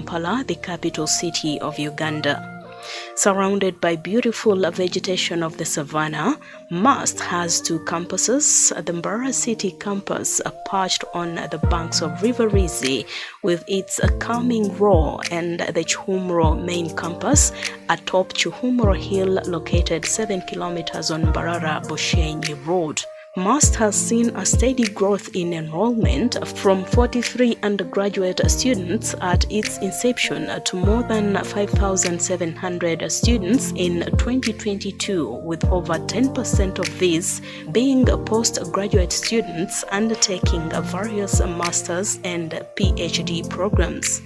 Kampala, the capital city of Uganda. Surrounded by beautiful vegetation of the savannah, MUST has two campuses. The Mbarara City campus perched on the banks of River Rizi with its calming roar, and the Chuhumuro main campus atop Chuhumuro Hill located 7 kilometers on Mbarara-Bushenyi Road. MUST has seen a steady growth in enrollment from 43 undergraduate students at its inception to more than 5,700 students in 2022, with over 10% of these being postgraduate students undertaking various master's and PhD programs.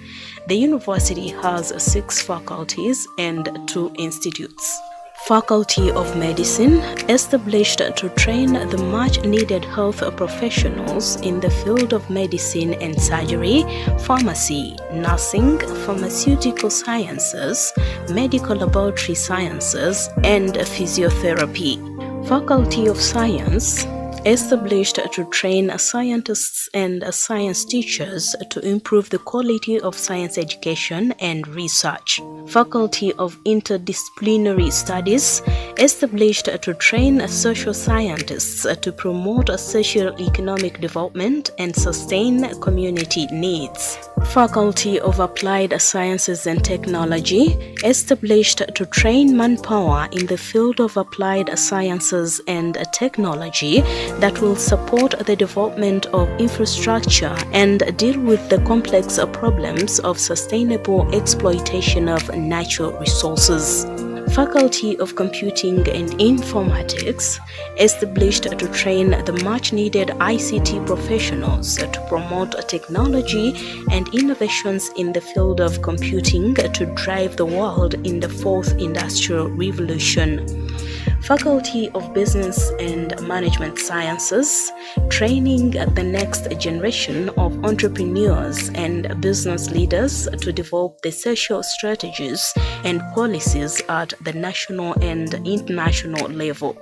The university has 6 faculties and 2 institutes. Faculty of Medicine, established to train the much-needed health professionals in the field of medicine and surgery, pharmacy, nursing, pharmaceutical sciences, medical laboratory sciences, and physiotherapy. Faculty of Science, established to train scientists and science teachers to improve the quality of science education and research. Faculty of Interdisciplinary Studies, established to train social scientists to promote socio-economic development and sustain community needs. Faculty of Applied Sciences and Technology, established to train manpower in the field of applied sciences and technology that will support the development of infrastructure and deal with the complex problems of sustainable exploitation of natural resources. Faculty of Computing and Informatics, established to train the much-needed ICT professionals to promote technology and innovations in the field of computing to drive the world in the 4th Industrial Revolution. Faculty of Business and Management Sciences, training the next generation of entrepreneurs and business leaders to develop the social strategies and policies at the national and international level.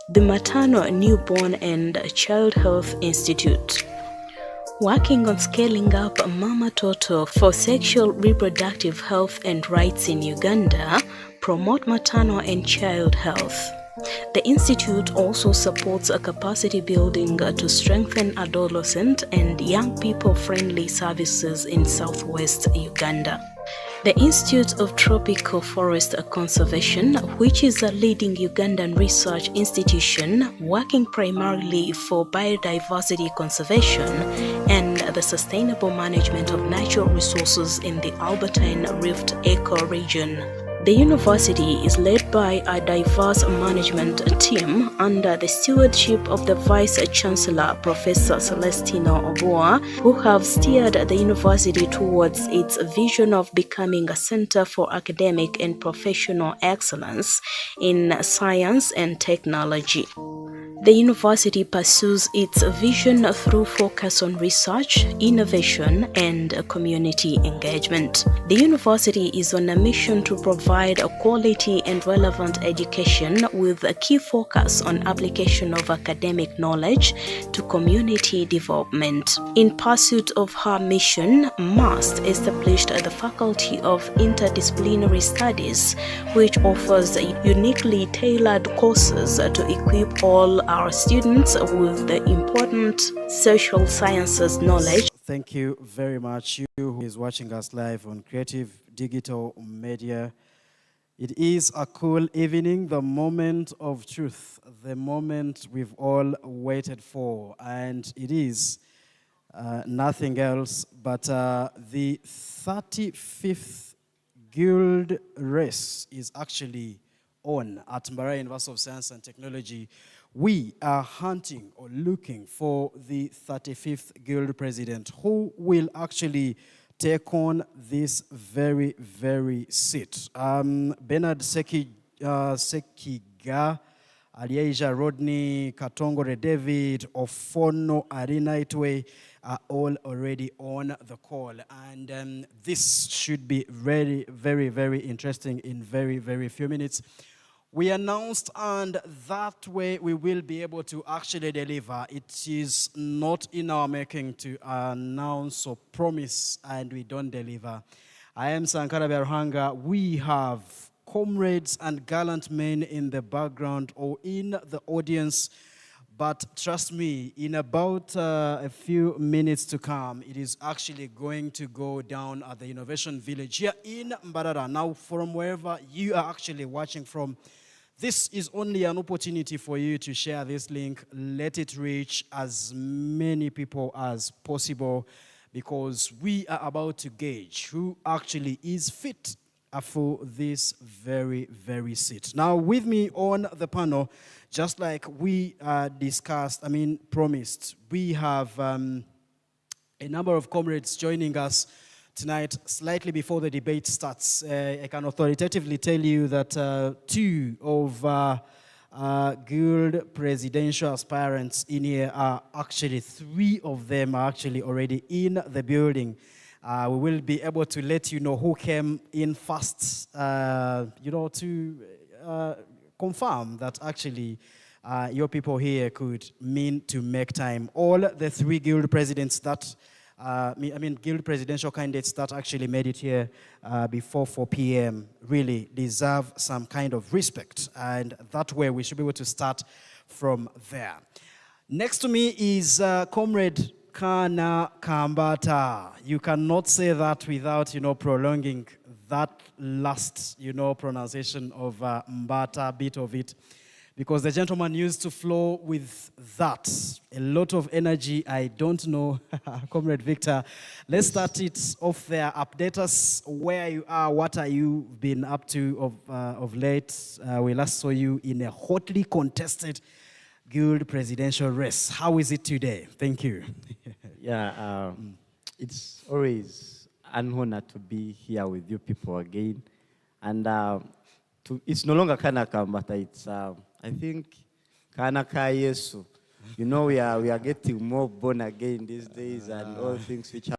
The Maternal, Newborn and Child Health Institute, working on scaling up Mama Toto for sexual reproductive health and rights in Uganda, promote maternal and child health. The Institute also supports a capacity building to strengthen adolescent and young people-friendly services in southwest Uganda. The Institute of Tropical Forest Conservation, which is a leading Ugandan research institution working primarily for biodiversity conservation and the sustainable management of natural resources in the Albertine Rift ecoregion. The university is led by a diverse management team under the stewardship of the Vice-Chancellor, Professor Celestino Oboa, who have steered the university towards its vision of becoming a center for academic and professional excellence in science and technology. The university pursues its vision through focus on research, innovation, and community engagement. The university is on a mission to provide a quality and relevant education with a key focus on application of academic knowledge to community development. In pursuit of her mission, MUST established the Faculty of Interdisciplinary Studies, which offers uniquely tailored courses to equip all our students with the important social sciences knowledge. Thank you very much, you who is watching us live on Creative Digital Media. It is a cool evening, the moment of truth, the moment we've all waited for, and it is nothing else but the 35th Guild Race is actually on at Mbarara University of Science and Technology. We are hunting or looking for the 35th Guild President who will actually take on this very, very seat. Bernard Sekiga, Alieja Rodney, Katongore David, Ofono Arinaitwe are all already on the call. And this should be very, very, very interesting in very, very few minutes. We announced, and that way we will be able to actually deliver. It is not in our making to announce or promise and we don't deliver. I am Sankara Berhanga. We have comrades and gallant men in the background or in the audience. But trust me, in about a few minutes to come, it is actually going to go down at the Innovation Village here in Mbarara. Now, from wherever you are actually watching from, this is only an opportunity for you to share this link. Let it reach as many people as possible because we are about to gauge who actually is fit for this very, very seat. Now, with me on the panel, just like we promised, we have a number of comrades joining us tonight, slightly before the debate starts. I can authoritatively tell you that two of Guild presidential aspirants in here are actually, three of them are actually already in the building. We will be able to let you know who came in first, to confirm that actually your people here could mean to make time. All the three Guild presidents that Guild presidential candidates that actually made it here before 4 p.m. really deserve some kind of respect. And that way we should be able to start from there. Next to me is Comrade Kana Kambata. You cannot say that without, prolonging that last, pronunciation of Mbata, bit of it. Because the gentleman used to flow with that. A lot of energy, I don't know. Comrade Victor, let's start it off there. Update us where you are, what are you been up to of late. We last saw you in a hotly contested Guild presidential race. How is it today? Thank you. It's always an honor to be here with you people again. And it's no longer Kanaka, but it's, I think, Kanaka Yesu. We are getting more born again these days and all things which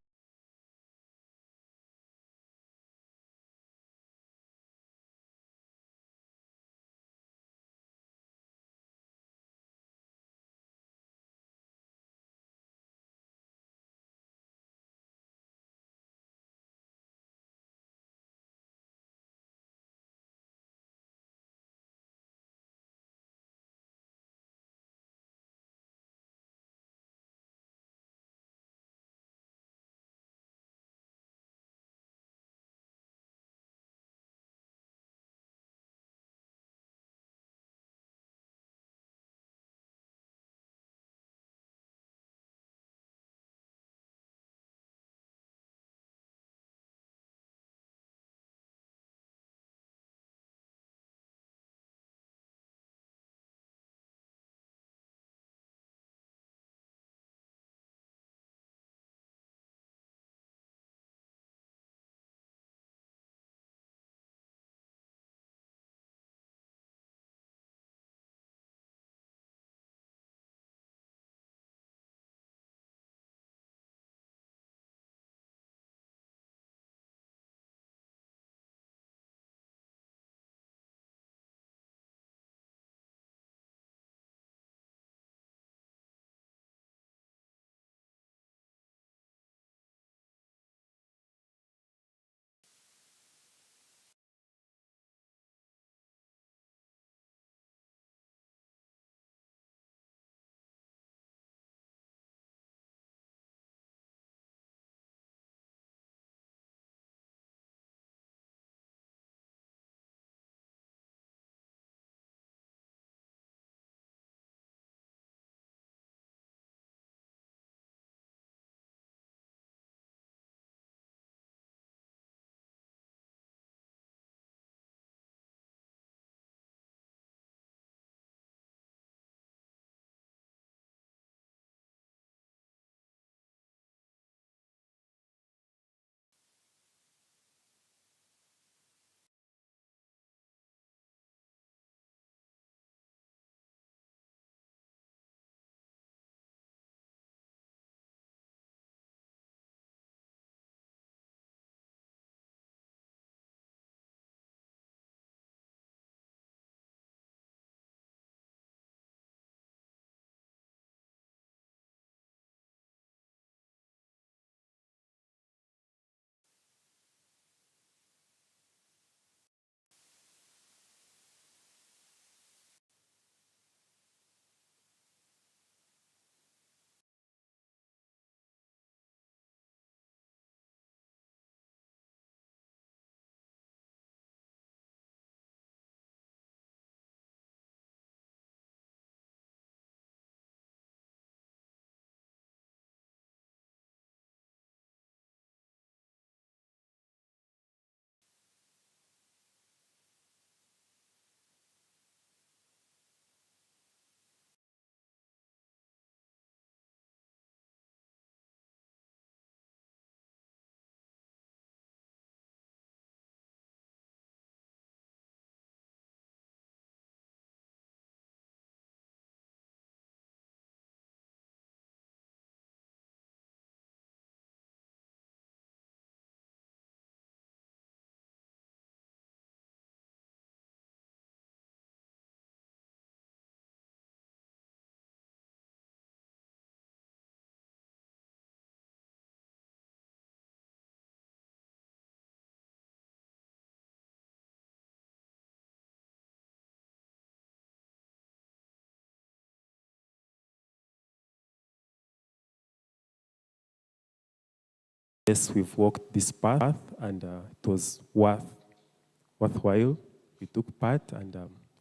yes, we've walked this path, and it was worthwhile. We took part, and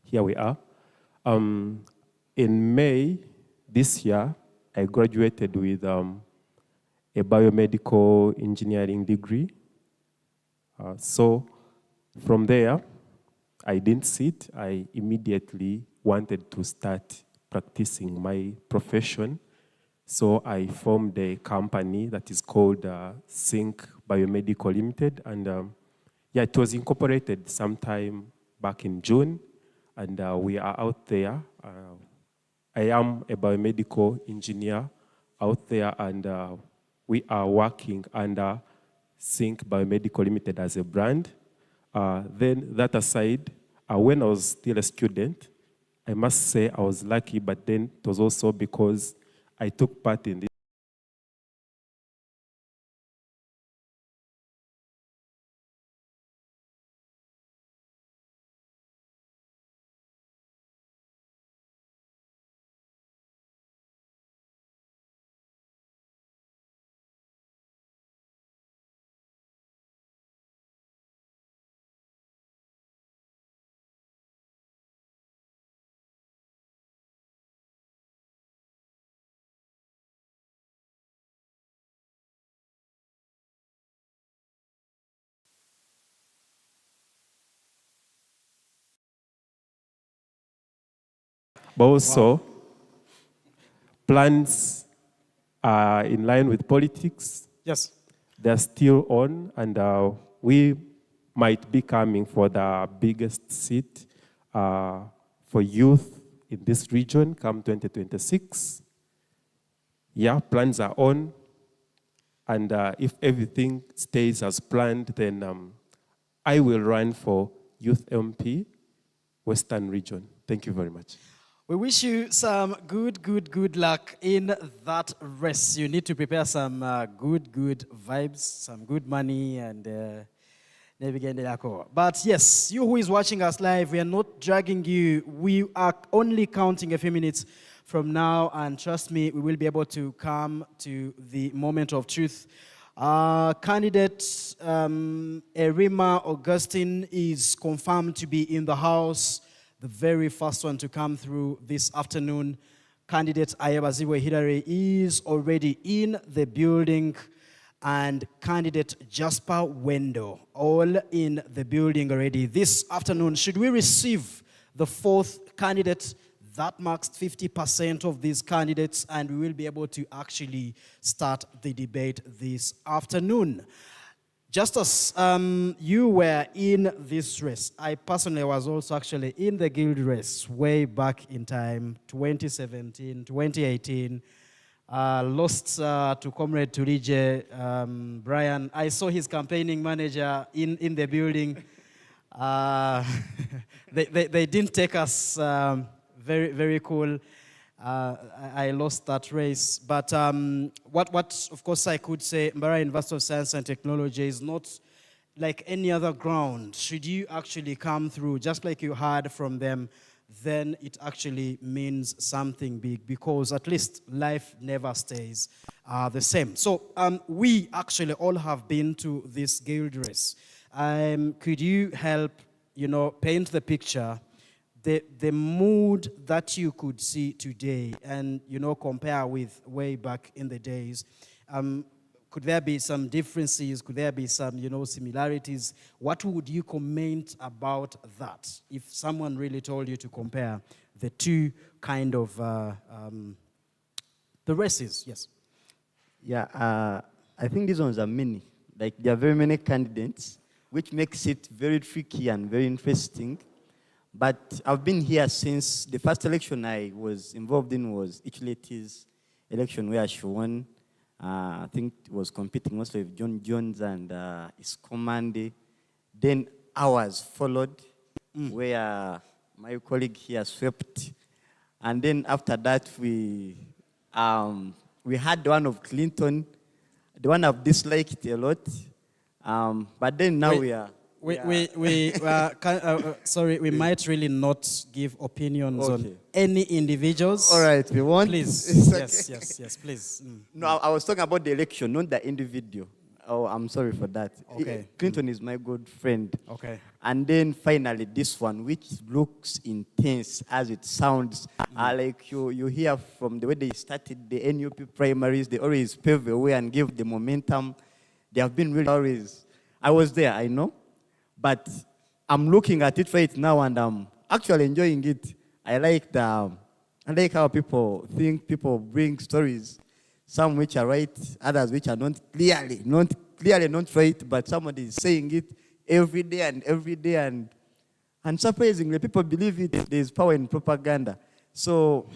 here we are. In May this year, I graduated with a biomedical engineering degree. So from there, I didn't sit. I immediately wanted to start practicing my profession. So I formed a company that is called Sync Biomedical Limited. And yeah, it was incorporated sometime back in June. And we are out there. I am a biomedical engineer out there, and we are working under Sync Biomedical Limited as a brand. Then that aside, when I was still a student, I must say I was lucky, but then it was also because I took part in this. But also, plans are in line with politics. Yes. They're still on, and we might be coming for the biggest seat for youth in this region come 2026. Yeah, plans are on, and if everything stays as planned, then I will run for Youth MP, Western Region. Thank you very much. We wish you some good luck in that race. You need to prepare some good vibes, some good money, and but yes, you who is watching us live, we are not dragging you. We are only counting a few minutes from now, and trust me, we will be able to come to the moment of truth. Candidate Erima Augustine is confirmed to be in the house, the very first one to come through this afternoon. Candidate Ayabaziwe Hillary is already in the building, and candidate Jasper Wendo, all in the building already. This afternoon, should we receive the fourth candidate, that marks 50% of these candidates, and we will be able to actually start the debate this afternoon. Just as you were in this race, I personally was also actually in the guild race way back in time, 2017, 2018. Lost to Comrade Turije, Brian. I saw his campaigning manager in the building. They didn't take us very cool. I lost that race. But what of course I could say, Mbarara University of Science and Technology is not like any other ground. Should you actually come through, just like you heard from them, then it actually means something big, because at least life never stays the same. So we actually all have been to this guild race. Could you help, paint the picture, the mood that you could see today, and compare with way back in the days? Could there be some differences? Could there be some, similarities? What would you comment about that if someone really told you to compare the two kind of the races? Yes. Yeah, I think these ones are many. Like, there are very many candidates, which makes it very tricky and very interesting. But I've been here since the first election I was involved in was Ichule's election, where she won. I think it was competing mostly with John Jones and Iskomande. Then ours followed, where my colleague here swept. And then after that, we had one of Clinton, the one I've disliked a lot. But then now sorry, we might really not give opinions on any individuals. All right, we want. Please, yes, please. No, I was talking about the election, not the individual. Oh, I'm sorry for that. Okay. Clinton is my good friend. Okay. And then finally this one, which looks intense as it sounds. Like you hear from the way they started the NUP primaries, they always pave the way and give the momentum. They have been really always. I was there, I know. But I'm looking at it right now and I'm actually enjoying it. I like how people think, people bring stories, some which are right, others which are not clearly not right, but somebody is saying it every day and surprisingly people believe it. There's power in propaganda. So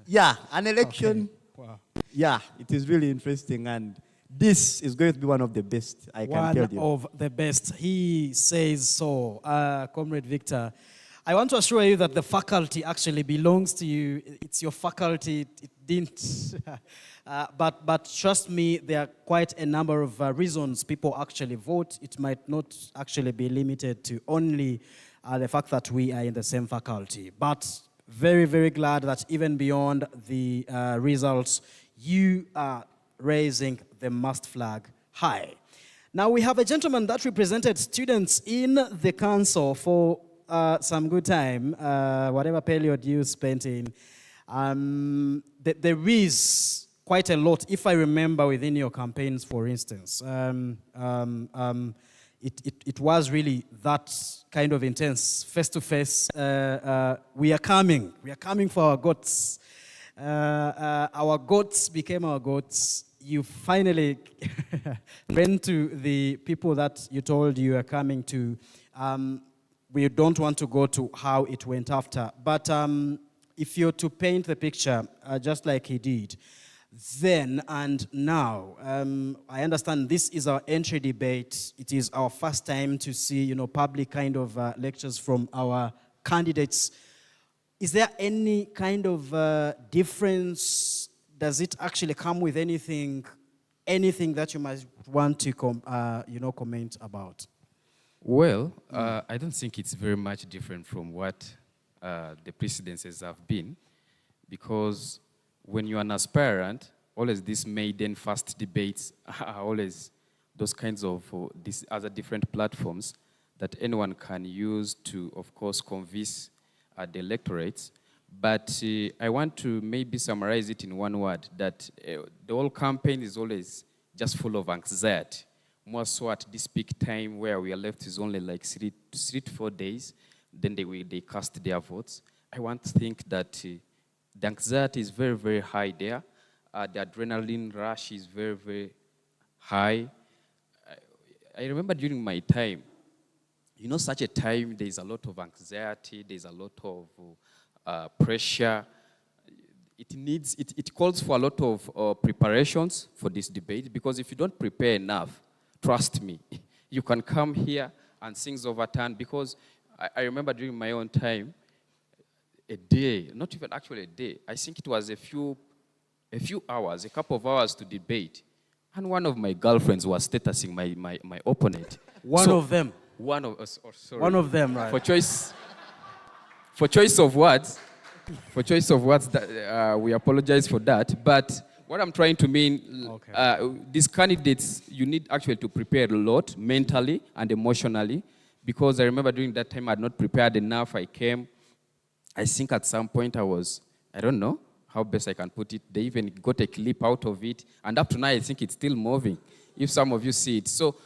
yeah, an election. Okay. Wow. Yeah, it is really interesting and this is going to be one of the best, I can tell you. One of the best. He says so. Comrade Victor, I want to assure you that the faculty actually belongs to you. It's your faculty. It didn't. But trust me, there are quite a number of reasons people actually vote. It might not actually be limited to only the fact that we are in the same faculty. But very, very glad that even beyond the results, you are raising the must flag high. Now we have a gentleman that represented students in the council for some good time, whatever period you spent in. There is quite a lot, if I remember within your campaigns, for instance. It was really that kind of intense, face-to-face. We are coming for our goats. Our goats became our goats. You finally went to the people that you told you are coming to. We don't want to go to how it went after. But if you're to paint the picture, just like he did, then and now, I understand this is our entry debate. It is our first time to see, public kind of lectures from our candidates. Is there any kind of difference? Does it actually come with anything that you might want to comment about? Well, I don't think it's very much different from what the precedences have been, because when you're an aspirant, always these maiden first debates are always those kinds of these other different platforms that anyone can use to, of course, convince the electorates. But I want to maybe summarize it in one word, that the whole campaign is always just full of anxiety. More so at this peak time where we are left is only like 3 to 4 days, then they cast their votes. I want to think that the anxiety is very, very high there. The adrenaline rush is very, very high. I remember during my time, such a time, there's a lot of anxiety, there's a lot of pressure. It calls for a lot of preparations for this debate, because if you don't prepare enough, trust me, you can come here and things overturn. Because I remember during my own time, a day, not even actually a day, I think it was a few hours, a couple of hours to debate, and one of my girlfriends was statusing my opponent. One of them, right? For choice of words, that, we apologize for that. But what I'm trying to mean, okay, these candidates, you need actually to prepare a lot mentally and emotionally, because I remember during that time I had not prepared enough. I came, I think at some point I don't know how best I can put it. They even got a clip out of it, and up to now I think it's still moving, if some of you see it. So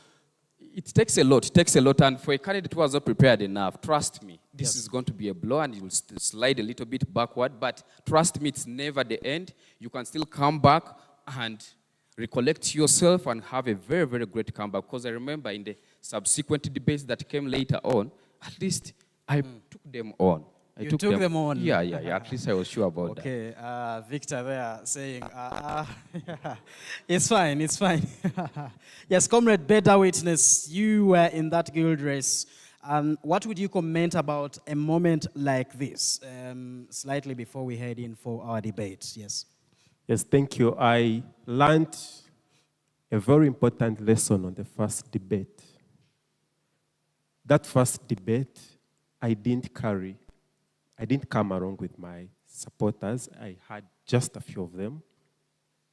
it takes a lot, and for a candidate who was not prepared enough, trust me, this is going to be a blow and you will slide a little bit backward, but trust me, it's never the end. You can still come back and recollect yourself and have a very, very great comeback, because I remember in the subsequent debates that came later on, at least I took them on. You took them on. Yeah. At least I was sure about that. Okay, Victor there saying, it's fine. Yes, Comrade Better Witness, you were in that guild race. What would you comment about a moment like this, slightly before we head in for our debate? Yes. Yes, thank you. I learned a very important lesson on the first debate. That first debate, I didn't come along with my supporters. I had just a few of them.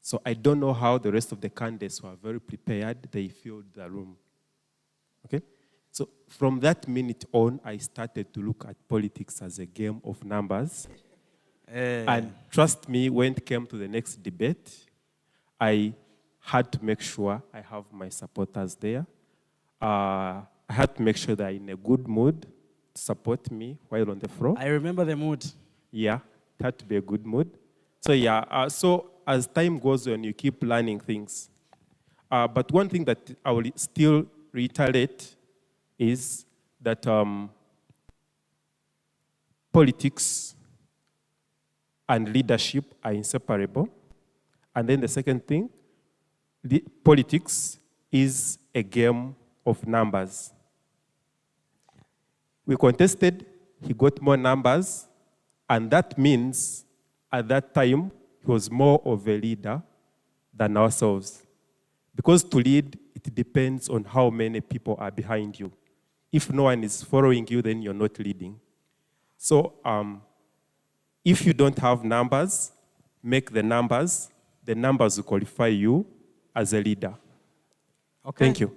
So I don't know how the rest of the candidates were very prepared. They filled the room. Okay? So from that minute on, I started to look at politics as a game of numbers. And trust me, when it came to the next debate, I had to make sure I have my supporters there. I had to make sure they're in a good mood to support me while on the floor. I remember the mood. Yeah, it had to be a good mood. So yeah, so as time goes on, you keep learning things. But one thing that I will still reiterate is that politics and leadership are inseparable. And then the second thing, politics is a game of numbers. We contested, he got more numbers, and that means at that time he was more of a leader than ourselves. Because to lead, it depends on how many people are behind you. If no one is following you, then you're not leading. So if you don't have numbers, make the numbers will qualify you as a leader. Okay. Thank you.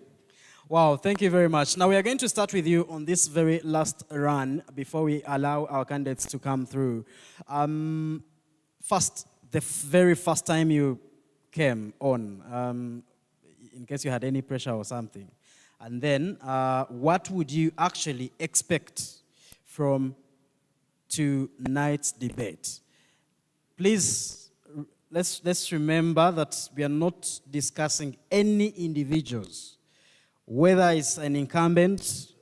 Wow, thank you very much. Now we are going to start with you on this very last run before we allow our candidates to come through. First, the very first time you came on, in case you had any pressure or something. And then, what would you actually expect from tonight's debate? Please, let's remember that we are not discussing any individuals, whether it's an incumbent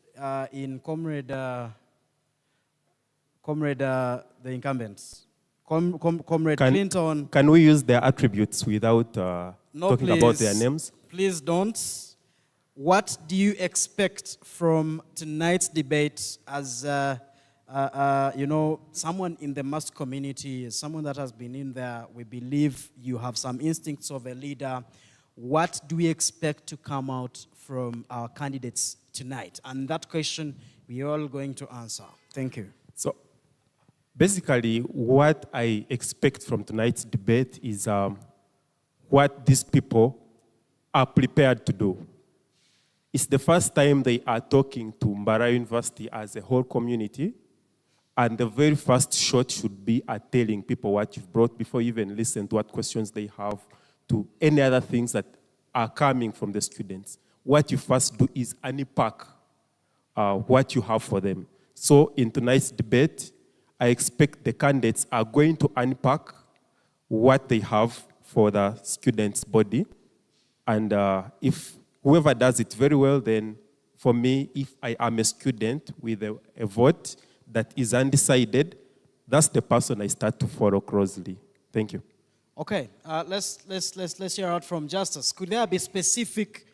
in Comrade the incumbents, Comrade Clinton. Can we use their attributes without talking about their names? Please don't. What do you expect from tonight's debate as, someone in the mass community, someone that has been in there? We believe you have some instincts of a leader. What do we expect to come out from our candidates tonight? And that question we're all going to answer. Thank you. So basically, what I expect from tonight's debate is what these people are prepared to do. It's the first time they are talking to Mbara University as a whole community, and the very first shot should be at telling people what you've brought before you even listen to what questions they have, to any other things that are coming from the students. What you first do is unpack what you have for them. So in tonight's debate, I expect the candidates are going to unpack what they have for the students' body. And if whoever does it very well, then for me, if I am a student with a vote that is undecided, that's the person I start to follow closely. Thank you. Okay, let's hear out from Justice. Could there be specific?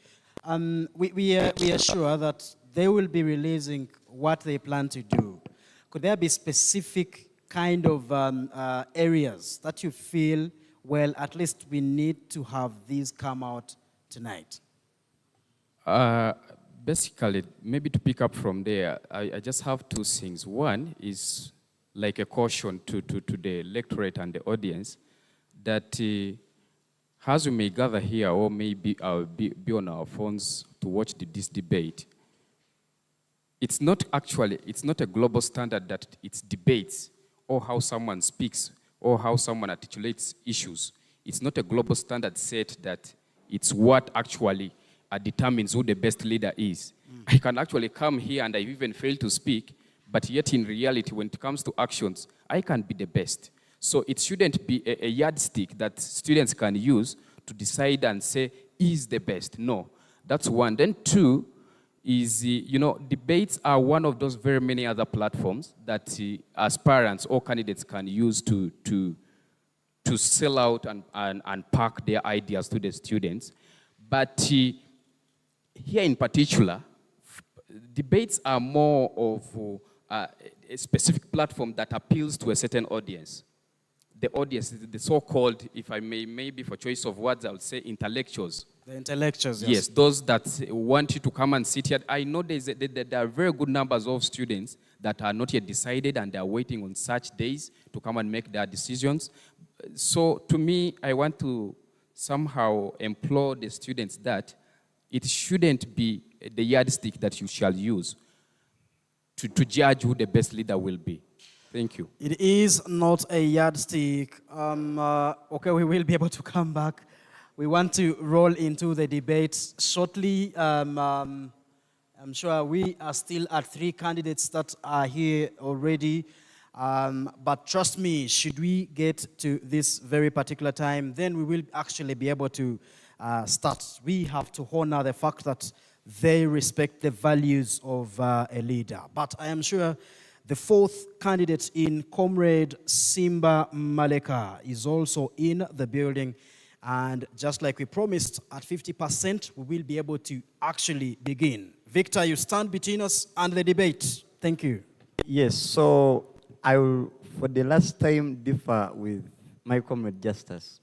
We are sure that they will be releasing what they plan to do. Could there be specific kind of areas that you feel, well, at least we need to have these come out tonight? Basically, maybe to pick up from there, I just have two things. One is like a caution to the electorate and the audience that as we may gather here or maybe be on our phones to watch this debate, it's not a global standard that it's debates or how someone speaks or how someone articulates issues. It's not a global standard set that it's what actually determines who the best leader is. I can actually come here and I even fail to speak, but yet in reality, when it comes to actions, I can be the best. So it shouldn't be a yardstick that students can use to decide and say, is the best. No, that's one. Then two is, debates are one of those very many other platforms that aspirants or candidates can use to sell out and pack their ideas to the students. But here in particular, debates are more of a specific platform that appeals to a certain audience. The audience, the so-called, if I may, maybe for choice of words, I would say intellectuals. The intellectuals, yes. Yes, those that want you to come and sit here. I know there are very good numbers of students that are not yet decided and they are waiting on such days to come and make their decisions. So to me, I want to somehow implore the students that it shouldn't be the yardstick that you shall use to judge who the best leader will be. Thank you. It is not a yardstick. Okay, we will be able to come back. We want to roll into the debate shortly. I'm sure we are still at 3 candidates that are here already. But trust me, should we get to this very particular time, then we will actually be able to start. We have to honor the fact that they respect the values of a leader. But I am sure the 4th candidate in Comrade Simba Maleka is also in the building. And just like we promised, at 50%, we will be able to actually begin. Victor, you stand between us and the debate. Thank you. Yes, so I will, for the last time, differ with my comrade Justice.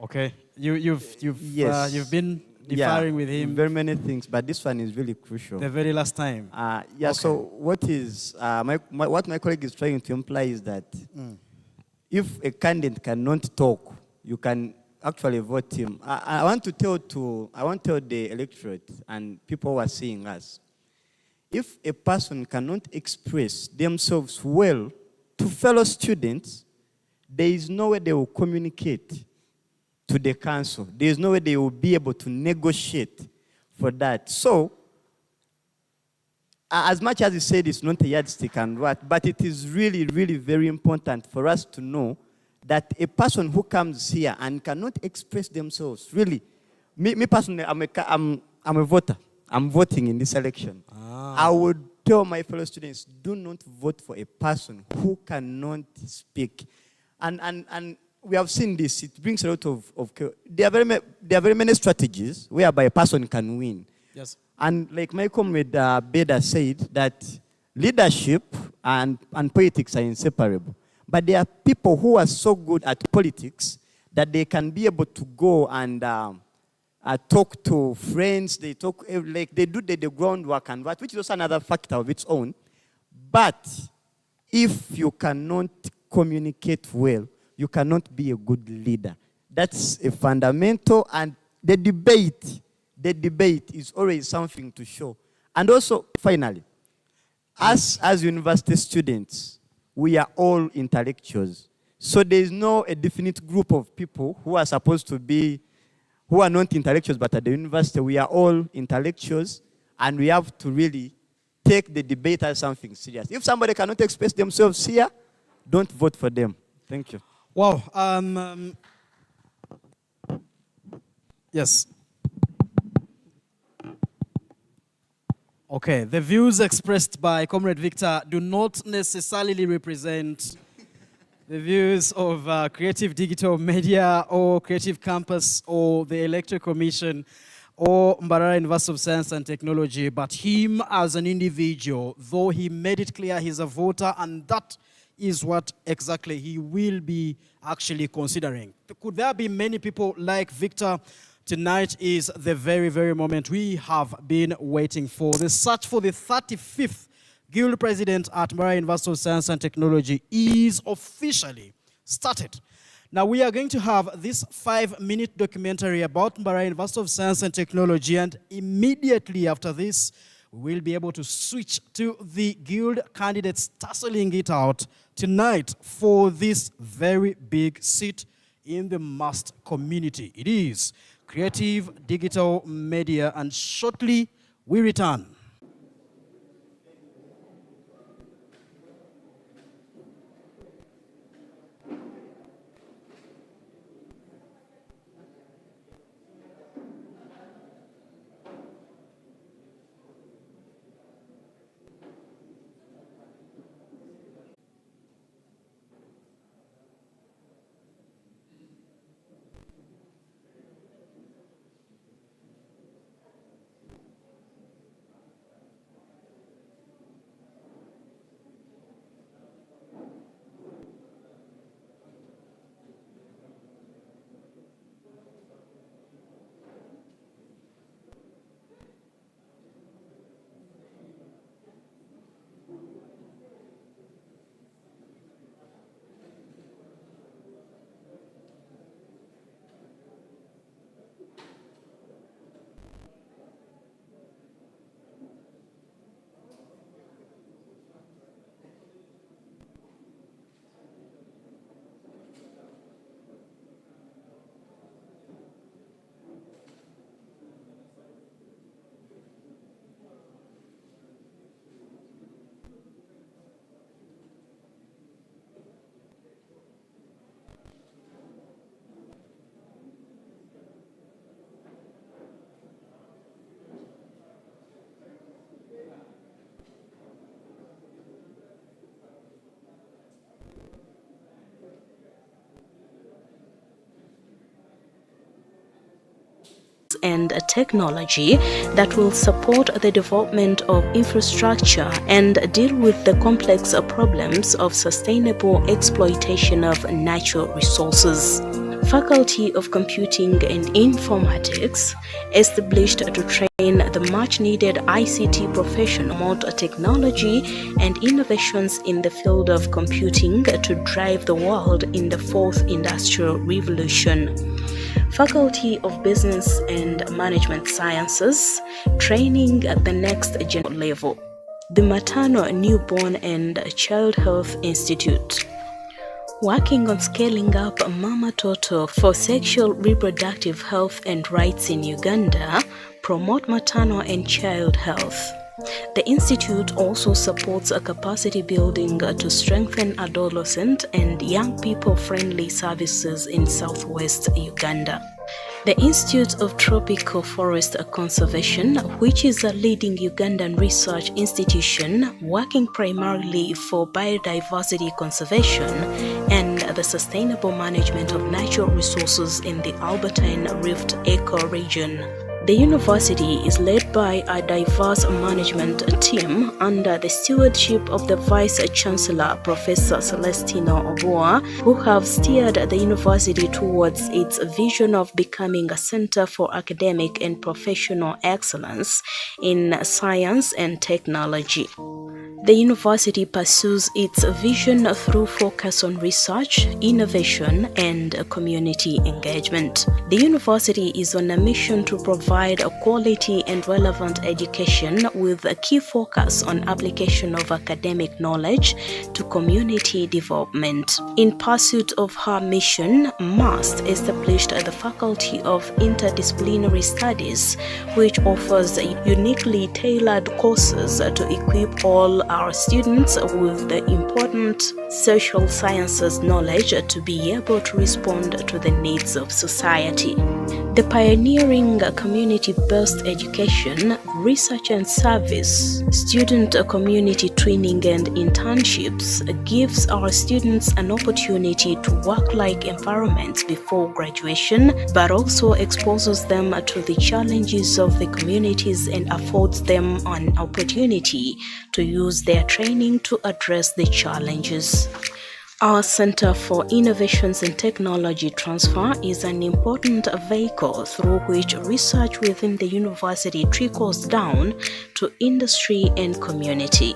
Okay. You've been differing with him. Very many things, but this one is really crucial. The very last time. Yeah, okay. So what is, what my colleague is trying to imply is that if a candidate cannot talk, you can actually vote him. I want to tell the electorate and people who are seeing us, if a person cannot express themselves well to fellow students, there is no way they will communicate to the council. There is no way they will be able to negotiate for that. So, as much as you said it's not a yardstick and what, but it is really, really very important for us to know that a person who comes here and cannot express themselves, really, me personally, I'm a voter. I'm voting in this election. I would tell my fellow students, do not vote for a person who cannot speak. And we have seen this. It brings a lot of there are very many strategies whereby a person can win. Yes. And like my comrade Beda said, that leadership and politics are inseparable. But there are people who are so good at politics that they can be able to go and talk to friends. They talk, like they do the groundwork and what, which is also another factor of its own. But if you cannot communicate well, you cannot be a good leader. That's a fundamental, and the debate is always something to show. And also, finally, as university students, we are all intellectuals. So there is no a definite group of people who are supposed to be, who are not intellectuals, but at the university, we are all intellectuals, and we have to really take the debate as something serious. If somebody cannot express themselves here, don't vote for them. Thank you. Wow. Yes. Okay, the views expressed by Comrade Victor do not necessarily represent the views of Creative Digital Media or Creative Campus or the Electoral Commission or Mbarara University of Science and Technology, but him as an individual, though he made it clear he's a voter, and that is what exactly he will be actually considering. Could there be many people like Victor? Tonight is the very, very moment we have been waiting for. The search for the 35th Guild President at Mbarara University of Science and Technology is officially started. Now we are going to have this 5-minute documentary about Mbarara University of Science and Technology, and immediately after this, we will be able to switch to the Guild candidates tussling it out tonight for this very big seat in the must community. It is Creative Digital Media, and shortly we return. and technology that will support the development of infrastructure and deal with the complex problems of sustainable exploitation of natural resources. Faculty of Computing and Informatics, established to train the much-needed ICT professional, promote technology and innovations in the field of computing to drive the world in the fourth industrial revolution. Faculty of Business and Management Sciences, training at the next general level. The Maternal, Newborn and Child Health Institute, working on scaling up Mama Toto for sexual reproductive health and rights in Uganda, promote maternal and child health. The Institute also supports a capacity building to strengthen adolescent and young people-friendly services in southwest Uganda. The Institute of Tropical Forest Conservation, which is a leading Ugandan research institution working primarily for biodiversity conservation and the sustainable management of natural resources in the Albertine Rift ecoregion. The university is led by a diverse management team under the stewardship of the Vice-Chancellor, Professor Celestino Oboa, who have steered the university towards its vision of becoming a center for academic and professional excellence in science and technology. The university pursues its vision through focus on research, innovation, and community engagement. The university is on a mission to provide a quality and relevant education with a key focus on application of academic knowledge to community development. In pursuit of her mission, MAST established the Faculty of Interdisciplinary Studies, which offers uniquely tailored courses to equip all our students with the important social sciences knowledge to be able to respond to the needs of society. The pioneering community-based education, research and service, student community training and internships gives our students an opportunity to work-like environments before graduation, but also exposes them to the challenges of the communities and affords them an opportunity to use their training to address the challenges. Our Center for Innovations and Technology Transfer is an important vehicle through which research within the university trickles down to industry and community.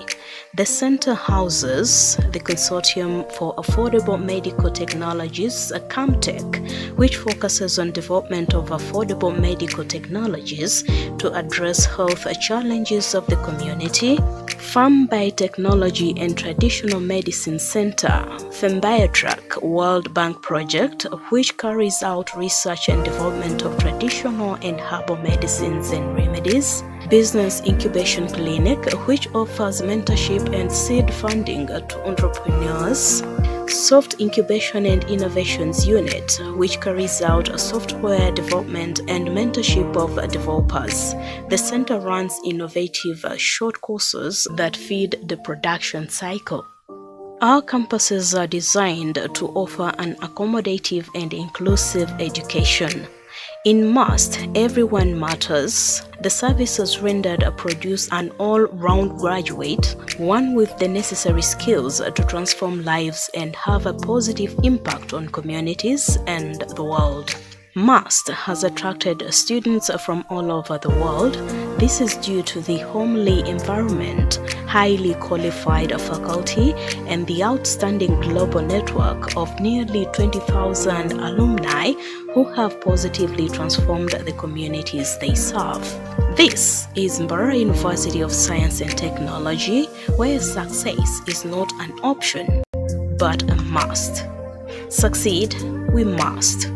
The center houses the Consortium for Affordable Medical Technologies, CAMTech, which focuses on development of affordable medical technologies to address health challenges of the community. Farm Biotechnology and Traditional Medicine Center, FEMBioTrack World Bank Project, which carries out research and development of traditional and herbal medicines and remedies. Business Incubation Clinic, which offers mentorship and seed funding to entrepreneurs. Soft Incubation and Innovations Unit, which carries out software development and mentorship of developers. The center runs innovative short courses that feed the production cycle. Our campuses are designed to offer an accommodative and inclusive education. In MAST, everyone matters. The services rendered produce an all-round graduate, one with the necessary skills to transform lives and have a positive impact on communities and the world. MAST has attracted students from all over the world. This is due to the homely environment, highly qualified faculty, and the outstanding global network of nearly 20,000 alumni who have positively transformed the communities they serve. This is Mbarara University of Science and Technology, where success is not an option, but a must. Succeed, we must.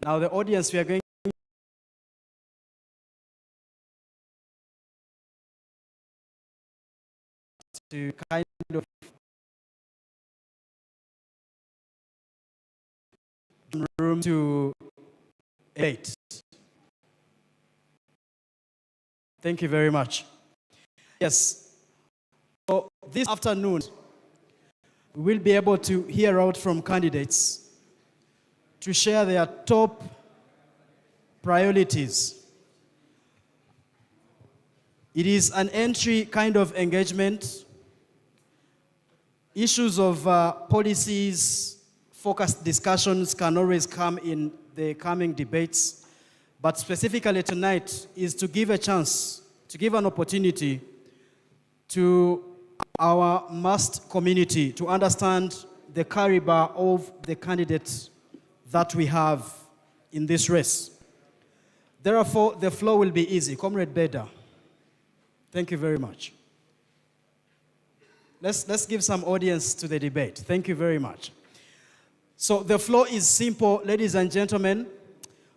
Now the audience, we are going to kind of room to 8. Thank you very much. Yes, so this afternoon, we will be able to hear out from candidates to share their top priorities. It is an entry kind of engagement. Issues of policies, focused discussions can always come in the coming debates, but specifically tonight is to give a chance, to give an opportunity to our MUST community to understand the caliber of the candidates that we have in this race. Therefore, the floor will be easy. Comrade Beda, thank you very much. Let's give some audience to the debate. Thank you very much. So the floor is simple, ladies and gentlemen.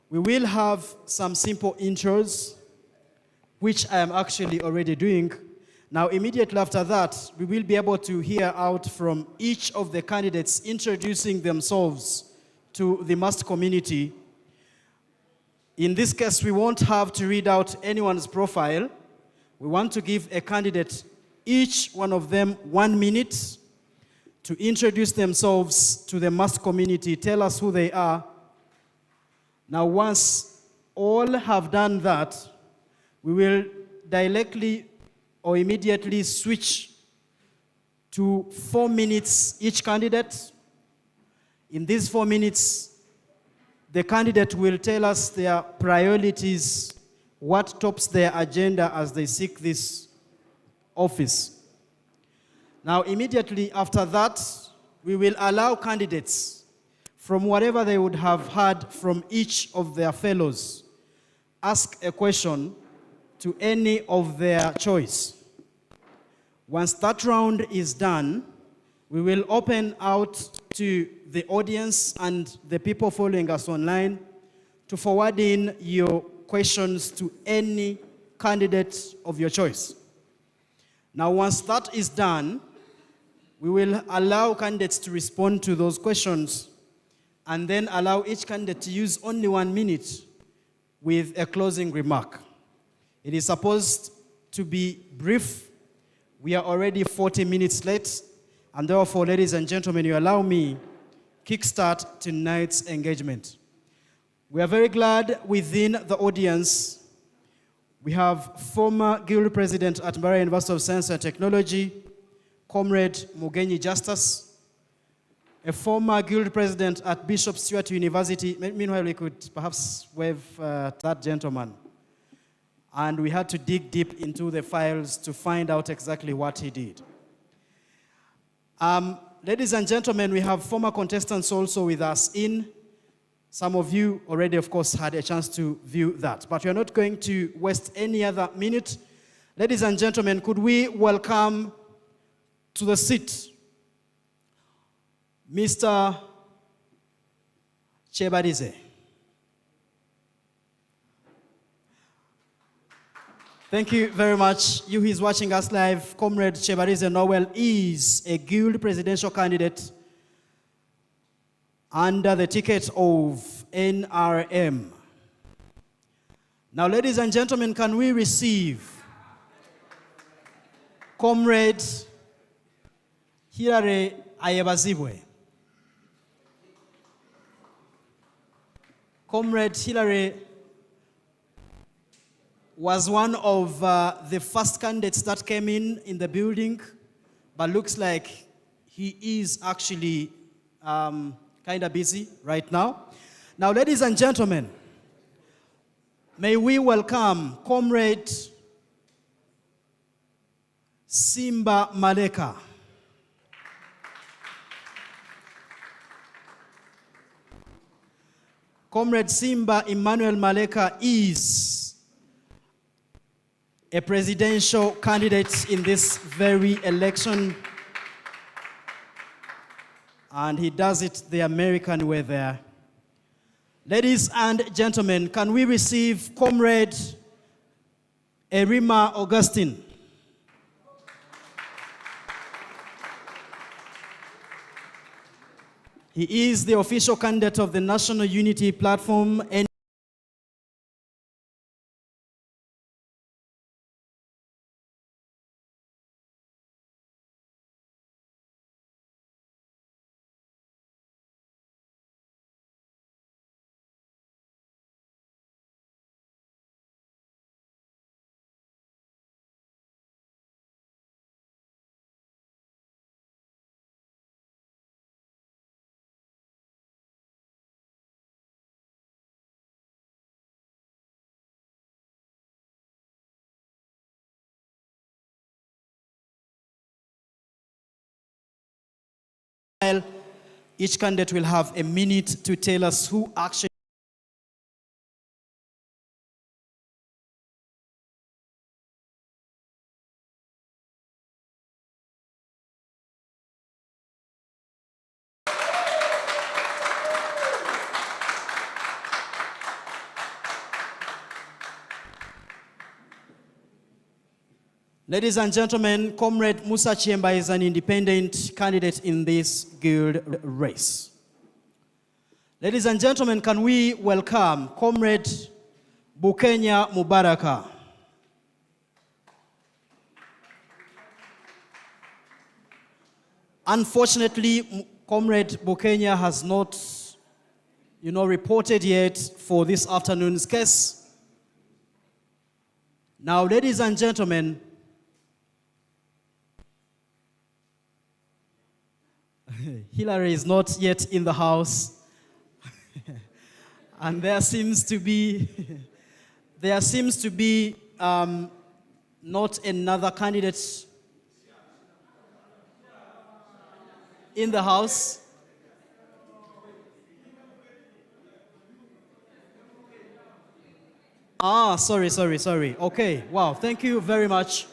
We will have some simple intros, which I am actually already doing. Now, immediately after that, we will be able to hear out from each of the candidates introducing themselves to the MUST community. In this case, we won't have to read out anyone's profile. We want to give a candidate, each one of them, 1 minute to introduce themselves to the MUST community, tell us who they are. Now, once all have done that, we will directly or immediately switch to 4 minutes each candidate. In these 4 minutes, the candidate will tell us their priorities, what tops their agenda as they seek this office. Now, immediately after that, we will allow candidates from whatever they would have heard from each of their fellows, ask a question to any of their choice. Once that round is done, we will open out to the audience and the people following us online to forward in your questions to any candidate of your choice. Now, once that is done, we will allow candidates to respond to those questions and then allow each candidate to use only 1 minute with a closing remark. It is supposed to be brief. We are already 40 minutes late, and therefore, ladies and gentlemen, you allow me kickstart tonight's engagement. We are very glad within the audience. We have former Guild President at Mbarara University of Science and Technology, Comrade Mugenyi Justus, a former Guild President at Bishop Stewart University. Meanwhile, we could perhaps wave that gentleman. And we had to dig deep into the files to find out exactly what he did. Ladies and gentlemen, we have former contestants also with us in. Some of you already, of course, had a chance to view that. But we are not going to waste any other minute. Ladies and gentlemen, could we welcome to the seat Mr. Chebarize. Thank you very much. You who is watching us live, Comrade Chebarize Noel is a Guild presidential candidate under the ticket of NRM. Now, ladies and gentlemen, can we receive Comrade Hilary Ayebazibwe? Comrade Hilary was one of the first candidates that came in the building, but looks like he is actually kind of busy right now. Now, ladies and gentlemen, may we welcome Comrade Simba Maleka. Comrade Simba Emmanuel Maleka is a presidential candidate in this very election, and he does it the American way there. Ladies and gentlemen, can we receive Comrade Erima Augustine? He is the official candidate of the National Unity Platform. Each candidate will have a minute to tell us who actually. Ladies and gentlemen, Comrade Musa Chiemba is an independent candidate in this guild race. Ladies and gentlemen, can we welcome Comrade Bukenya Mubaraka. Unfortunately, Comrade Bukenya has not, reported yet for this afternoon's case. Now, ladies and gentlemen, Hillary is not yet in the house. And there seems to be not another candidate in the house. Sorry. Okay, wow, thank you very much.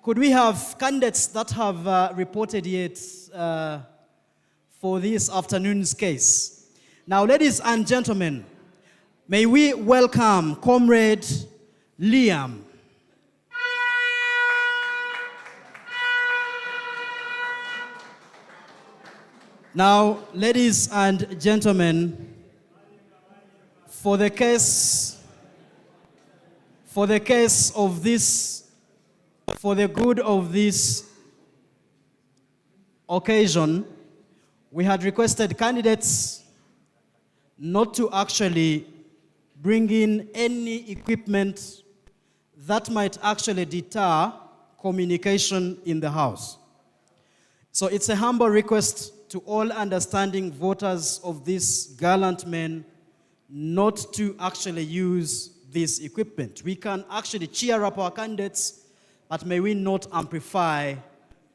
Could we have candidates that have reported yet for this afternoon's case? Now, ladies and gentlemen, may we welcome Comrade Liam. Now, ladies and gentlemen, for the good of this occasion, we had requested candidates not to actually bring in any equipment that might actually deter communication in the House. So it's a humble request to all understanding voters of these gallant men not to actually use this equipment. We can actually cheer up our candidates, but may we not amplify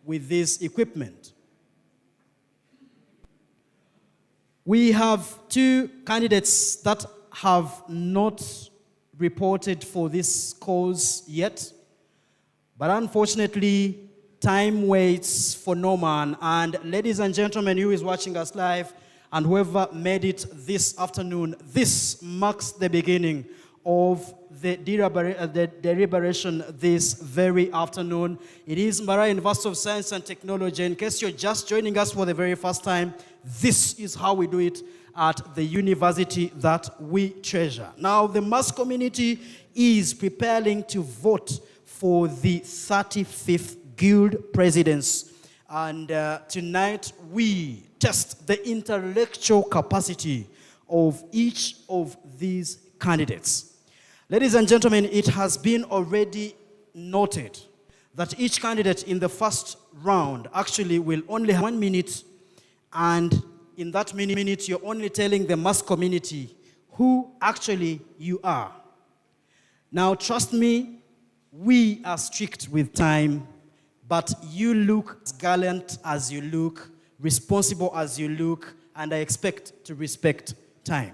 with this equipment. We have two candidates that have not reported for this cause yet, but unfortunately, time waits for no man. And ladies and gentlemen, who is watching us live and whoever made it this afternoon, this marks the beginning of the deliberation this very afternoon. It is Mara University of Science and Technology. In case you're just joining us for the very first time, this is how we do it at the university that we treasure. Now, the mass community is preparing to vote for the 35th Guild Presidents. And tonight, we test the intellectual capacity of each of these candidates. Ladies and gentlemen, it has been already noted that each candidate in the first round actually will only have 1 minute, and in that minute, you're only telling the mass community who actually you are. Now, trust me, we are strict with time, but you look as gallant as you look, responsible as you look, and I expect to respect time.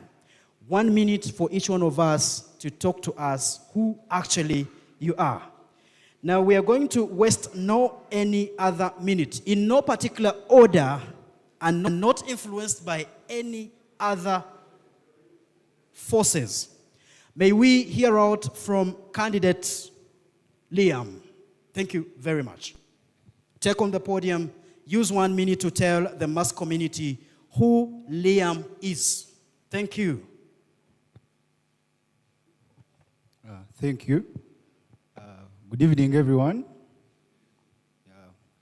1 minute for each one of us to talk to us who actually you are. Now, we are going to waste no any other minute, in no particular order, and not influenced by any other forces. May we hear out from candidate Liam. Thank you very much. Take on the podium. Use 1 minute to tell the mass community who Liam is. Thank you. Thank you. Good evening, everyone.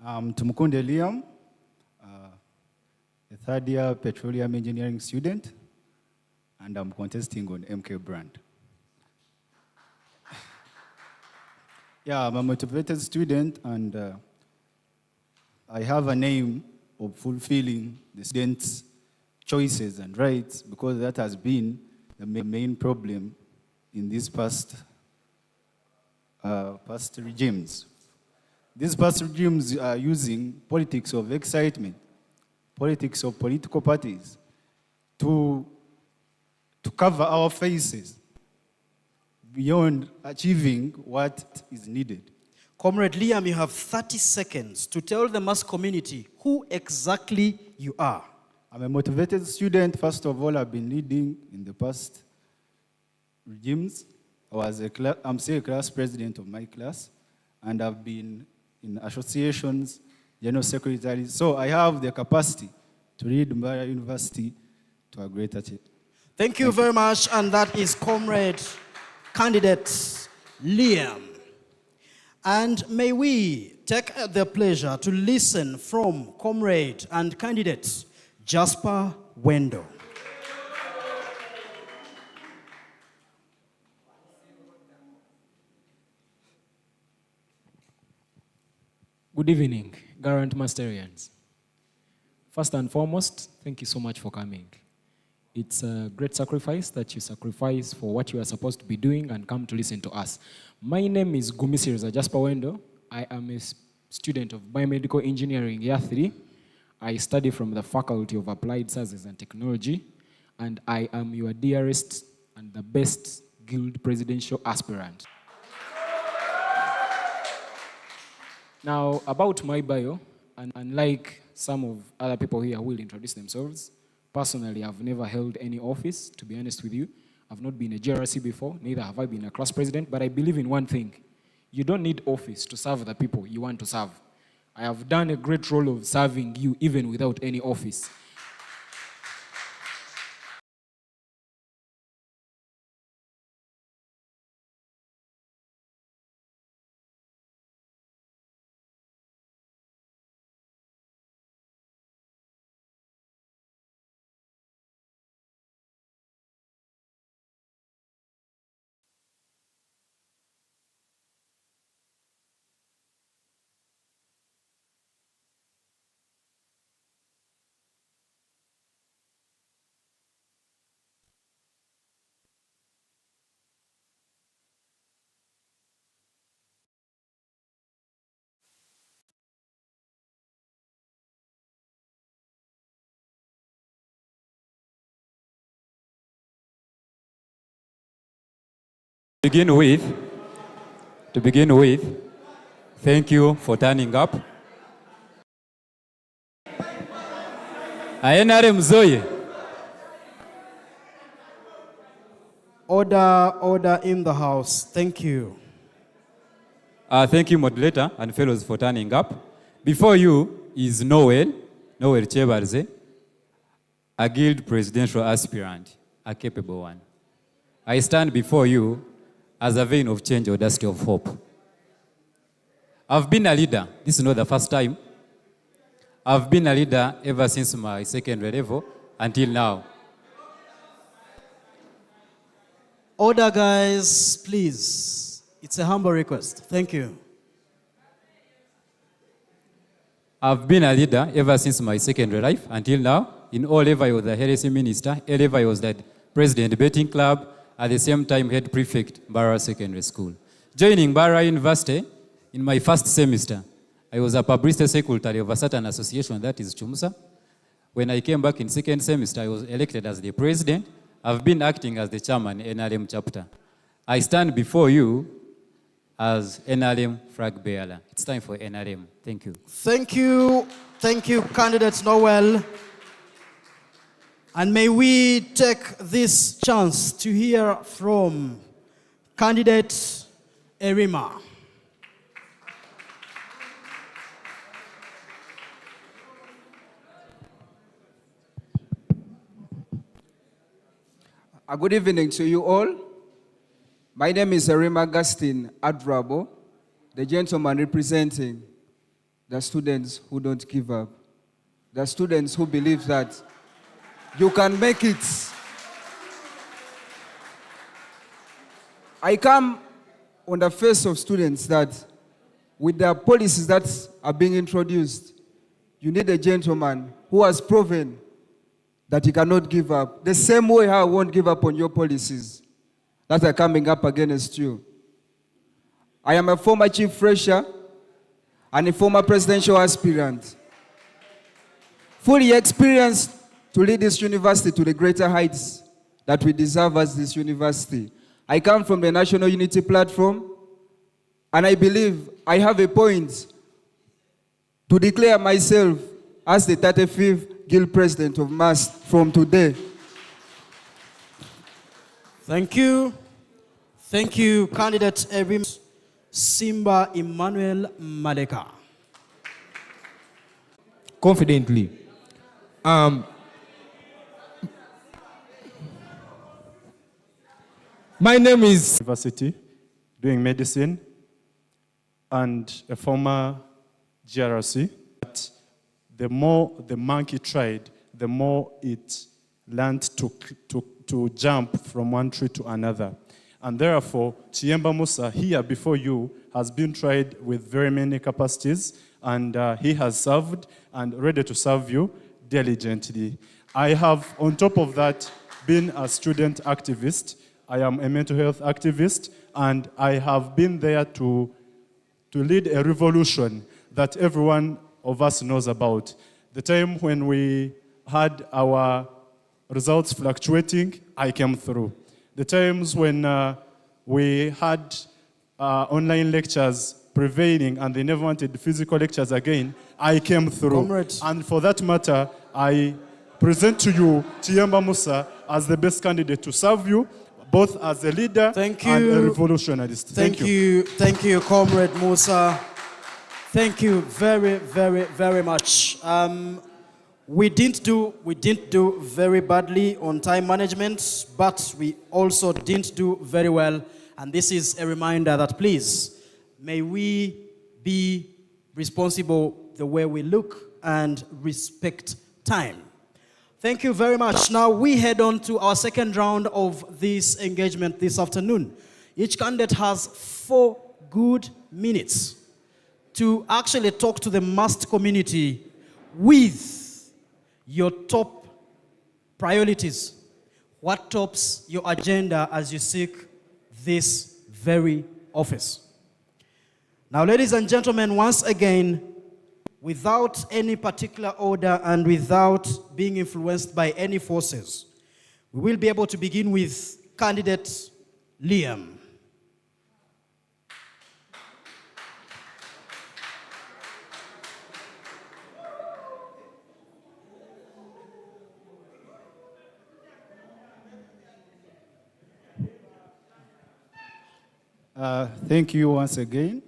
I'm Tumukunde Liam, a third-year petroleum engineering student, and I'm contesting on MK brand. I'm a motivated student, and I have a aim of fulfilling the students' choices and rights, because that has been the main problem in these past regimes. These past regimes are using politics of excitement, politics of political parties to cover our faces beyond achieving what is needed. Comrade Liam, you have 30 seconds to tell the mass community who exactly you are. I'm a motivated student. First of all, I've been leading in the past regimes. I'm still a class president of my class, and I've been in associations, general secretary. So I have the capacity to lead Mbarara University to a greater achievement. Thank you very much, and that is Comrade Candidate Liam. And may we take the pleasure to listen from Comrade and Candidate Jasper Wendo. Good evening, Garant Masterians. First and foremost, thank you so much for coming. It's a great sacrifice that you sacrifice for what you are supposed to be doing and come to listen to us. My name is Gumisiriza Jasper Wendo. I am a student of Biomedical Engineering, Year 3. I study from the Faculty of Applied Sciences and Technology, and I am your dearest and the best Guild presidential aspirant. Now, about my bio, and unlike some of other people here who will introduce themselves, personally, I've never held any office, to be honest with you. I've not been a JRC before, neither have I been a class president, but I believe in one thing. You don't need office to serve the people you want to serve. I have done a great role of serving you even without any office. To begin with, thank you for turning up. Ayenare mzoye. Order in the house. Thank you. Thank you, moderator and fellows, for turning up. Before you is Noel Chebarze, a Guild presidential aspirant, a capable one. I stand before you as a vein of change or dusty of hope. I've been a leader. This is not the first time. I've been a leader ever since my secondary level until now. Order, guys, please. It's a humble request. Thank you. I've been a leader ever since my secondary life until now. In O level, I was the heresy minister. A level, I was the president debating club. At the same time, head prefect, Mbarara Secondary School. Joining Mbarara University in my first semester, I was a publicity secretary of a certain association, that is CHUMSA. When I came back in second semester, I was elected as the president. I've been acting as the chairman, NRM chapter. I stand before you as NRM flag bearer. It's time for NRM. Thank you. Thank you. Thank you, candidate Noel. And may we take this chance to hear from candidate Erima. A good evening to you all. My name is Erima Agustin Adrabo, the gentleman representing the students who don't give up, the students who believe that you can make it. I come on the face of students that with the policies that are being introduced, you need a gentleman who has proven that he cannot give up. The same way I won't give up on your policies that are coming up against you. I am a former chief fresher and a former presidential aspirant, fully experienced to lead this university to the greater heights that we deserve as this university. I come from the National Unity Platform, and I believe I have a point to declare myself as the 35th Guild President of MAST from today. Thank you. Thank you, candidate Erim Simba Emmanuel Maleka. Confidently. My name is University, doing medicine, and a former GRC. But the more the monkey tried, the more it learned to jump from one tree to another. And therefore, Chiemba Musa here before you has been tried with very many capacities, and he has served and ready to serve you diligently. I have, on top of that, been a student activist. I am a mental health activist, and I have been there to lead a revolution that everyone of us knows about. The time when we had our results fluctuating, I came through. The times when we had online lectures prevailing and they never wanted physical lectures again, I came through. Comrades. And for that matter, I present to you Chiemba Musa as the best candidate to serve you, both as a leader and a revolutionist. Thank you, Comrade Musa. Thank you very, very, very much. We didn't do very badly on time management, but we also didn't do very well. And this is a reminder that please, may we be responsible the way we look and respect time. Thank you very much. Now we head on to our second round of this engagement this afternoon. Each candidate has 4 good minutes to actually talk to the MAST community with your top priorities. What tops your agenda as you seek this very office? Now, ladies and gentlemen, once again, without any particular order and without being influenced by any forces, we will be able to begin with candidate Liam. Thank you once again.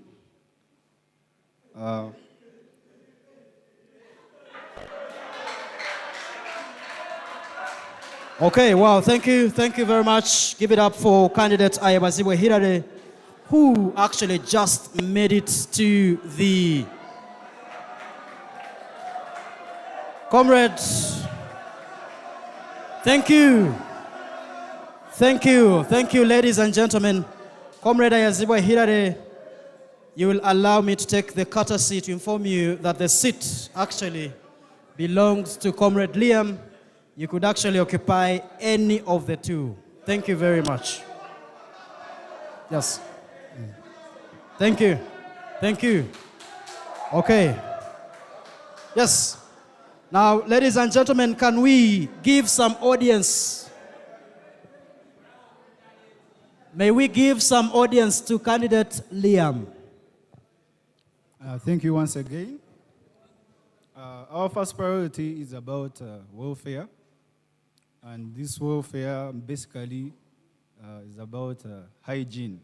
Okay, wow, thank you very much. Give it up for candidate Ayabazibwe Hirare, who actually just made it to the comrades. Thank you, ladies and gentlemen. Comrade Ayabazibwe Hirare, you will allow me to take the courtesy to inform you that the seat actually belongs to Comrade Liam. You could actually occupy any of the two. Thank you very much. Yes. Thank you. Okay. Yes. Now, ladies and gentlemen, can we give some audience? May we give some audience to candidate Liam? Thank you once again. Our first priority is about welfare. And this welfare basically is about hygiene,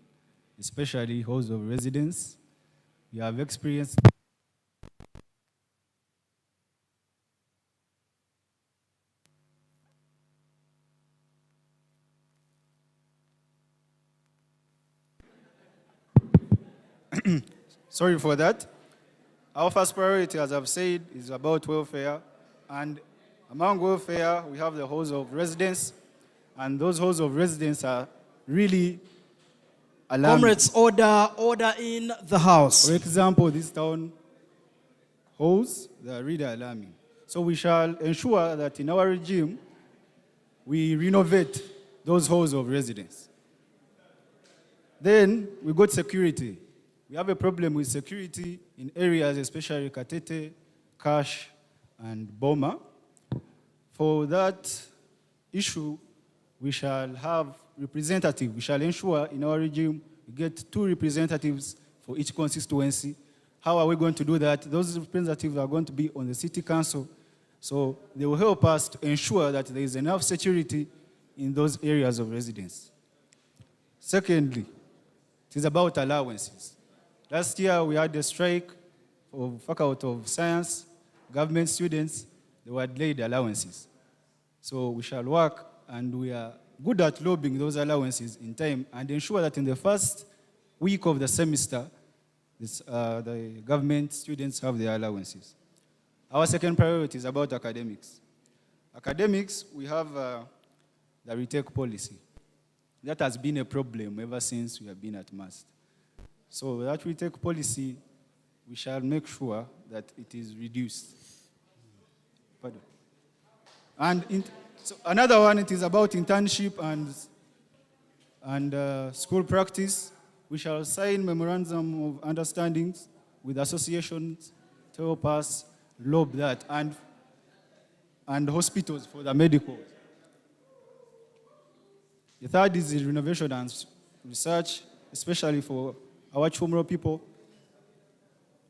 especially halls of residence. We have experienced sorry for that. Our first priority, as I've said, is about welfare. And among welfare, we have the halls of residence. And those halls of residence are really alarming. Comrades, order in the house. For example, these town halls, they are really alarming. So we shall ensure that in our regime, we renovate those halls of residence. Then we got security. We have a problem with security in areas, especially Katete, Kash, and Boma. For that issue, we shall have representatives. We shall ensure in our regime we get 2 representatives for each constituency. How are we going to do that? Those representatives are going to be on the city council. So they will help us to ensure that there is enough security in those areas of residence. Secondly, it is about allowances. Last year, we had a strike of faculty of science, government students. They were delayed allowances. So we shall work, and we are good at lobbying those allowances in time and ensure that in the first week of the semester, the government students have their allowances. Our second priority is about academics. Academics, we have the retake policy. That has been a problem ever since we have been at MAST. So that retake policy, we shall make sure that it is reduced. Pardon. And so another one, it is about internship and school practice. We shall sign memorandum of understandings with associations to help us lob that, and hospitals for the medical. The third is the renovation and research, especially for our Chumro people.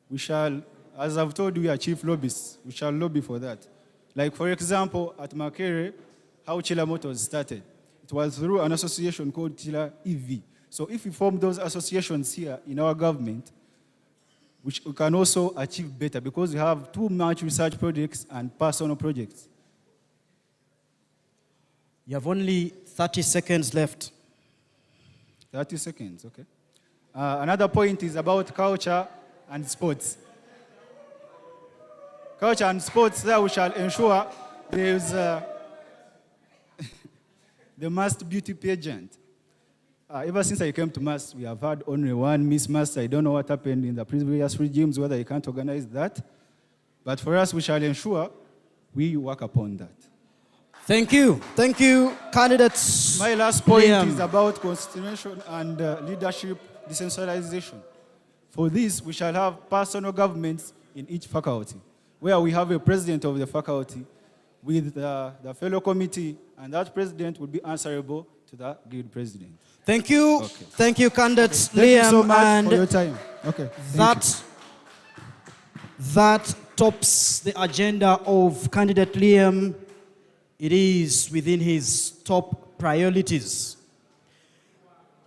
We shall, as I've told you, we are chief lobbyists. We shall lobby for that. Like, for example, at Makere, how Chila Motors started. It was through an association called Chila EV. So if we form those associations here in our government, which we can also achieve better because we have too much research projects and personal projects. You have only 30 seconds left. 30 seconds, okay. Another point is about culture and sports. Culture and sports, there we shall ensure there is the MAST beauty pageant. Ever since I came to MAST, we have had only one Miss MAST. I don't know what happened in the previous regimes, whether you can't organize that. But for us, we shall ensure we work upon that. Thank you. Thank you, candidates. My last point is about constitution and leadership decentralization. For this, we shall have personal governments in each faculty, where we have a president of the faculty with the fellow committee, and that president will be answerable to the guild president. Thank you. Okay. Thank you, candidates. Thank Liam, you so much and for your time. Okay. That tops the agenda of candidate Liam. It is within his top priorities.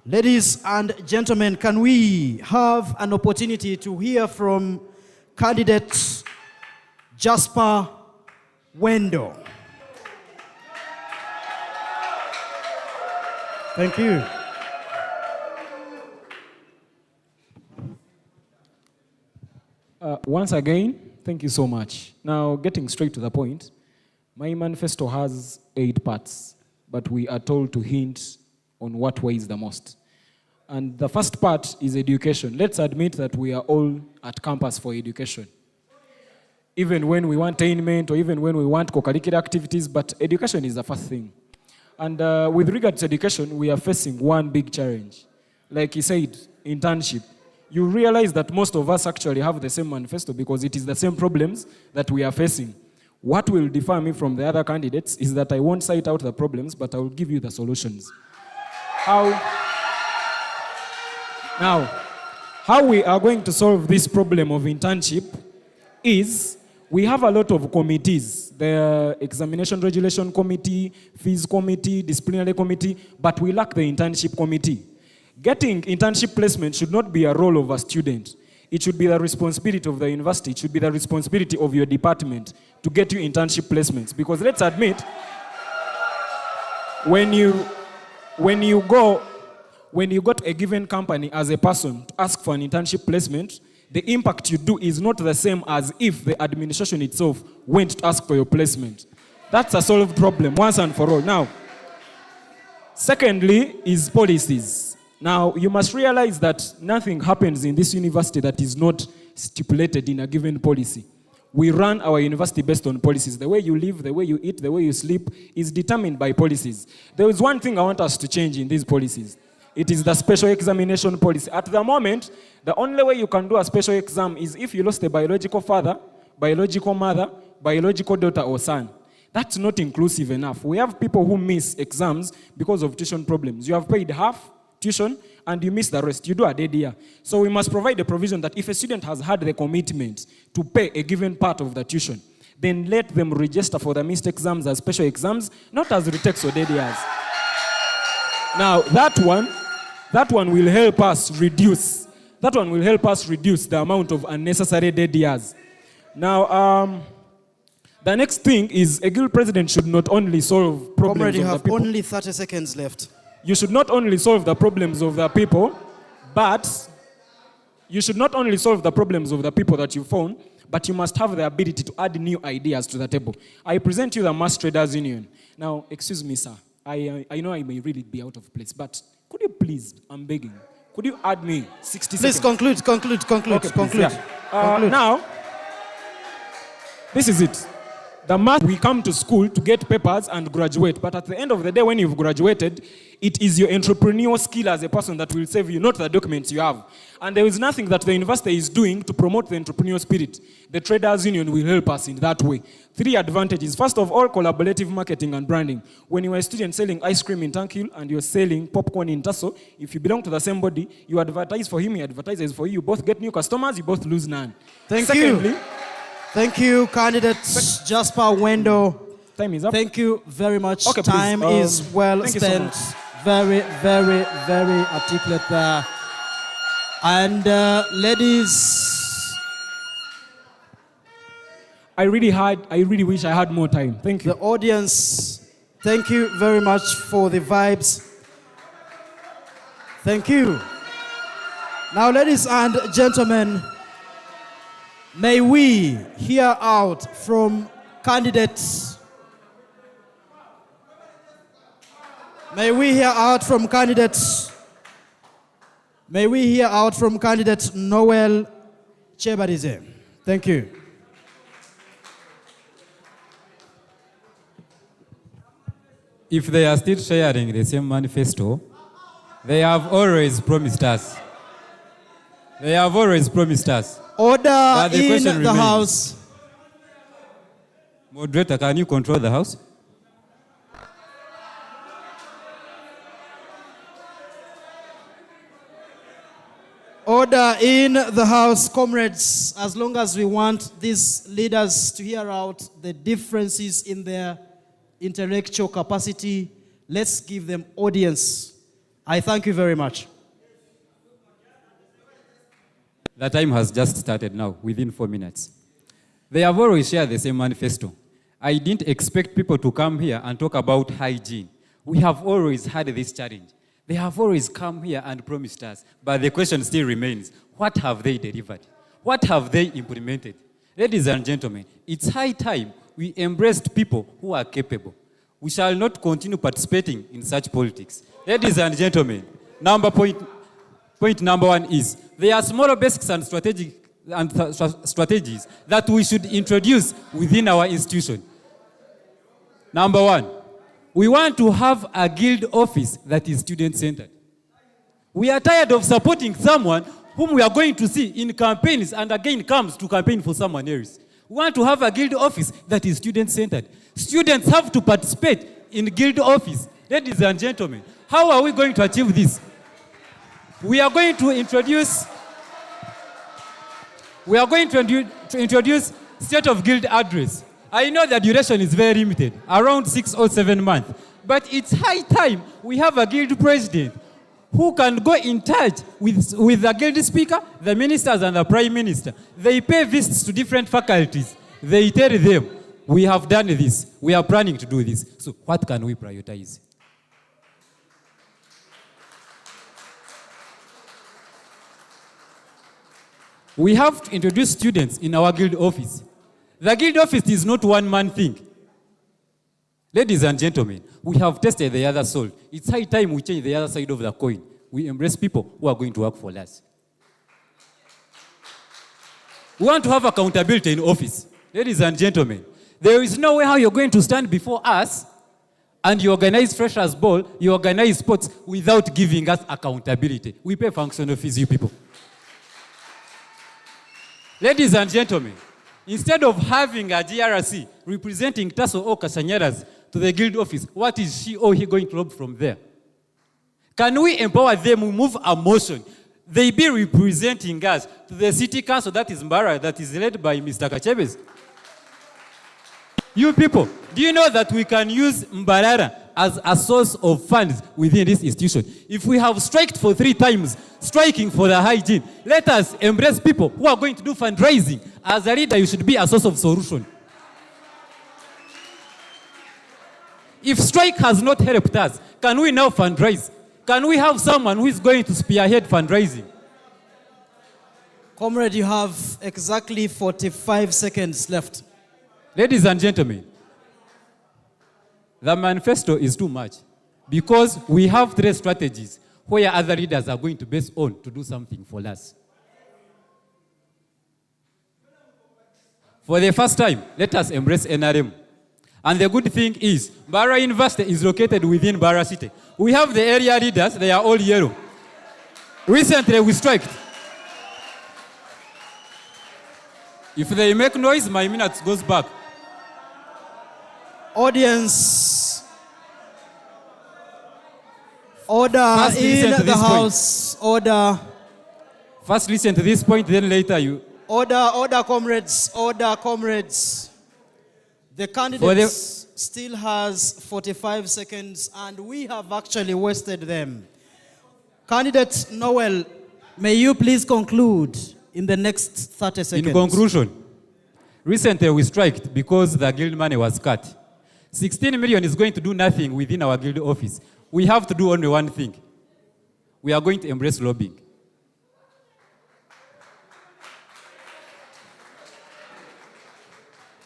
Ladies and gentlemen, can we have an opportunity to hear from candidate Jasper Wendo? Thank you. Once again, thank you so much. Now, getting straight to the point, my manifesto has 8 parts, but we are told to hint on what weighs the most. And the first part is education. Let's admit that we are all at campus for education. Even when we want attainment or even when we want co-curricular activities, but education is the first thing. And with regard to education, we are facing one big challenge. Like he said, internship. You realize that most of us actually have the same manifesto because it is the same problems that we are facing. What will differ me from the other candidates is that I won't cite out the problems, but I will give you the solutions. How we are going to solve this problem of internship is We have a lot of committees, the examination regulation committee, fees committee, disciplinary committee, but we lack the internship committee. Getting internship placement should not be a role of a student. It should be the responsibility of the university. It should be the responsibility of your department to get you internship placements. Because let's admit, when you go to a given company as a person to ask for an internship placement, the impact you do is not the same as if the administration itself went to ask for your placement. That's a solved problem once and for all. Now, secondly is policies. Now, you must realize that nothing happens in this university that is not stipulated in a given policy. We run our university based on policies. The way you live, the way you eat, the way you sleep is determined by policies. There is one thing I want us to change in these policies. It is the special examination policy. At the moment, the only way you can do a special exam is if you lost a biological father, biological mother, biological daughter or son. That's not inclusive enough. We have people who miss exams because of tuition problems. You have paid half tuition and you miss the rest. You do a dead year. So we must provide the provision that if a student has had the commitment to pay a given part of the tuition, then let them register for the missed exams as special exams, not as retakes or dead years. Now, that one will help us reduce. That one will help us reduce the amount of unnecessary dead years. Now, the next thing is a guild president should not only solve problems of the people. You have only 30 seconds left. You should not only solve the problems of the people, but you should not only solve the problems of the people that you found, but you must have the ability to add new ideas to the table. I present you the Mass Traders Union. Now, excuse me, sir. I know I may really be out of place, but could you please, I'm begging, could you add me 60 seconds? Please conclude. Okay, conclude. Now, this is it. The math, we come to school to get papers and graduate, but at the end of the day, when you've graduated, it is your entrepreneurial skill as a person that will save you, not the documents you have. And there is nothing that the university is doing to promote the entrepreneurial spirit. The Traders Union will help us in that way. 3 advantages. First of all, collaborative marketing and branding. When you are a student selling ice cream in Tunkhill and you're selling popcorn in Tussle, if you belong to the same body, you advertise for him, he advertises for you. You both get new customers, you both lose none. Thank you, candidate Jasper Wendo. Time is up. Thank you very much. Okay, Time is well spent. So very, very, very articulate there. And ladies, I really wish I had more time. Thank you. The audience, thank you very much for the vibes. Thank you. Now, ladies and gentlemen, may we hear out from candidates. May we hear out from candidates. May we hear out from candidate Noel Chebarize. Thank you. If they are still sharing the same manifesto, they have always promised us. They have always promised us. Order in the House. Moderator, can you control the House? Order in the House, comrades. As long as we want these leaders to hear out the differences in their intellectual capacity, let's give them audience. I thank you very much. The time has just started now, within 4 minutes. They have always shared the same manifesto. I didn't expect people to come here and talk about hygiene. We have always had this challenge. They have always come here and promised us, but the question still remains, what have they delivered? What have they implemented? Ladies and gentlemen, it's high time we embraced people who are capable. We shall not continue participating in such politics. Ladies and gentlemen, point number 1 is, there are smaller basics and strategies that we should introduce within our institution. Number 1, we want to have a guild office that is student-centered. We are tired of supporting someone whom we are going to see in campaigns and again comes to campaign for someone else. We want to have a guild office that is student-centered. Students have to participate in guild office. Ladies and gentlemen, how are we going to achieve this? We are going to introduce State of Guild address. I know the duration is very limited, around 6 or 7 months. But it's high time we have a guild president who can go in touch with the guild speaker, the ministers, and the prime minister. They pay visits to different faculties. They tell them, we have done this, we are planning to do this. So what can we prioritize? We have to introduce students in our guild office. The guild office is not one-man thing. Ladies and gentlemen, we have tested the other side. It's high time we change the other side of the coin. We embrace people who are going to work for us. We want to have accountability in office. Ladies and gentlemen, there is no way how you're going to stand before us and you organize freshers' ball, you organize sports without giving us accountability. We pay functional fees, you people. Ladies and gentlemen, instead of having a GRC representing Tussle or Kasanyaras to the guild office, what is she or he going to lob from there? Can we empower them to move a motion? They be representing us to the city council, that is Mbara, that is led by Mr. Kachebes. You people, do you know that we can use Mbarara as a source of funds within this institution? If we have striked for 3 times, striking for the hygiene, let us embrace people who are going to do fundraising. As a leader, you should be a source of solution. If strike has not helped us, can we now fundraise? Can we have someone who is going to spearhead fundraising? Comrade, you have exactly 45 seconds left. Ladies and gentlemen, the manifesto is too much because we have 3 strategies where other leaders are going to base on to do something for us. For the first time, let us embrace NRM. And the good thing is, Bara University is located within Bara City. We have the area leaders, they are all yellow. Recently, we striked. If they make noise, my minutes goes back. Audience, order in the house, order. First listen to this point, then later you. Order, comrades, order, comrades. The candidate still has 45 seconds, and we have actually wasted them. Candidate Noel, may you please conclude in the next 30 seconds. In conclusion, recently we striked because the guild money was cut. 16 million is going to do nothing within our guild office. We have to do only one thing. We are going to embrace lobbying.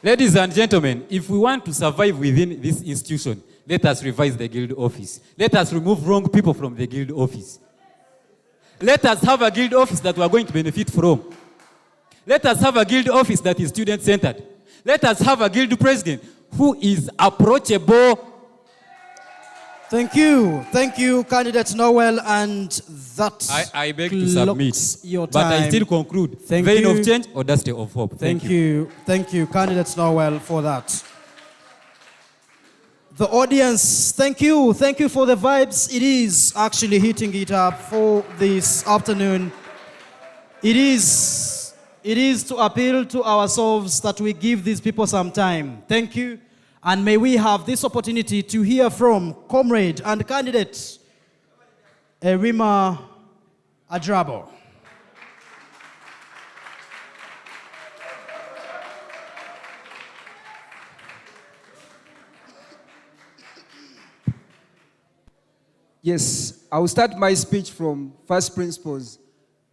Ladies and gentlemen, if we want to survive within this institution, let us revise the guild office. Let us remove wrong people from the guild office. Let us have a guild office that we are going to benefit from. Let us have a guild office that is student-centered. Let us have a guild president who is approachable. Thank you, candidate Noel, and that I beg to submit, your time. But I still conclude, vein of change, audacity of hope. Thank you, candidate Noel, for that. The audience, thank you for the vibes. It is actually hitting it up for this afternoon. It is to appeal to ourselves that we give these people some time. Thank you. And may we have this opportunity to hear from comrade and candidate Erima Adrabo. Yes, I will start my speech from first principles.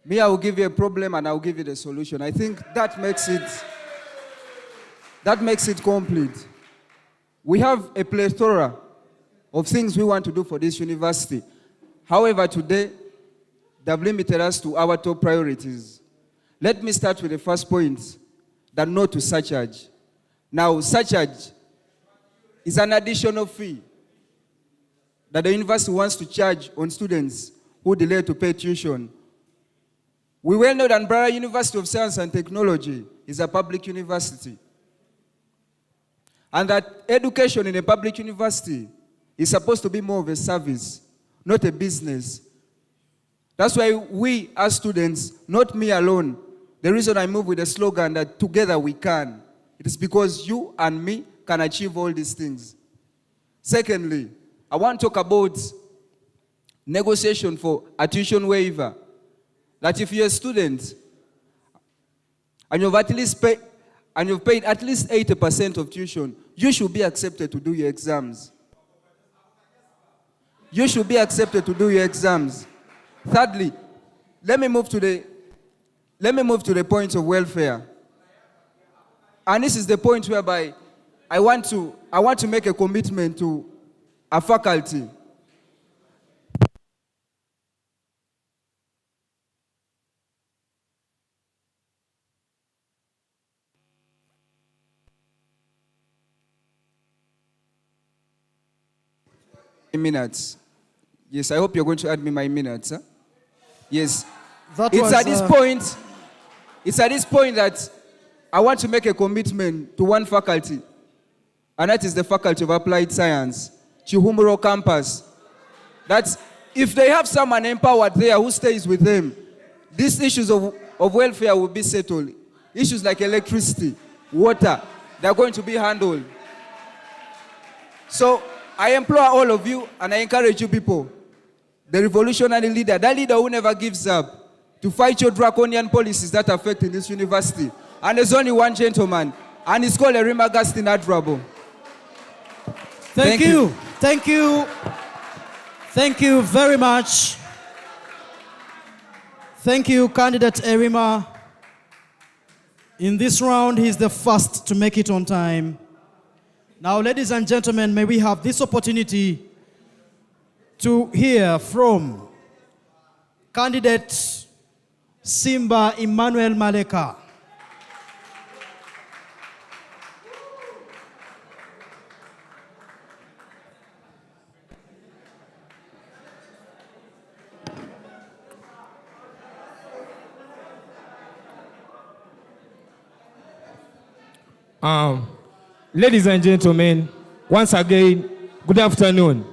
Me, I will give you a problem and I will give you the solution. I think that makes it complete. We have a plethora of things we want to do for this university. However, today, they've limited us to our top priorities. Let me start with the first point, the no to surcharge. Now, surcharge is an additional fee that the university wants to charge on students who delay to pay tuition. We well know that Mbara University of Science and Technology is a public university. And that education in a public university is supposed to be more of a service, not a business. That's why we, as students, not me alone, the reason I move with the slogan that together we can, It is because you and me can achieve all these things. Secondly, I want to talk about negotiation for a tuition waiver. That if you're a student and you've paid at least 80% of tuition, you should be accepted to do your exams. You should be accepted to do your exams. Thirdly, let me move to the point of welfare. And this is the point whereby I want to make a commitment to a faculty. Minutes. Yes, I hope you're going to add me my minutes. Huh? Yes. It's at this point that I want to make a commitment to one faculty, and that is the Faculty of Applied Science, Chihumuro campus. That if they have someone empowered there who stays with them, these issues of welfare will be settled. Issues like electricity, water, they're going to be handled. So I implore all of you and I encourage you people, the revolutionary leader, that leader who never gives up, to fight your draconian policies that affect this university. And there's only one gentleman, and it's called Erim Augustine Admirable. Thank you. Thank you. Thank you very much. Thank you, candidate Erima. In this round, he's the first to make it on time. Now, ladies and gentlemen, may we have this opportunity to hear from candidate Simba Emmanuel Maleka. Ladies and gentlemen, once again, good afternoon.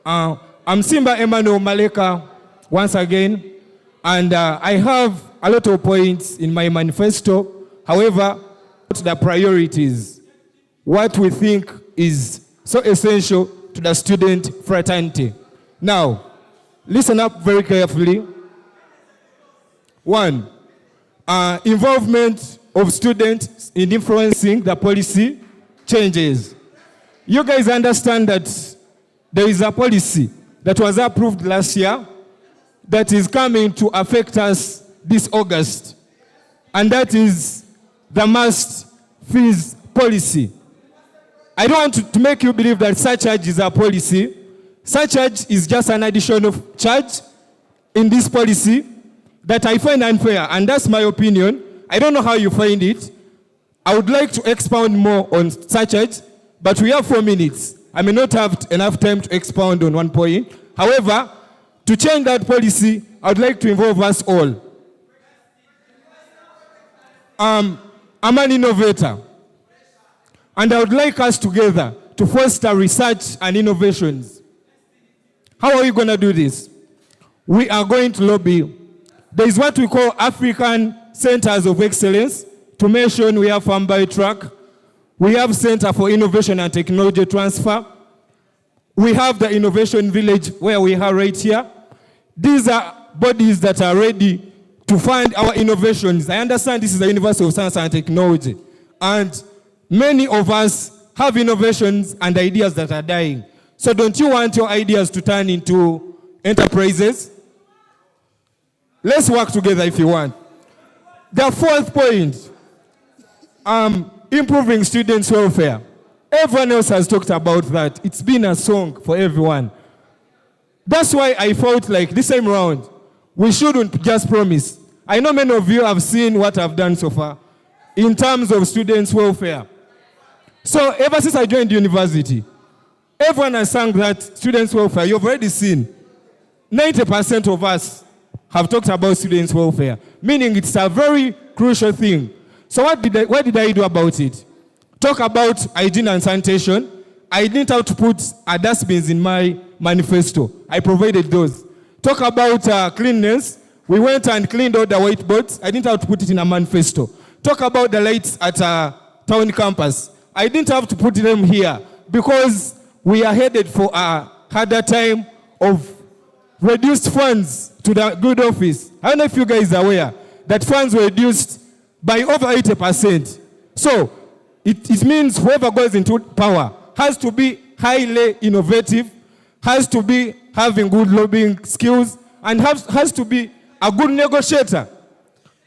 I'm Simba Emmanuel Maleka, once again, and I have a lot of points in my manifesto. However, the priorities, what we think is so essential to the student fraternity. Now, listen up very carefully. One, involvement of students in influencing the policy changes. You guys understand that there is a policy that was approved last year that is coming to affect us this August, and that is the must fees policy. I don't want to make you believe that surcharge is a policy. Surcharge is just an additional charge in this policy that I find unfair, and that's my opinion. I don't know how you find it. I would like to expound more on surcharge, but we have 4 minutes. I may not have enough time to expound on one point. However, to change that policy, I would like to involve us all. I'm an innovator, and I would like us together to foster research and innovations. How are we going to do this? We are going to lobby. There is what we call African Centers of Excellence. To mention, we have Farm by Track. We have Center for Innovation and Technology Transfer. We have the Innovation Village where we are right here. These are bodies that are ready to fund our innovations. I understand this is the University of Science and Technology, and many of us have innovations and ideas that are dying. So don't you want your ideas to turn into enterprises? Let's work together if you want. The fourth point, improving students' welfare. Everyone else has talked about that. It's been a song for everyone. That's why I felt like this time around, we shouldn't just promise. I know many of you have seen what I've done so far in terms of students' welfare. So ever since I joined university, everyone has sung that students' welfare. You've already seen 90% of us have talked about students' welfare, meaning it's a very crucial thing. So what did I do about it? Talk about hygiene and sanitation. I didn't have to put dustbins in my manifesto. I provided those. Talk about cleanliness. We went and cleaned all the whiteboards. I didn't have to put it in a manifesto. talk about the lights at town campus. I didn't have to put them here because we are headed for a harder time of reduced funds to the good office. I don't know if you guys are aware that funds were reduced by over 80%. So it means whoever goes into power has to be highly innovative, has to be having good lobbying skills, and has to be a good negotiator.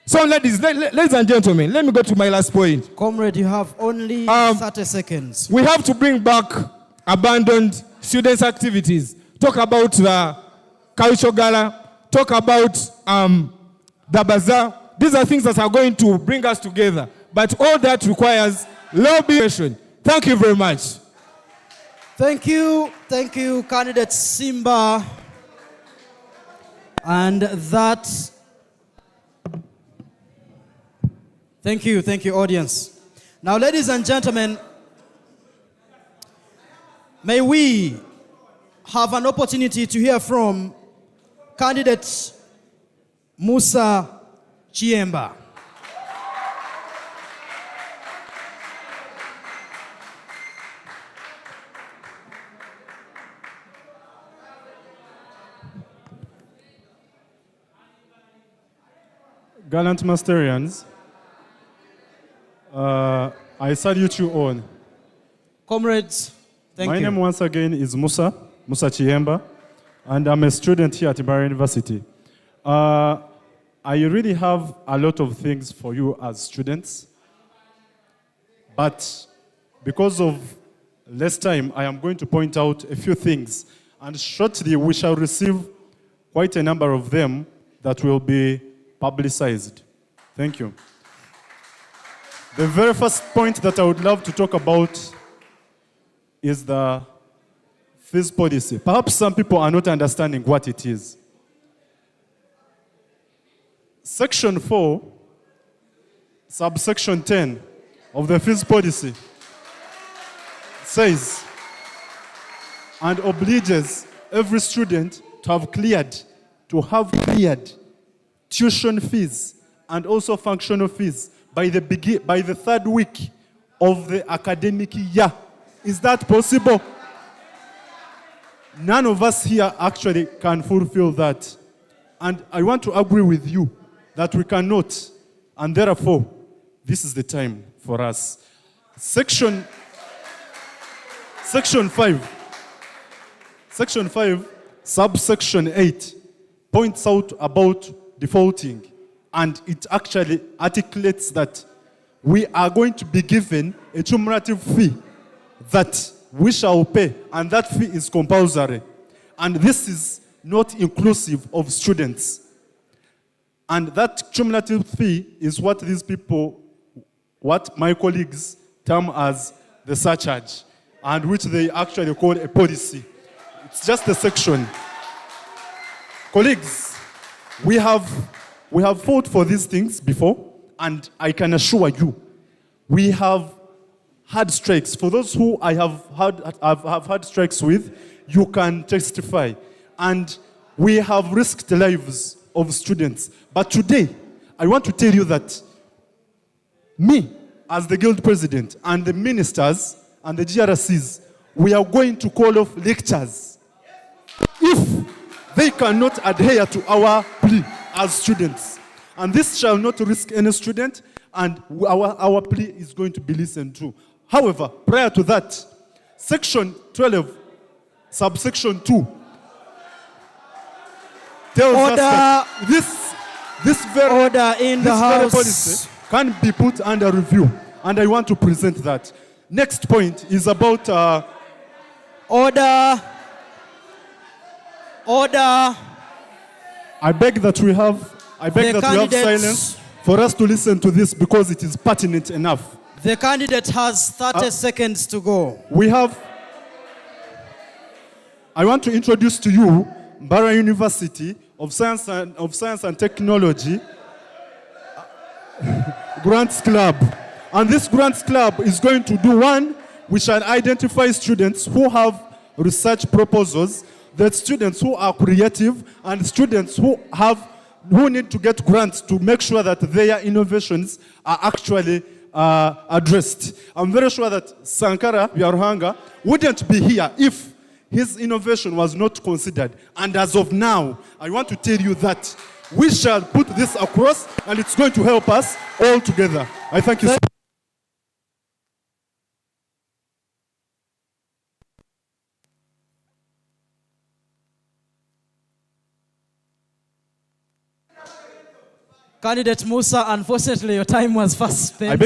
So ladies and gentlemen, let me go to my last point. Comrade, you have only 30 seconds. We have to bring back abandoned students' activities. Talk about the culture gala, talk about the bazaar. These are things that are going to bring us together. But all that requires lobbying. Thank you very much. Thank you, candidate Simba. And that, thank you, audience. Now, ladies and gentlemen, may we have an opportunity to hear from candidate Musa Chiemba. Gallant Masterians, I salute you all. Comrades, thank you. My name once again is Musa Chiemba, and I'm a student here at Ibarra University. I really have a lot of things for you as students, but because of less time, I am going to point out a few things, and shortly we shall receive quite a number of them that will be publicized. Thank you. The very first point that I would love to talk about is the fees policy. Perhaps some people are not understanding what it is. Section 4, subsection 10 of the fees policy says and obliges every student to have cleared tuition fees and also functional fees by the third week of the academic year. Is that possible? None of us here actually can fulfill that. And I want to agree with you that we cannot, and therefore, this is the time for us. Section 5, subsection 8, points out about defaulting, and it actually articulates that we are going to be given a cumulative fee that we shall pay, and that fee is compulsory. And this is not inclusive of students. And that cumulative fee is what these people, what my colleagues term as the surcharge, and which they actually call a policy. It's just a section. Colleagues, we have fought for these things before, and I can assure you, we have had strikes. For those who I have had strikes with, you can testify. And we have risked the lives of students. But today, I want to tell you that me, as the guild president, and the ministers and the GRCs, we are going to call off lectures if they cannot adhere to our plea as students. And this shall not risk any student, and our plea is going to be listened to. However, prior to that, section 12, subsection 2, tells us that this very policy can be put under review, and I want to present that. Next point is about order. I beg that we have silence for us to listen to this because it is pertinent enough. The candidate has 30 seconds to go. I want to introduce to you Ibarra University of Science and Technology Grants Club. And this Grants Club is going to do one, we shall identify students who have research proposals, that students who are creative, and students who have who need to get grants to make sure that their innovations are actually addressed. I'm very sure that Sankara Byaruhanga wouldn't be here if his innovation was not considered. And as of now, I want to tell you that we shall put this across, and it's going to help us all together. I thank you so much. Candidate Musa, unfortunately, your time was fast spent. I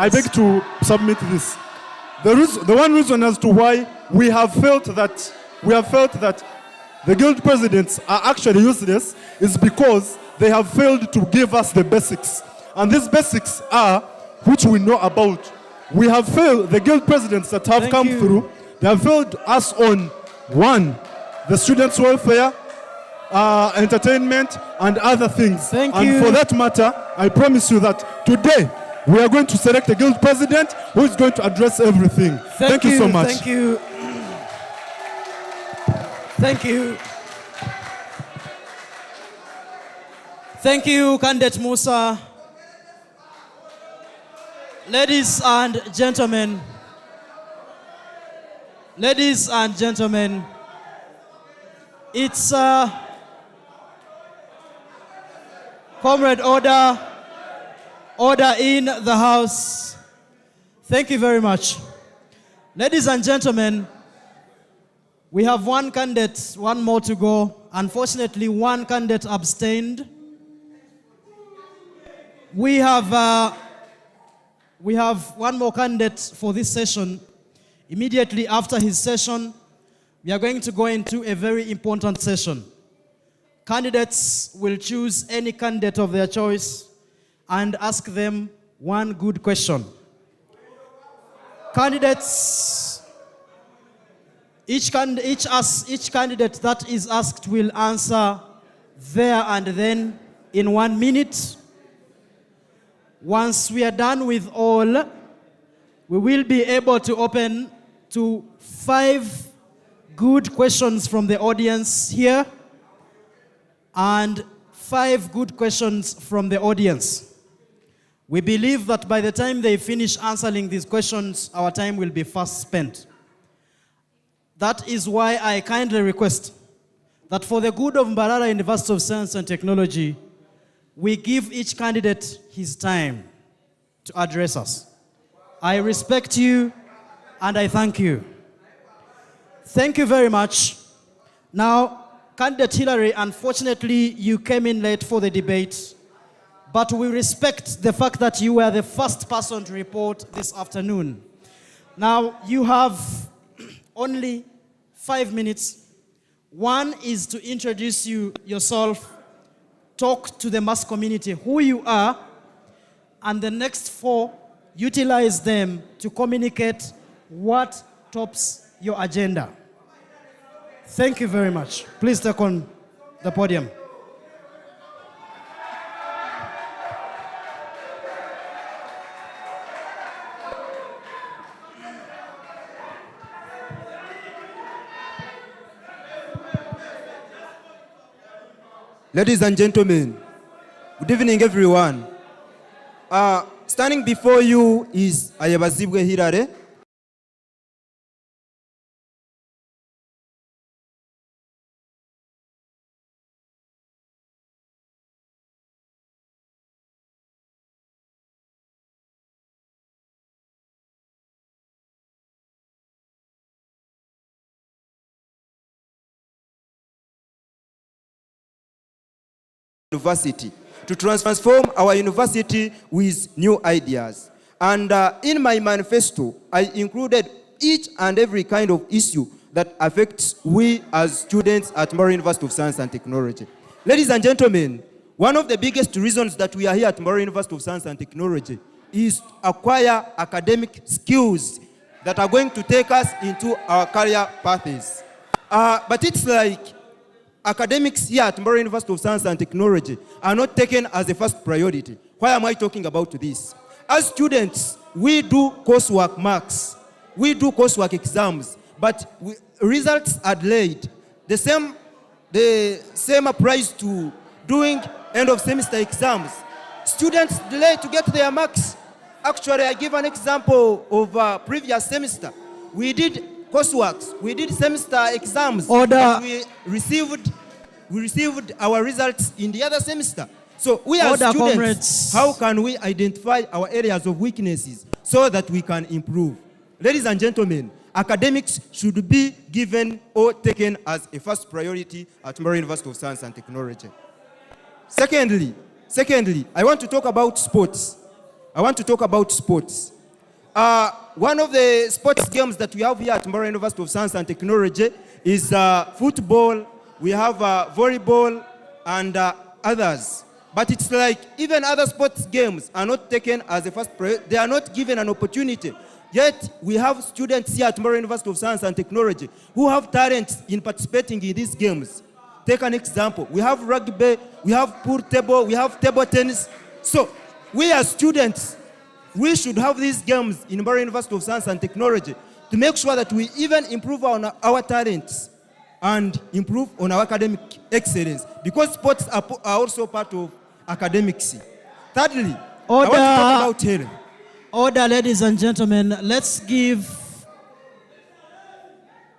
beg to submit this. The one reason as to why we have felt that the guild presidents are actually useless is because they have failed to give us the basics. And these basics are, which we know about. We have failed, the guild presidents that have come through, they have failed us on one, the students' welfare, entertainment, and other things. And for that matter, I promise you that today we are going to select a guild president who is going to address everything. Thank you so much. Thank you. Thank you. Thank you, candidate Musa. Ladies and gentlemen, it's comrade order in the house. Thank you very much. Ladies and gentlemen, we have one candidate, one more to go. Unfortunately, one candidate abstained. We have one more candidate for this session. Immediately after his session, we are going to go into a very important session. Candidates will choose any candidate of their choice and ask them one good question. Candidates, each candidate that is asked will answer there and then in 1 minute. Once we are done with all, we will be able to open to 5 good questions from the audience here and 5 good questions from the audience. We believe that by the time they finish answering these questions, our time will be fast spent. That is why I kindly request that for the good of Mbarara University of Science and Technology, we give each candidate his time to address us. I respect you and I thank you. Thank you very much. Now, Candidate Hillary, unfortunately, you came in late for the debate, but we respect the fact that you were the first person to report this afternoon. Now, you have only 5 minutes. One is to introduce yourself, talk to the mass community who you are, and the next 4, utilize them to communicate what tops your agenda. Thank you very much. Please take on the podium. Ladies and gentlemen, good evening, everyone. Standing before you is Ayabazibwe Hirare. University to transform our university with new ideas. And in my manifesto, I included each and every kind of issue that affects we as students at Mbarara University of Science and Technology. Ladies and gentlemen, one of the biggest reasons that we are here at Mbarara University of Science and Technology is to acquire academic skills that are going to take us into our career paths. But it's like academics here at Mbarara University of Science and Technology are not taken as a first priority. Why am I talking about this? As students, we do coursework marks, we do coursework exams, but results are delayed. The same applies to doing end of semester exams. Students delay to get their marks. Actually, I give an example of previous semester. We did courseworks, we did semester exams. Order. We received our results in the other semester. So we as Order, students, comrades. how can we identify our areas of weaknesses so that we can improve? Ladies and gentlemen, academics should be given or taken as a first priority at Mbarara University of Science and Technology. Secondly, I want to talk about sports. One of the sports games that we have here at Mbarara University of Science and Technology is football. We have volleyball and others. But it's like even other sports games are not taken as a first priority. They are not given an opportunity. Yet we have students here at Mbarara University of Science and Technology who have talent in participating in these games. Take an example. We have rugby, we have pool table, we have table tennis. So we as students, we should have these games in Mbarara University of Science and Technology to make sure that we even improve on our talents and improve on our academic excellence, because sports are also part of academics. Thirdly, Order. I want to talk about health. Order, ladies and gentlemen. Let's give...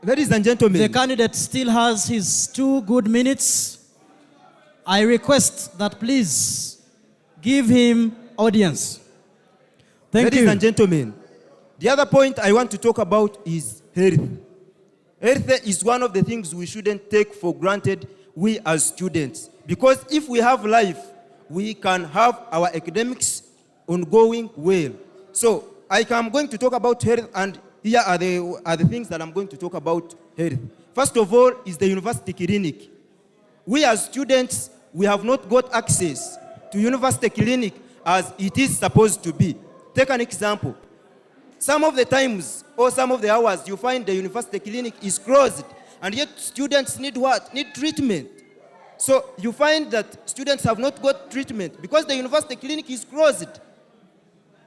Ladies and gentlemen. The candidate still has his 2 good minutes. I request that please give him audience. Thank you. Ladies and gentlemen, the other point I want to talk about is health. Health is one of the things we shouldn't take for granted, we as students. Because if we have life, we can have our academics ongoing well. So I'm going to talk about health, and here are the things that I'm going to talk about health. First of all is the university clinic. We as students, we have not got access to university clinic as it is supposed to be. Take an example. Some of the times or some of the hours you find the university clinic is closed, and yet students need what? Need treatment. So you find that students have not got treatment because the university clinic is closed.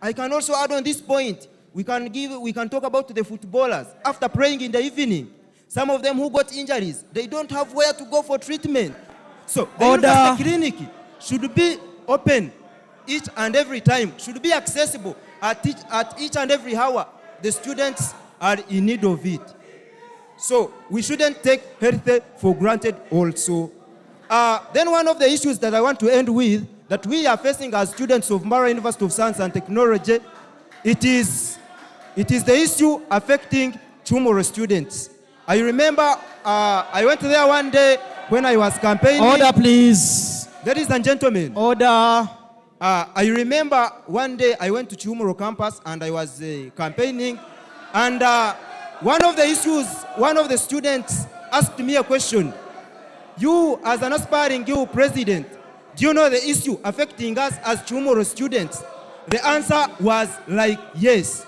I can also add on this point, we can talk about the footballers. After praying in the evening, some of them who got injuries, they don't have where to go for treatment. So the university clinic should be open each and every time, should be accessible at each and every hour. The students are in need of it. So we shouldn't take health for granted also. Then one of the issues that I want to end with, that we are facing as students of Mbarara University of Science and Technology, it is the issue affecting Chumoro students. I remember I went there one day when I was campaigning. Order, please. Ladies and gentlemen. Order. I remember one day I went to Chumoro campus and I was campaigning, and one of the issues, one of the students asked me a question. You, as an aspiring president, do you know the issue affecting us as Chumoro students? The answer was like, yes.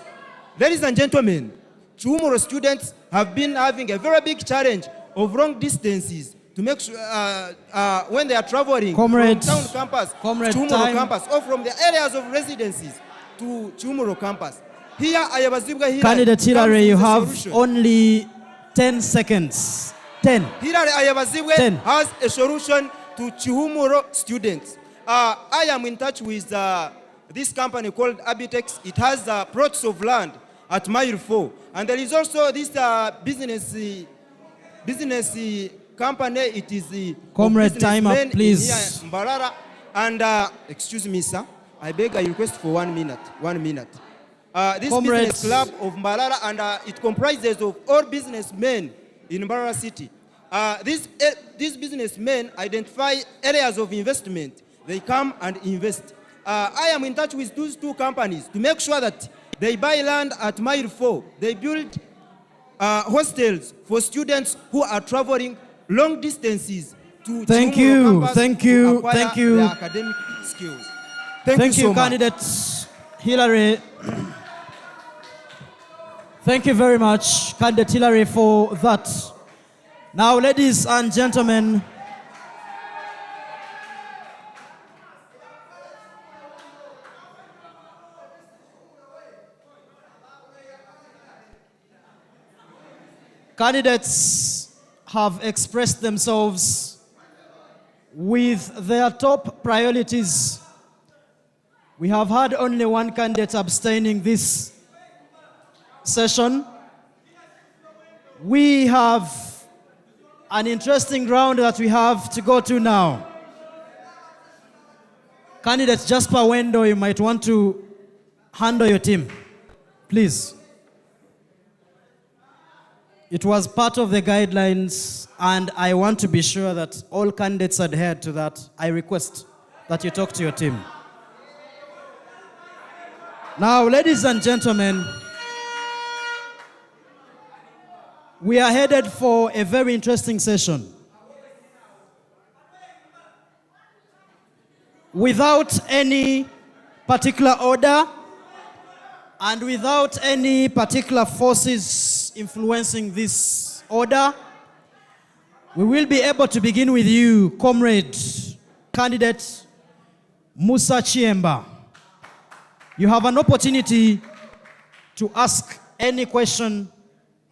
Ladies and gentlemen, Chumoro students have been having a very big challenge of long distances to make sure when they are traveling from town campus to Chumoro campus, or from the areas of residences to Chumoro campus. Here, Ayabazibwa Candidate Hillary, you have only 10 seconds. 10. Hillary Ayabazibwe has a solution to Chumoro students. I am in touch with this company called Abitex. It has plots of land at Mile 4. And there is also this business company. It is the Comrade, time up, please. Here in Mbarara. And excuse me, sir. I beg, I request for 1 minute. 1 minute. This business club of Mbarara, and it comprises of all businessmen in Mbarara City. These businessmen identify areas of investment. They come and invest. I am in touch with those 2 companies to make sure that they buy land at Mile 4. They build hostels for students who are traveling long distances to Thank you, thank you, acquire thank you. their academic skills. Thank you so much. Candidate Hillary. Thank you very much, Candidate Hillary, for that. Now, ladies and gentlemen, candidates have expressed themselves with their top priorities. We have had only one candidate abstaining this session. We have an interesting round that we have to go to now. Candidate Jasper Wendo, you might want to handle your team, please. It was part of the guidelines, and I want to be sure that all candidates adhere to that. I request that you talk to your team. Now, ladies and gentlemen, we are headed for a very interesting session. Without any particular order and without any particular forces influencing this order, we will be able to begin with you, comrade candidate Musa Chiemba. You have an opportunity to ask any question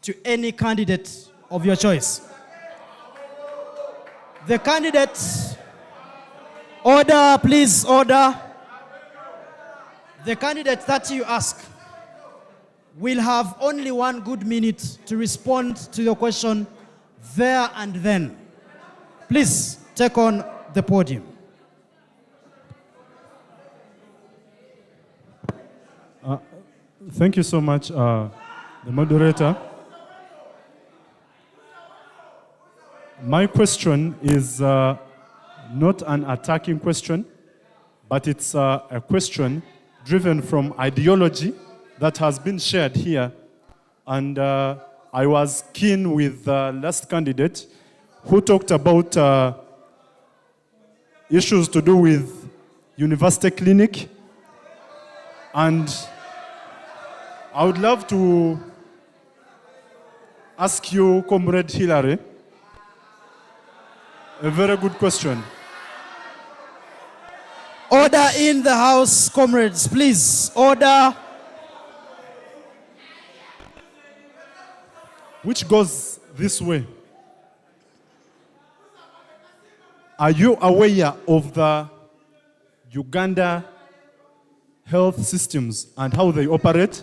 to any candidate of your choice. The candidate, order, please, order. The candidate that you ask will have only 1 good minute to respond to your question there and then. Please take on the podium. Thank you so much, the moderator. My question is not an attacking question, but it's a question driven from ideology that has been shared here. And I was keen with the last candidate who talked about issues to do with university clinic. And I would love to ask you, Comrade Hillary, a very good question. Order in the house, comrades, please. Order. Which goes this way. Are you aware of the Uganda health systems and how they operate?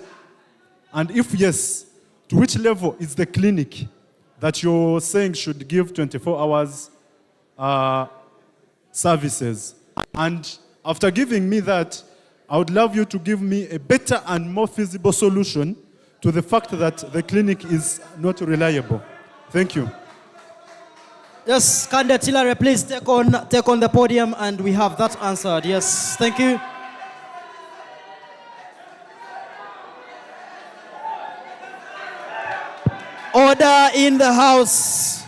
And if yes, to which level is the clinic that you're saying should give 24 hours services? And after giving me that, I would love you to give me a better and more feasible solution to the fact that the clinic is not reliable. Thank you. Yes, candidate Hillary, please take on the podium, and we have that answered. Yes, thank you. Order in the house.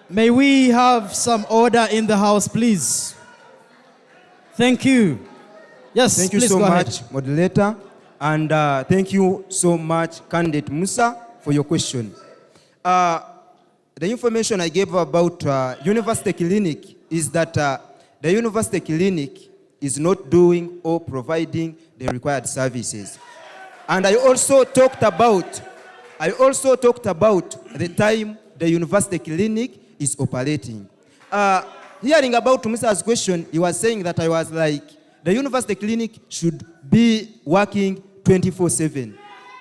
May we have some order in the house, please? Thank you. Yes, thank you please so go much, ahead. moderator. And thank you so much, candidate Musa, for your question. The information I gave about university clinic is that the university clinic is not doing or providing the required services. And I also talked about the time the university clinic is operating. Hearing about Musa's question, he was saying that I was like, the university clinic should be working 24/7,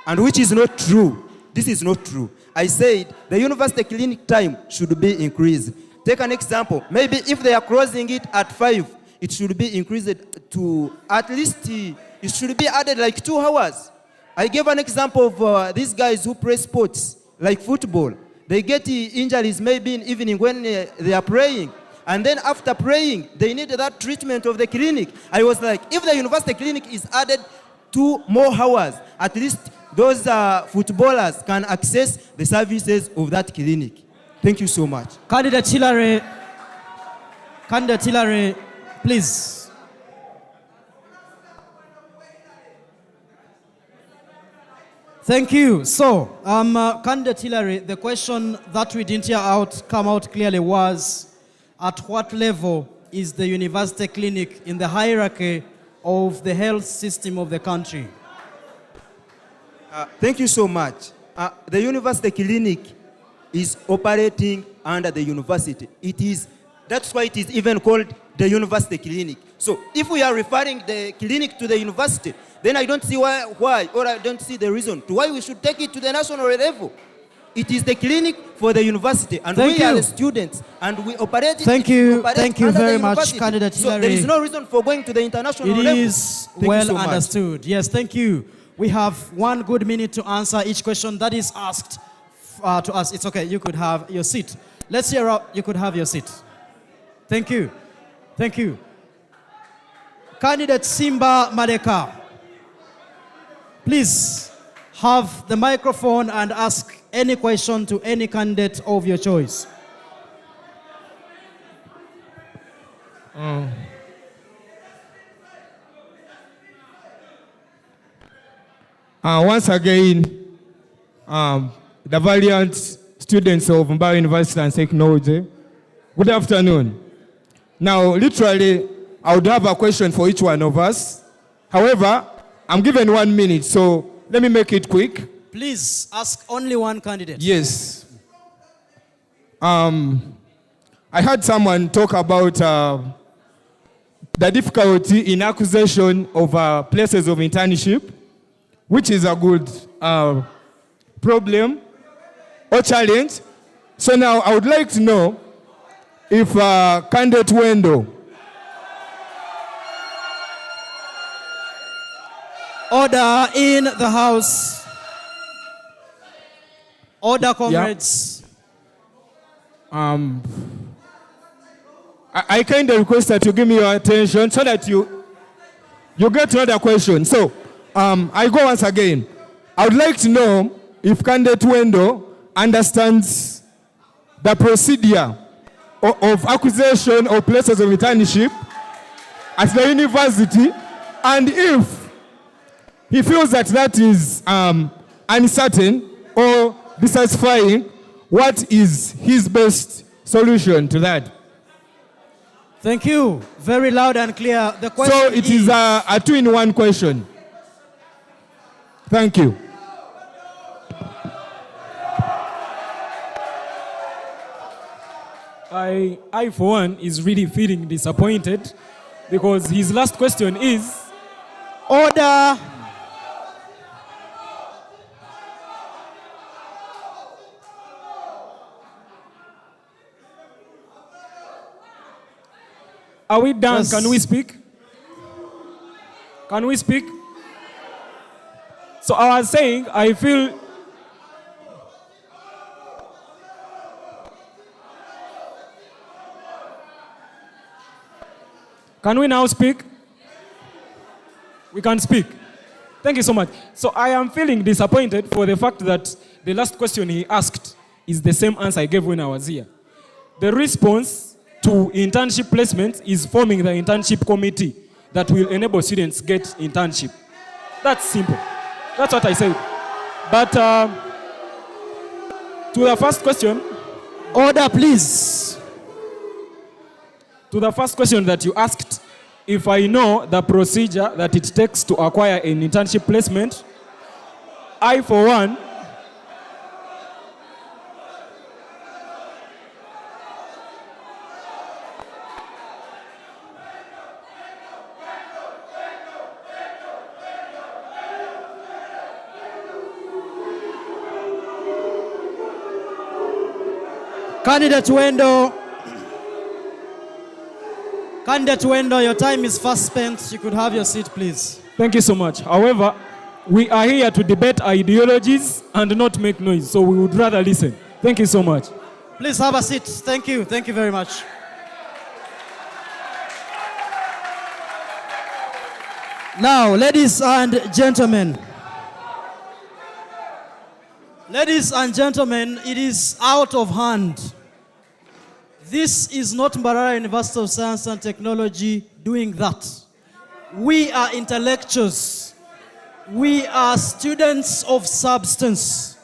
and which is not true. This is not true. I said the university clinic time should be increased. Take an example. Maybe if they are closing it at 5, it should be increased to at least, it should be added like 2 hours. I gave an example of these guys who play sports, like football. They get injuries maybe in the evening when they are praying. And then after praying, they need that treatment of the clinic. I was like, if the university clinic is added 2 more hours, at least those footballers can access the services of that clinic. Thank you so much. Candidate Hillary, please. Thank you. So, candidate Hillary, the question that we didn't hear come out clearly was, at what level is the university clinic in the hierarchy of the health system of the country? Thank you so much. The university clinic is operating under the university. That's why it is even called the university clinic. So if we are referring the clinic to the university, then I don't see why, or I don't see the reason to why we should take it to the national level. It is the clinic for the university, and we are the students, and we operate it. Thank you very much, Candidate So Hillary. there is no reason for going to the international level. It is well understood. Yes, thank you. We have 1 good minute to answer each question that is asked to us. It's okay, you could have your seat. Let's hear out, you could have your seat. Thank you. Thank you. Candidate Simba Madeka, please have the microphone and ask any question to any candidate of your choice. Once again, the valiant students of Mbara University and Technology, good afternoon. Now, literally, I would have a question for each one of us. However, I'm given 1 minute, so let me make it quick. Please ask only one candidate. Yes. I heard someone talk about the difficulty in acquisition of places of internship, which is a good problem or challenge. So now I would like to know if candidate Wendo. Order in the house. Order, comrades. I kind of request that you give me your attention so that you get to another question. So I go once again. I would like to know if candidate Wendo understands the procedure of acquisition of places of internship at the university, and if he feels that that is uncertain or dissatisfying, what is his best solution to that? Thank you. Very loud and clear. The question So it is a 2-in-1 question. Thank you. I for one, is really feeling disappointed because his last question is... Order. Are we done? Yes. Can we speak? Can we speak? So I was saying, I feel... Can we now speak? We can speak. Thank you so much. So I am feeling disappointed for the fact that the last question he asked is the same answer I gave when I was here. The response to internship placement is forming the internship committee that will enable students get internship. That's simple. That's what I said. But to the first question... Order, please. To the first question that you asked, if I know the procedure that it takes to acquire an internship placement, I, for one, Candidate Wendo. Candidate Wendo, your time is fast spent. You could have your seat, please. Thank you so much. However, we are here to debate ideologies and not make noise, so we would rather listen. Thank you so much. Please have a seat. Thank you. Thank you very much. Now, ladies and gentlemen, it is out of hand. This is not Mbarara University of Science and Technology doing that. We are intellectuals. We are students of substance.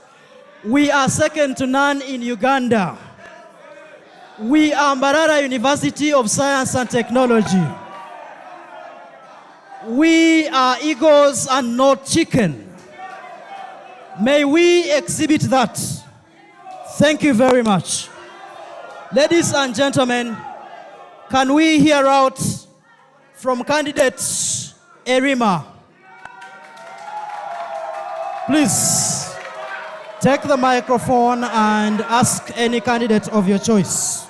We are second to none in Uganda. We are Mbarara University of Science and Technology. We are eagles and not chicken. May we exhibit that. Thank you very much. Ladies and gentlemen, can we hear out from candidate Erima? Please take the microphone and ask any candidate of your choice.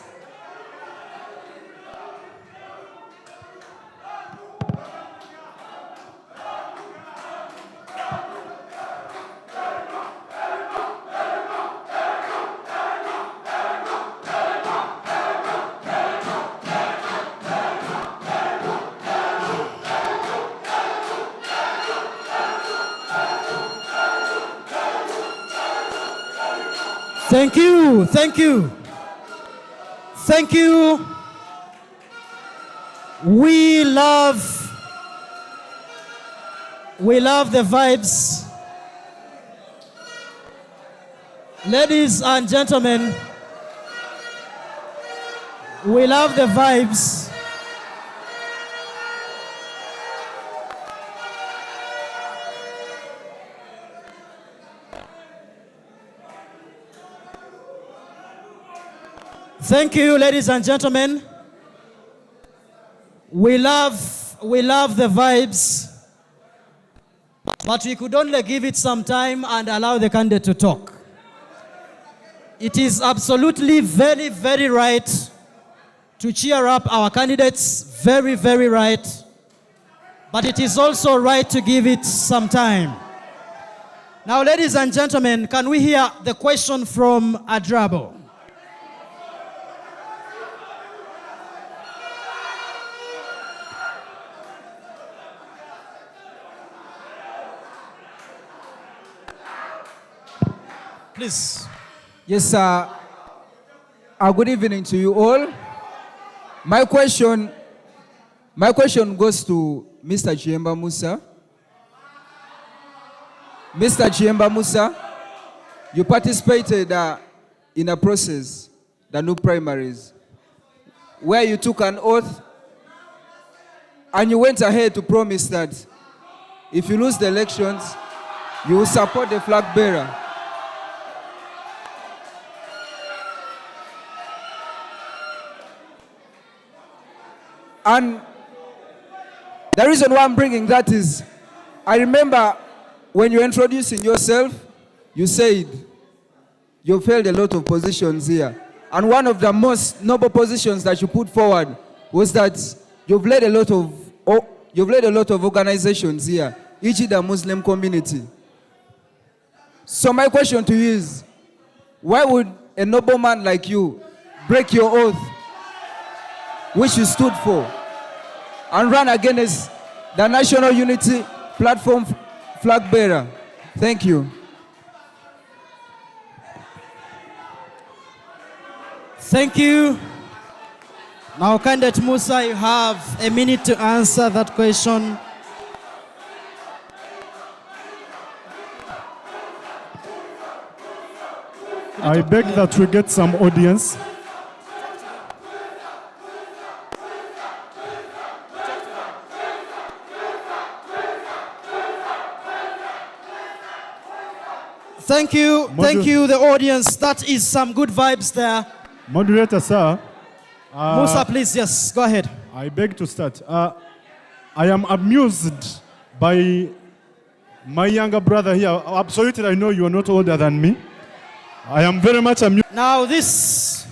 Thank you, thank you. Thank you. We love the vibes. Ladies and gentlemen, we love the vibes. Thank you, ladies and gentlemen. We love the vibes, but we could only give it some time and allow the candidate to talk. It is absolutely very, very right to cheer up our candidates, very, very right. But it is also right to give it some time. Now, ladies and gentlemen, can we hear the question from Adrabo? Please. Yes, sir. Good evening to you all. My question goes to Mr. Chiemba Musa. Mr. Chiemba Musa, you participated in a process, the new primaries, where you took an oath and you went ahead to promise that if you lose the elections, you will support the flag bearer. And the reason why I'm bringing that is, I remember when you're introducing yourself, you said you've held a lot of positions here. And one of the most noble positions that you put forward was that you've led a lot of organizations here, each in the Muslim community. So my question to you is, why would a noble man like you break your oath, which you stood for, and run against the National Unity Platform flag bearer? Thank you. Thank you. Now, candidate Musa, you have a minute to answer that question. I beg that we get some audience. Thank you, thank you, the audience. That is some good vibes there. Moderator, sir. Musa, please, yes, go ahead. I beg to start. I am amused by my younger brother here. Absolutely, I know you are not older than me. I am very much amused. Now this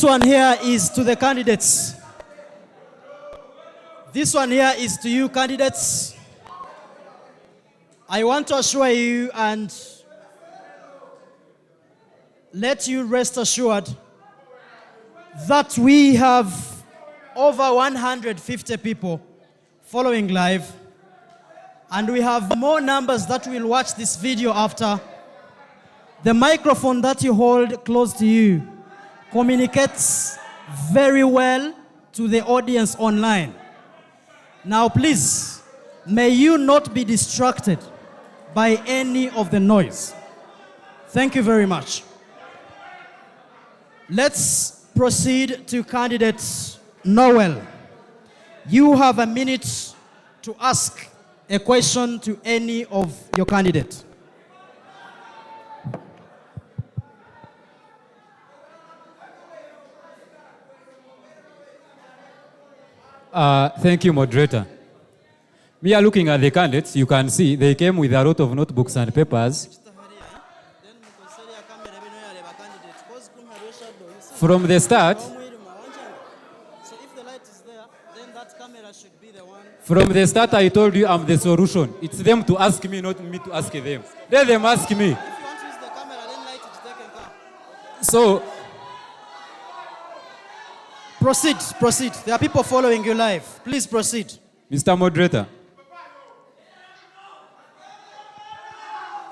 one here is to the candidates. This one here is to you, candidates. I want to assure you and let you rest assured that we have over 150 people following live, and we have more numbers that will watch this video after. The microphone that you hold close to you communicates very well to the audience online. Now please, may you not be distracted by any of the noise. Thank you very much. Let's proceed to candidate Noel. You have a minute to ask a question to any of your candidates. Thank you, moderator. We are looking at the candidates. You can see they came with a lot of notebooks and papers. From the start, I told you I'm the solution. It's them to ask me, not me to ask them. Let them ask me. So, proceed. There are people following you live. Please proceed. Mr. Moderator.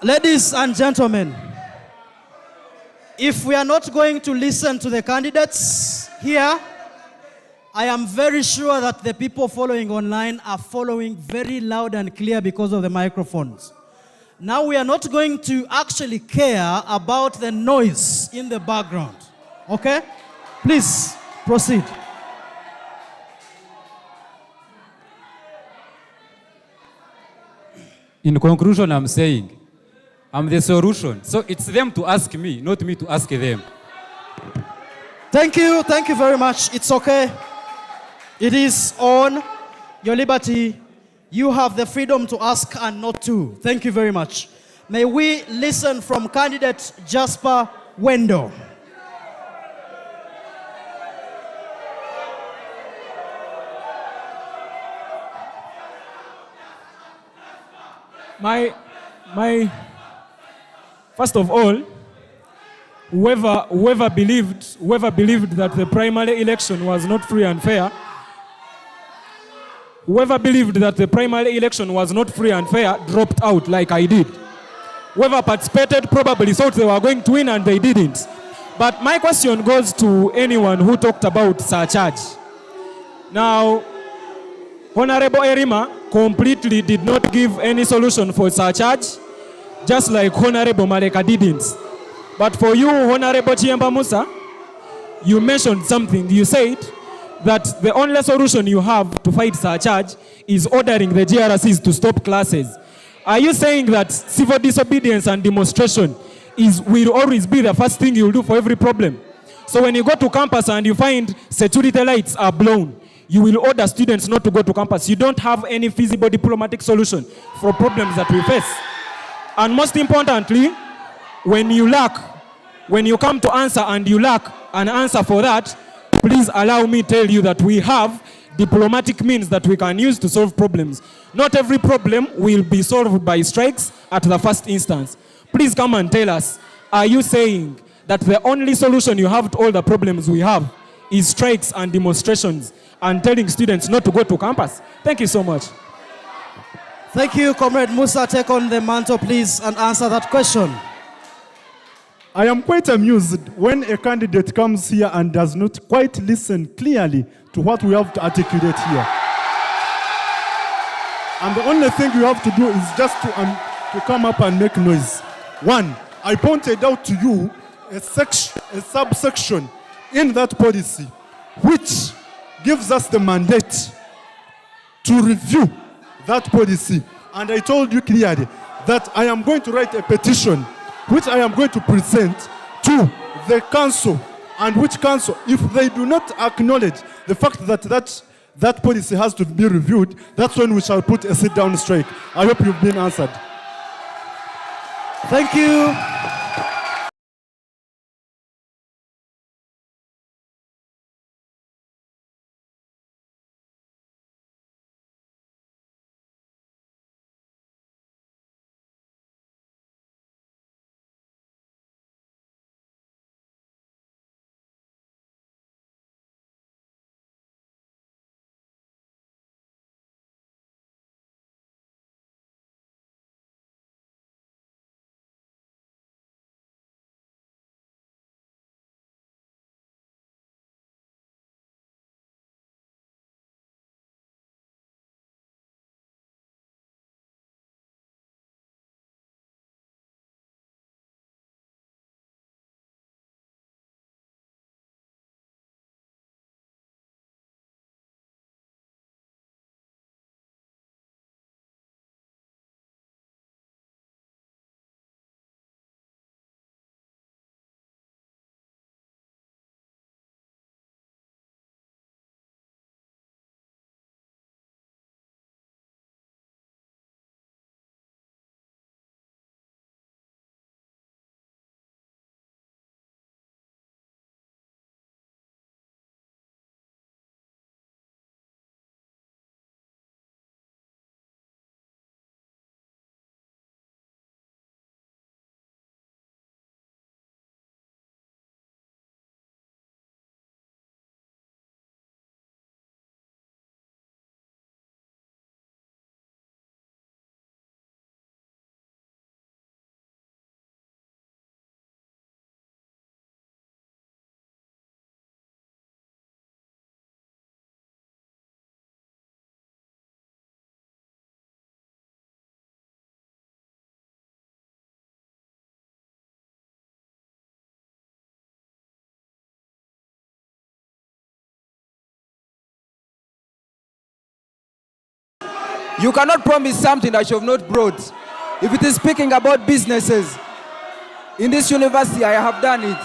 Ladies and gentlemen, if we are not going to listen to the candidates here, I am very sure that the people following online are following very loud and clear because of the microphones. Now we are not going to actually care about the noise in the background. Okay? Please proceed. In conclusion, I'm saying I'm the solution. So it's them to ask me, not me to ask them. Thank you very much. It's okay. It is on your liberty. You have the freedom to ask and not to. Thank you very much. May we listen from candidate Jasper Wendo. First of all, whoever believed that the primary election was not free and fair, dropped out like I did. Whoever participated probably thought they were going to win and they didn't. But my question goes to anyone who talked about surcharge. Now, Honorable Erima completely did not give any solution for surcharge, just like Honorable Maleka didn't. But for you, Honorable Chiemba Musa, you mentioned something. You said that the only solution you have to fight surcharge is ordering the GRCs to stop classes. Are you saying that civil disobedience and demonstration will always be the first thing you'll do for every problem? So when you go to campus and you find security lights are blown, you will order students not to go to campus. You don't have any feasible diplomatic solution for problems that we face. And most importantly, when you come to answer and you lack an answer for that, please allow me to tell you that we have diplomatic means that we can use to solve problems. Not every problem will be solved by strikes at the first instance. Please come and tell us, are you saying that the only solution you have to all the problems we have is strikes and demonstrations and telling students not to go to campus? Thank you so much. Thank you, Comrade Musa. Take on the mantle, please, and answer that question. I am quite amused when a candidate comes here and does not quite listen clearly to what we have to articulate here. And the only thing you have to do is just to come up and make noise. One, I pointed out to you a subsection in that policy which gives us the mandate to review that policy. And I told you clearly that I am going to write a petition which I am going to present to the council, and which council, if they do not acknowledge the fact that that policy has to be reviewed, that's when we shall put a sit-down strike. I hope you've been answered. Thank you. You cannot promise something that you have not brought. If it is speaking about businesses, in this university, I have done it.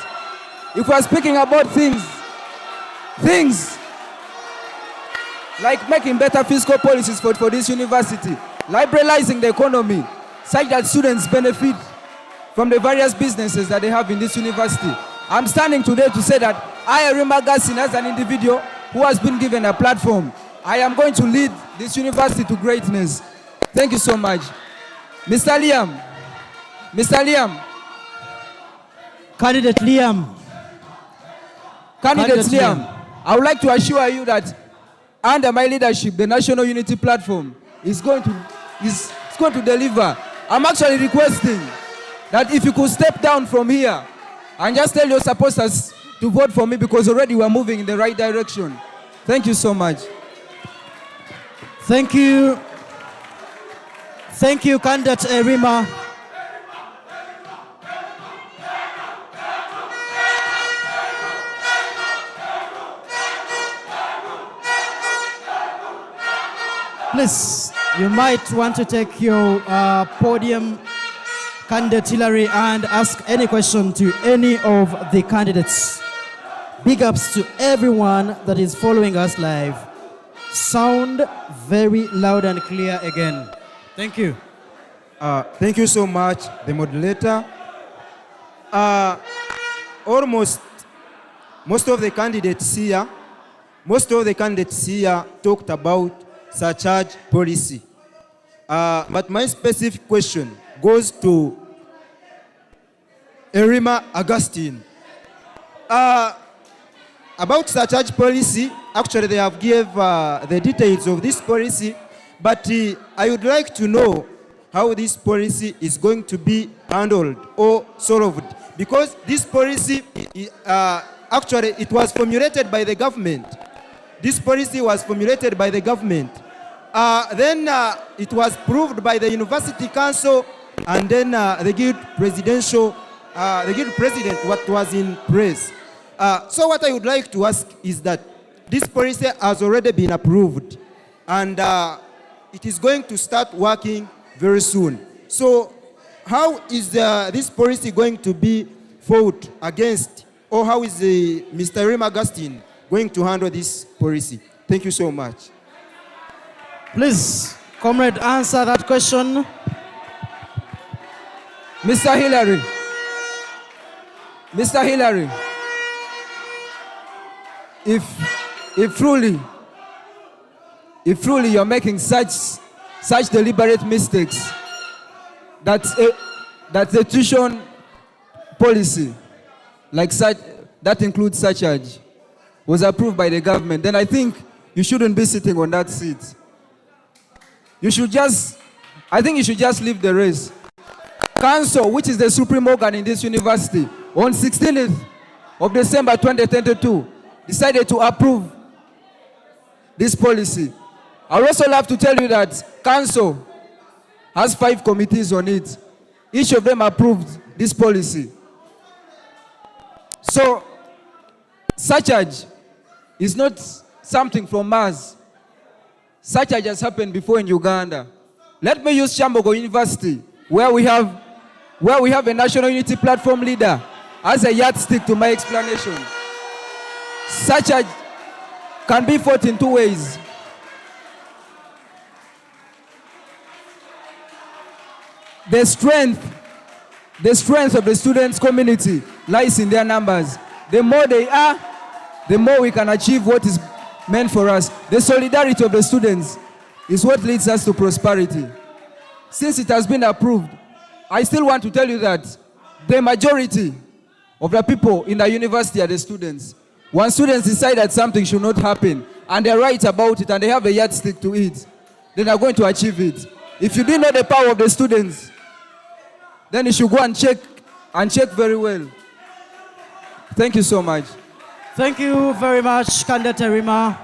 If we are speaking about things like making better fiscal policies for this university, liberalizing the economy, such that students benefit from the various businesses that they have in this university. I'm standing today to say that I, Rima Gassin, as an individual who has been given a platform, I am going to lead this university to greatness. Thank you so much. Mr. Liam. Candidate Liam. Candidate Liam, I would like to assure you that under my leadership, the National Unity Platform is going to deliver. I'm actually requesting that if you could step down from here and just tell your supporters to vote for me, because already we're moving in the right direction. Thank you so much. Thank you. Thank you, Candidate Rima. Please, you might want to take your podium, Candidate Hillary, and ask any question to any of the candidates. Big ups to everyone that is following us live. Sound very loud and clear again. Thank you. Thank you so much, the moderator. Most of the candidates here talked about surcharge policy. But my specific question goes to Erima Augustine. About surcharge policy, actually they have given the details of this policy, but I would like to know how this policy is going to be handled or solved. Because this policy, actually it was formulated by the government. This policy was formulated by the government. Then it was approved by the University Council, and then the guild president what was in place. So what I would like to ask is that this policy has already been approved, and it is going to start working very soon. So how is this policy going to be fought against, or how is Mr. Rima Augustine going to handle this policy? Thank you so much. Please, comrade, answer that question. Mr. Hillary, if truly you're making such deliberate mistakes, that the tuition policy, like such, that includes surcharge, was approved by the government, then I think you shouldn't be sitting on that seat. I think you should just leave the race. Council, which is the supreme organ in this university, on 16th of December 2022, decided to approve this policy. I would also love to tell you that Council has 5 committees on it. Each of them approved this policy. So, surcharge is not something from Mars. Surcharge has happened before in Uganda. Let me use Chambogo University, where we have a National Unity Platform leader, as a yardstick to my explanation. Surcharge can be fought in 2 ways. The strength of the students' community lies in their numbers. The more they are, the more we can achieve what is meant for us. The solidarity of the students is what leads us to prosperity. Since it has been approved, I still want to tell you that the majority of the people in the university are the students. When students decide that something should not happen, and they're right about it, and they have a yardstick to it, then they're going to achieve it. If you didn't know the power of the students, then you should go and check very well. Thank you so much. Thank you very much, Candidate Rima.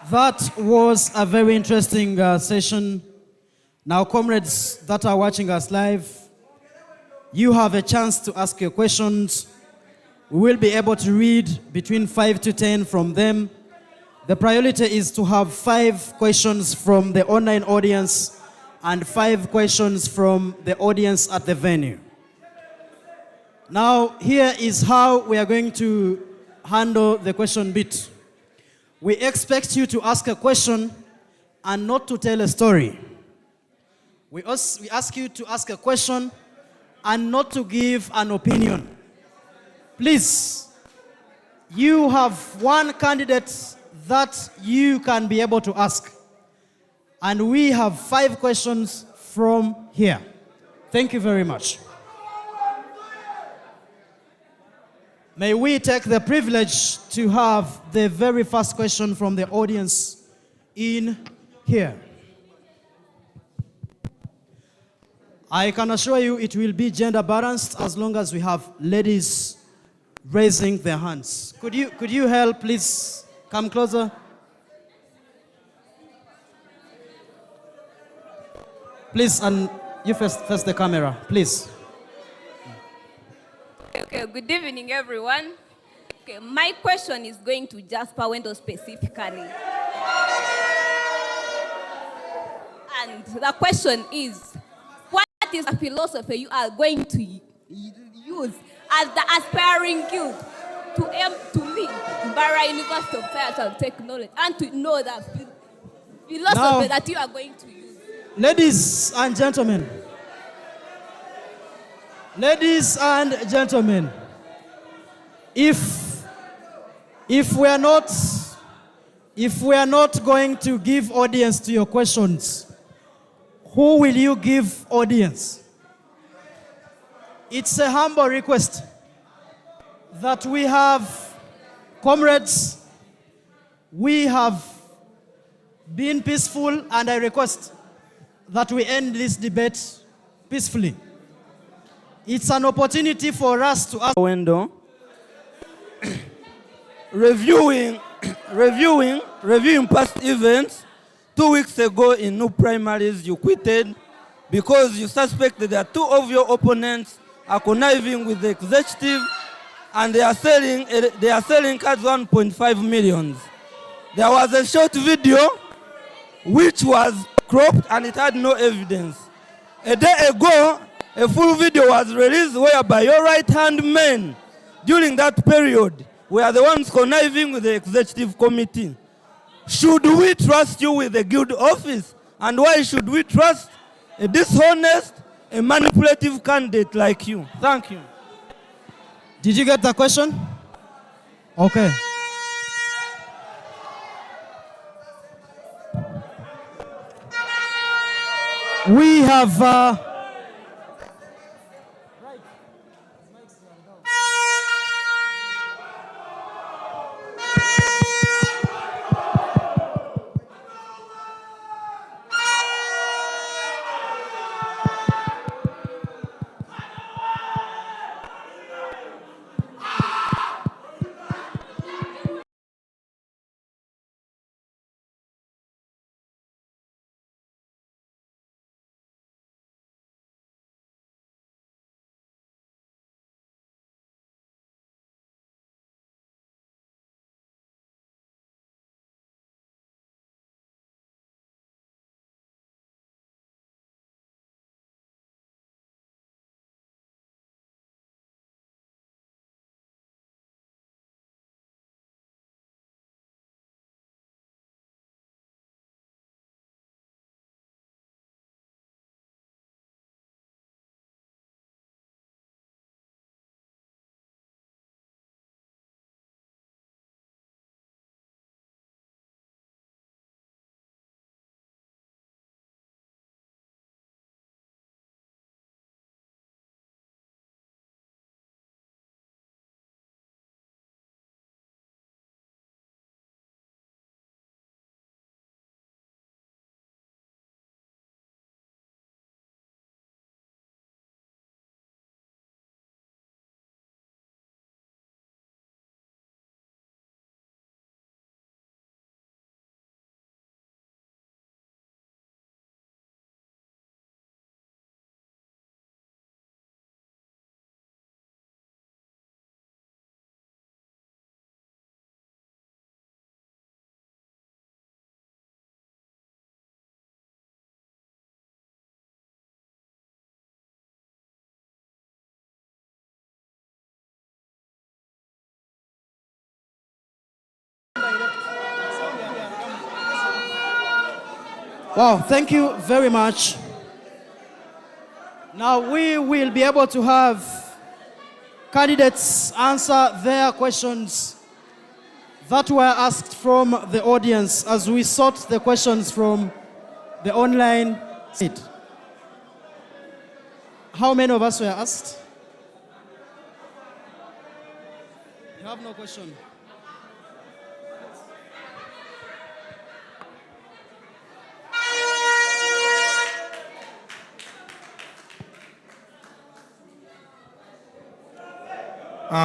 That was a very interesting session. Now, comrades that are watching us live, you have a chance to ask your questions. We will be able to read between 5 to 10 from them. The priority is to have 5 questions from the online audience and 5 questions from the audience at the venue. Now, here is how we are going to handle the question bit. We expect you to ask a question and not to tell a story. We ask you to ask a question and not to give an opinion. Please, you have one candidate that you can be able to ask. And we have 5 questions from here. Thank you very much. May we take the privilege to have the very first question from the audience in here. I can assure you it will be gender balanced as long as we have ladies raising their hands. Could you help, please? Come closer. Please, and you face the camera, please. Okay, good evening, everyone. Okay, my question is going to Jasper Wendell specifically. And the question is, what is the philosophy you are going to use as the aspiring youth to aim to lead Barra University of Science and Technology and to know the philosophy that you are going to use? Ladies and gentlemen, if we are not going to give audience to your questions, who will you give audience? It's a humble request that we have, comrades, we have been peaceful, and I request that we end this debate peacefully. It's an opportunity for us to ask. Window. reviewing past events. 2 weeks ago in new primaries, you quitted because you suspected that 2 of your opponents are conniving with the executive, and they are selling cards 1.5 million. There was a short video which was cropped and it had no evidence. A day ago, a full video was released whereby your right-hand men during that period were the ones conniving with the executive committee. Should we trust you with the guild office? And why should we trust a dishonest, a manipulative candidate like you? Thank you. Did you get the question? Okay. We have Wow, thank you very much. Now we will be able to have candidates answer their questions that were asked from the audience as we sought the questions from the online site. How many of us were asked? You have no question.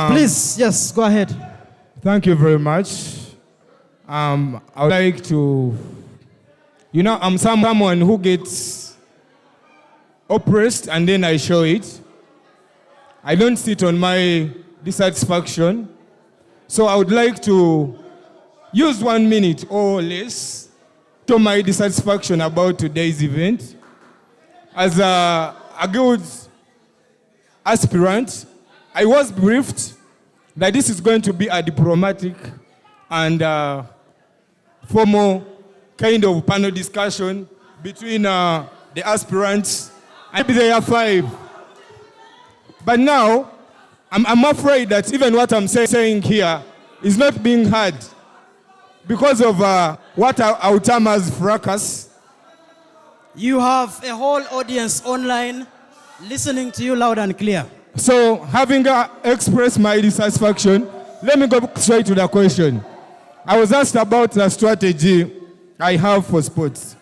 Please, yes, go ahead. Thank you very much. I would like to, I'm someone who gets oppressed and then I show it. I don't sit on my dissatisfaction. So I would like to use 1 minute or less to my dissatisfaction about today's event. As a good aspirant, I was briefed that this is going to be a diplomatic and formal kind of panel discussion between the aspirants, and maybe they are 5. But now, I'm afraid that even what I'm saying here is not being heard because of what I would term as fracas. You have a whole audience online listening to you loud and clear. So, having expressed my dissatisfaction, let me go straight to the question. I was asked about the strategy I have for sports.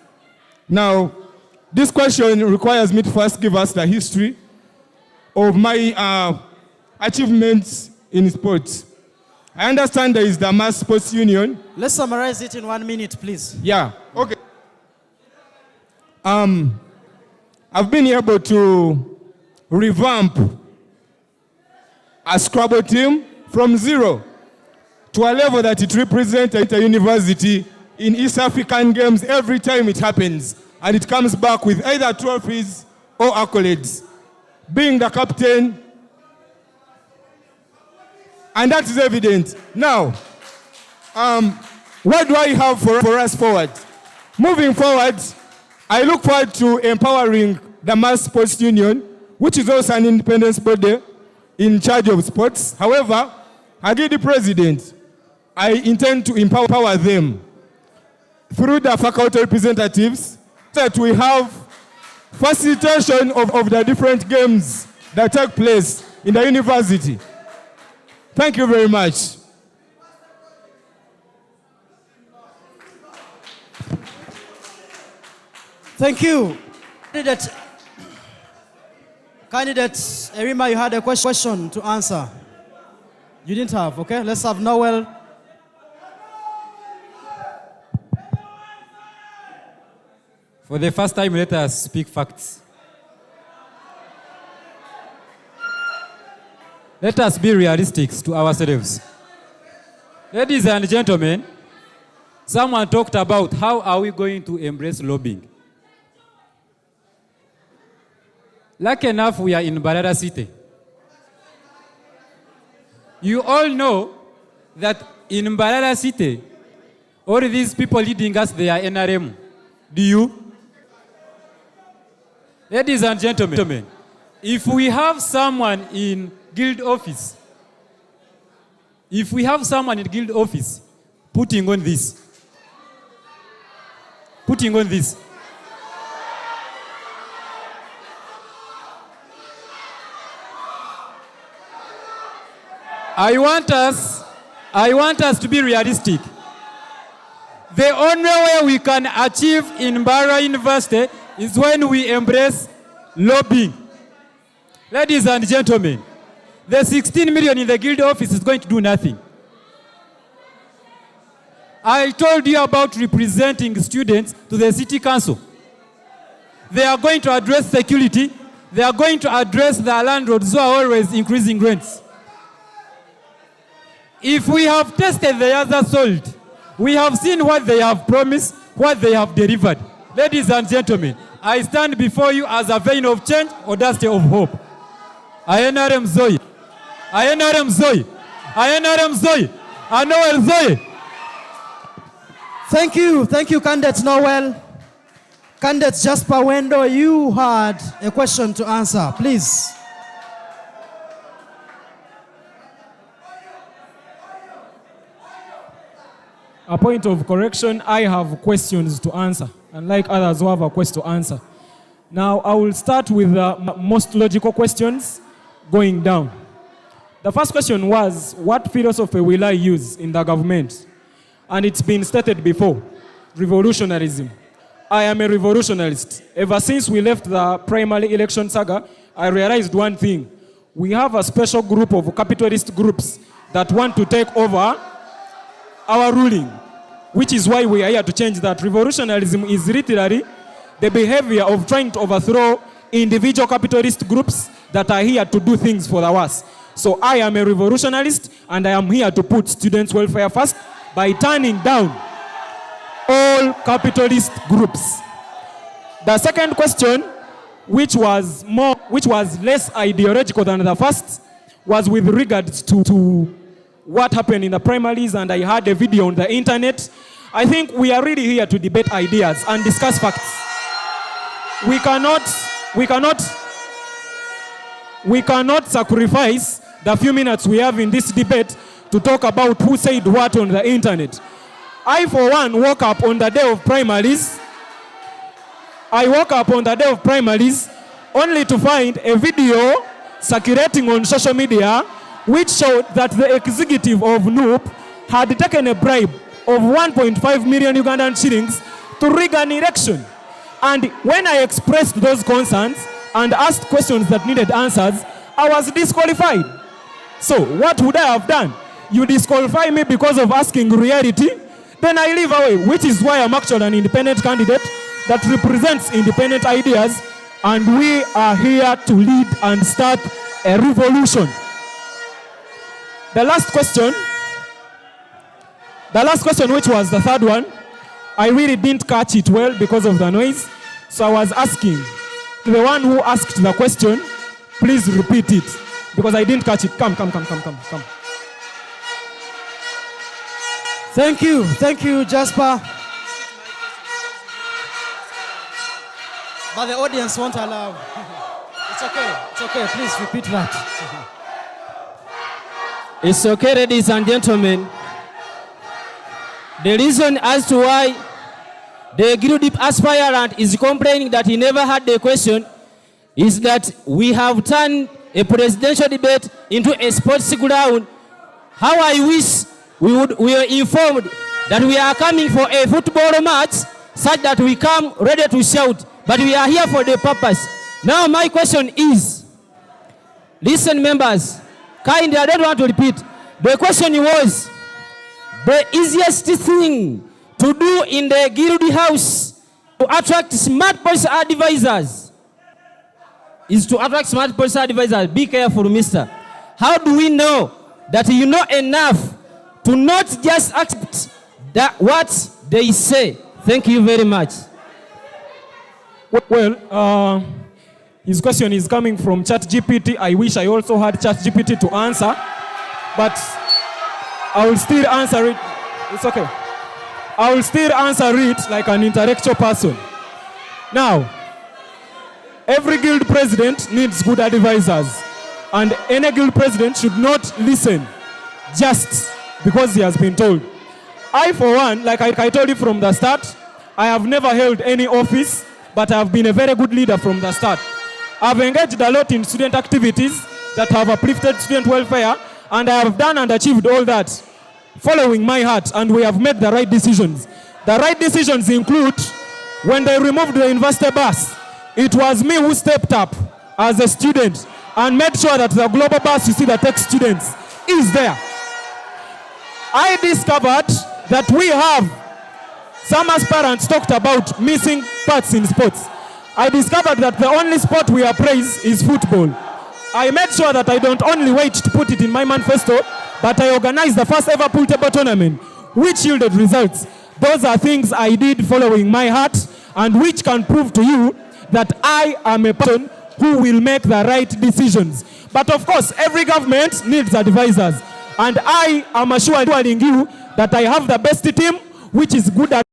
Now, this question requires me to first give us the history of my achievements in sports. I understand there is the Mass Sports Union. Let's summarize it in 1 minute, please. Yeah, okay. I've been able to revamp a Scrabble team from 0 to a level that it represents a university in East African games every time it happens. And it comes back with either trophies or accolades. Being the captain, and that is evident. Now, what do I have for us forward? Moving forward, I look forward to empowering the Mass Sports Union, which is also an independent body in charge of sports. However, as the president, I intend to empower them through the faculty representatives so that we have facilitation of the different games that take place in the university. Thank you very much. Thank you. Candidate Erima, you had a question to answer. You didn't have, okay? Let's have Noel. For the first time, let us speak facts. Let us be realistic to ourselves. Ladies and gentlemen, someone talked about how are we going to embrace lobbying. Lucky enough, we are in Barara City. You all know that in Barara City, all these people leading us, they are NRM. Do you? Ladies and gentlemen, if we have someone in guild office, putting on this, I want us to be realistic. The only way we can achieve in Bara University is when we embrace lobbying. Ladies and gentlemen, the 16 million in the guild office is going to do nothing. I told you about representing students to the city council. They are going to address security. They are going to address the landlords who are always increasing rents. If we have tested the other salt, we have seen what they have promised, what they have delivered. Ladies and gentlemen, I stand before you as a vein of change, audacity of hope. INRM Zoe. INRM Zoe. INRM Zoe. Noel Zoe. Thank you, candidate Noel. Candidate Jasper Wendo, you had a question to answer, please. A point of correction, I have questions to answer, unlike others who have a question to answer. Now, I will start with the most logical questions going down. The first question was, what philosophy will I use in the government? And it's been stated before, revolutionarism. I am a revolutionarist. Ever since we left the primary election saga, I realized one thing. We have a special group of capitalist groups that want to take over our ruling, which is why we are here to change that. Revolutionarism is literally the behavior of trying to overthrow individual capitalist groups that are here to do things for the worse. So I am a revolutionarist, and I am here to put students' welfare first by turning down all capitalist groups. The second question, which was less ideological than the first, was with regards to what happened in the primaries, and I had a video on the internet. I think we are really here to debate ideas and discuss facts. We cannot sacrifice the few minutes we have in this debate to talk about who said what on the internet. I, for one, woke up on the day of primaries. I woke up on the day of primaries only to find a video circulating on social media which showed that the executive of NUP had taken a bribe of 1.5 million Ugandan shillings to rig an election. And when I expressed those concerns and asked questions that needed answers, I was disqualified. So what would I have done? You disqualify me because of asking reality, then I leave away, which is why I'm actually an independent candidate that represents independent ideas, and we are here to lead and start a revolution. The last question, which was the third one, I really didn't catch it well because of the noise. So I was asking the one who asked the question, please repeat it, because I didn't catch it. Come. Thank you, Jasper. But the audience won't allow. It's okay, please repeat that. It's okay, ladies and gentlemen. The reason as to why the Girudip aspirant is complaining that he never had the question is that we have turned a presidential debate into a sports ground. How I wish we were informed that we are coming for a football match such that we come ready to shout, but we are here for the purpose. Now my question is, listen members, kindly, I don't want to repeat. The question was, the easiest thing to do in the Girudi house to attract smart policy advisors is to attract smart policy advisors. Be careful, mister. How do we know that you know enough to not just accept that what they say? Thank you very much. Well, his question is coming from ChatGPT. I wish I also had ChatGPT to answer, but I will still answer it. It's okay. I will still answer it like an intellectual person. Now, every guild president needs good advisors, and any guild president should not listen just because he has been told. I, for one, like I told you from the start, I have never held any office, but I have been a very good leader from the start. I've engaged a lot in student activities that have uplifted student welfare, and I have done and achieved all that following my heart, and we have made the right decisions. The right decisions include when they removed the university bus, it was me who stepped up as a student and made sure that the global bus you see that takes students is there. I discovered that we have, some aspirants talked about missing parts in sports. I discovered that the only sport we appraise is football. I made sure that I don't only wait to put it in my manifesto, but I organized the first ever pool table tournament, which yielded results. Those are things I did following my heart, and which can prove to you that I am a person who will make the right decisions. But of course, every government needs advisors, and I am assuring you that I have the best team, which is good at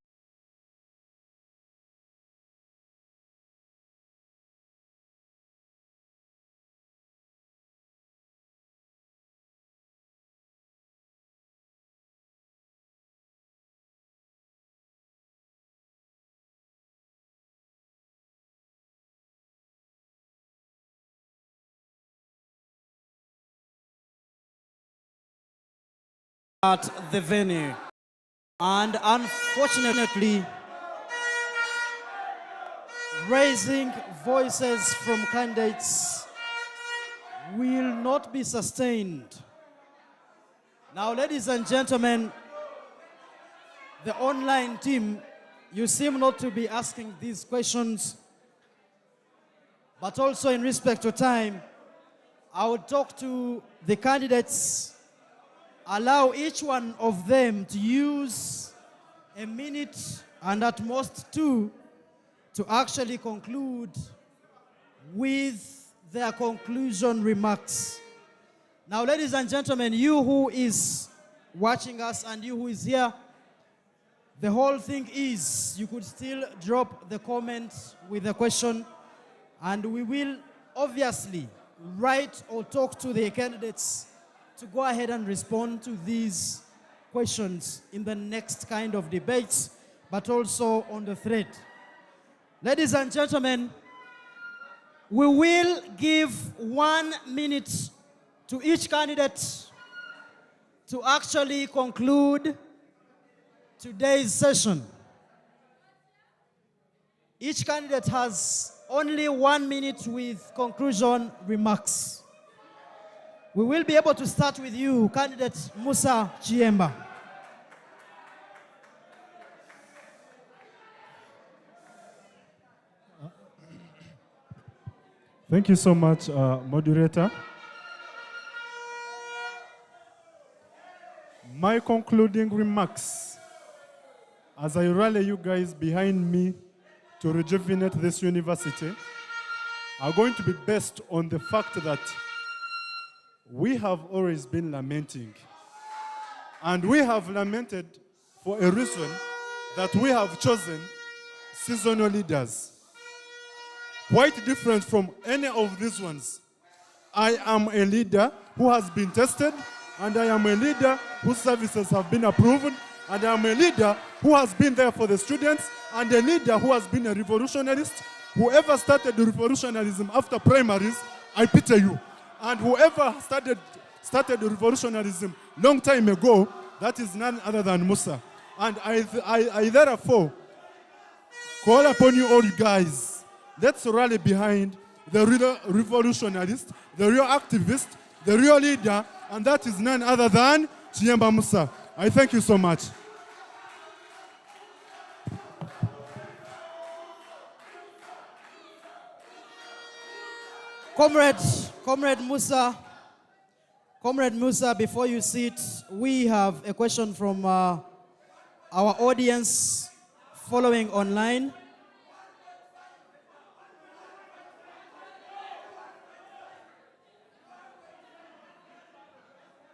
at the venue. And unfortunately, raising voices from candidates will not be sustained. Now, ladies and gentlemen, the online team, you seem not to be asking these questions, but also in respect to time, I will talk to the candidates, allow each one of them to use a minute and at most 2 to actually conclude with their conclusion remarks. Now, ladies and gentlemen, you who is watching us and you who is here, the whole thing is you could still drop the comment with a question, and we will obviously write or talk to the candidates to go ahead and respond to these questions in the next kind of debates, but also on the thread. Ladies and gentlemen, we will give 1 minute to each candidate to actually conclude today's session. Each candidate has only 1 minute with conclusion remarks. We will be able to start with you, candidate Musa Chiemba. Thank you so much, moderator. My concluding remarks, as I rally you guys behind me to rejuvenate this university, are going to be based on the fact that we have always been lamenting. And we have lamented for a reason that we have chosen seasonal leaders. Quite different from any of these ones. I am a leader who has been tested, and I am a leader whose services have been approved, and I am a leader who has been there for the students, and a leader who has been a revolutionarist. Whoever started the revolutionarism after primaries, I pity you. And whoever started the revolutionarism long time ago, that is none other than Musa. And I therefore call upon you all, you guys. Let's rally behind the real revolutionarist, the real activist, the real leader, and that is none other than Chiemba Musa. I thank you so much. Comrade Musa, before you sit, we have a question from our audience following online.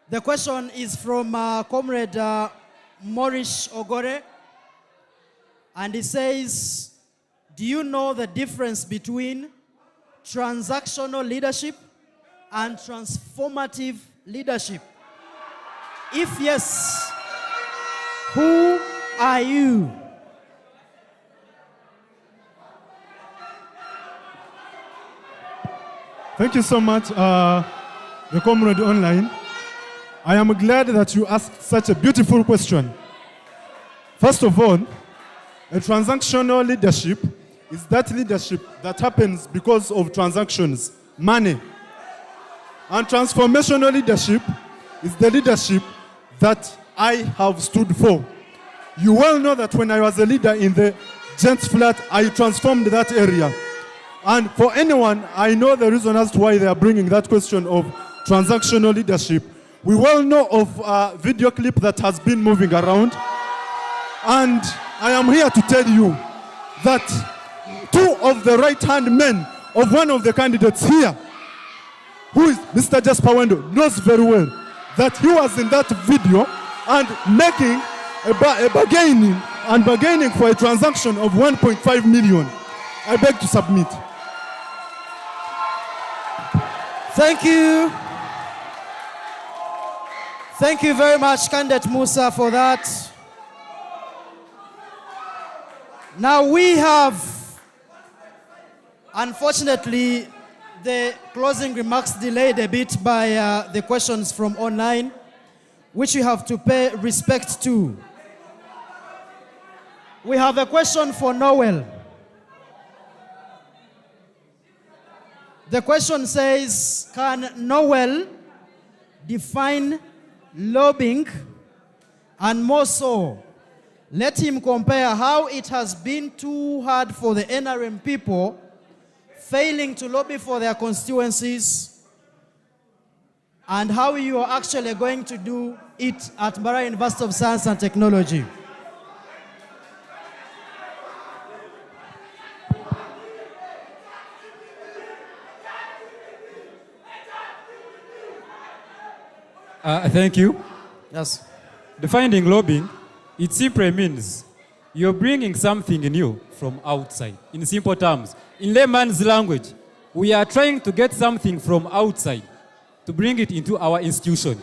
The question is from Comrade Maurice Ogore, and he says, do you know the difference between transactional leadership and transformative leadership? If yes, who are you? Thank you so much, the comrade online. I am glad that you asked such a beautiful question. First of all, a transactional leadership is that leadership that happens because of transactions, money. And transformational leadership is the leadership that I have stood for. You well know that when I was a leader in the Gents Flat, I transformed that area. And for anyone, I know the reason as to why they are bringing that question of transactional leadership. We well know of a video clip that has been moving around. And I am here to tell you that 2 of the right-hand men of one of the candidates here, who is Mr. Jasper Wendo, knows very well that he was in that video and making a bargaining for a transaction of 1.5 million. I beg to submit. Thank you. Thank you very much, candidate Musa, for that. Now we have, unfortunately, the closing remarks delayed a bit by the questions from online. which you have to pay respect to. We have a question for Noel. The question says, can Noel define lobbying, and more so, let him compare how it has been too hard for the NRM people failing to lobby for their constituencies, and how you are actually going to do it at Mbarara University of Science and Technology. Thank you. Yes. Defining lobbying, it simply means you're bringing something new from outside. In simple terms, in layman's language, we are trying to get something from outside to bring it into our institution.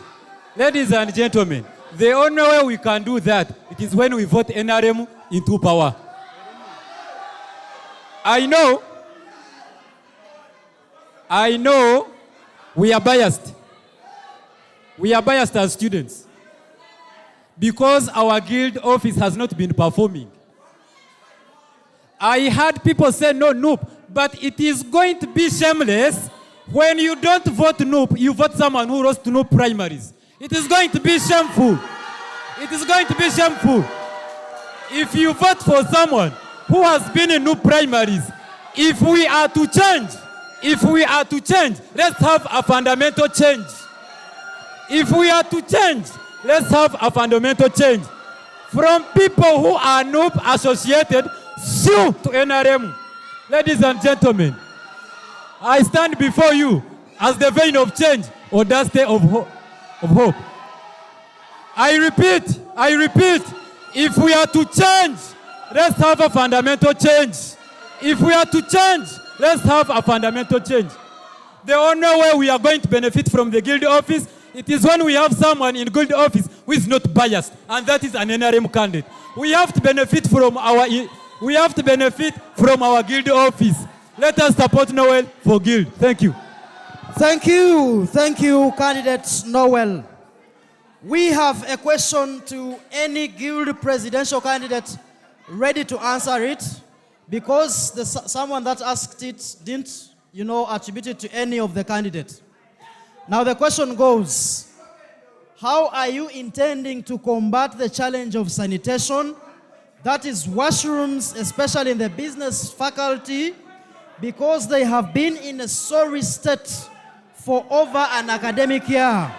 Ladies and gentlemen, the only way we can do that, it is when we vote NRM into power. I know we are biased. We are biased as students because our guild office has not been performing. I heard people say no NUP, but it is going to be shameless when you don't vote NUP, you vote someone who lost to NUP primaries. It is going to be shameful. It is going to be shameful. If you vote for someone who has been in NUP primaries, if we are to change, let's have a fundamental change. If we are to change, let's have a fundamental change. From people who are NUP associated to NRM. Ladies and gentlemen, I stand before you as the vein of change or that day of hope. I repeat, if we are to change, let's have a fundamental change. If we are to change, let's have a fundamental change. The only way we are going to benefit from the guild office, it is when we have someone in guild office who is not biased, and that is an NRM candidate. We have to benefit from our guild office. Let us support Noel for guild. Thank you. Thank you, candidate Noel. We have a question to any guild presidential candidate ready to answer it, because someone that asked it didn't, attribute it to any of the candidates. Now the question goes, how are you intending to combat the challenge of sanitation, that is washrooms, especially in the business faculty, because they have been in a sorry state for over an academic year?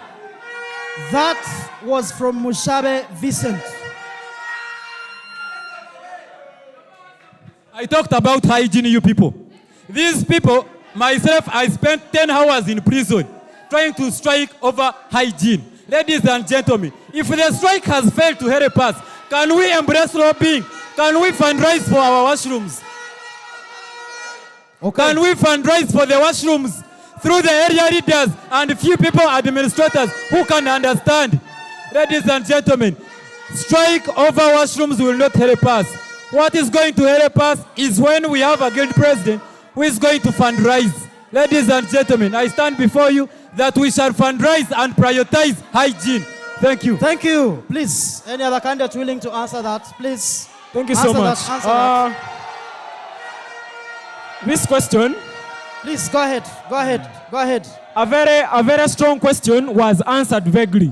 That was from Mushabe Vincent. I talked about hygiene, you people. These people, myself, I spent 10 hours in prison trying to strike over hygiene. Ladies and gentlemen, if the strike has failed to help us, can we embrace lobbying? Can we fundraise for our washrooms? Okay. Can we fundraise for the washrooms through the area leaders and few people administrators who can understand? Ladies and gentlemen, strike over washrooms will not help us. What is going to help us is when we have a guild president who is going to fundraise. Ladies and gentlemen, I stand before you that we shall fundraise and prioritize hygiene. Thank you. Thank you. Please, any other candidate willing to answer that? Please. Thank you so much. This question. Please, go ahead. A very strong question was answered vaguely.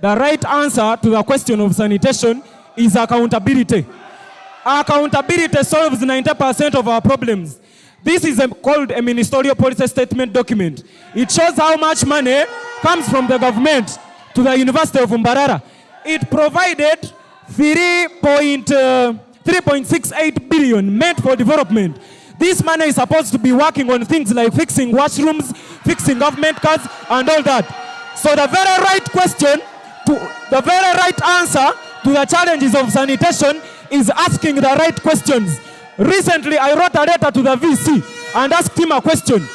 The right answer to the question of sanitation is accountability. Accountability solves 90% of our problems. This is called a ministerial policy statement document. It shows how much money comes from the government to the University of Mbarara. It provided 3.68 billion meant for development. This money is supposed to be working on things like fixing washrooms, fixing government cards, and all that. So the very right answer to the challenges of sanitation is asking the right questions. Recently, I wrote a letter to the VC and asked him a question.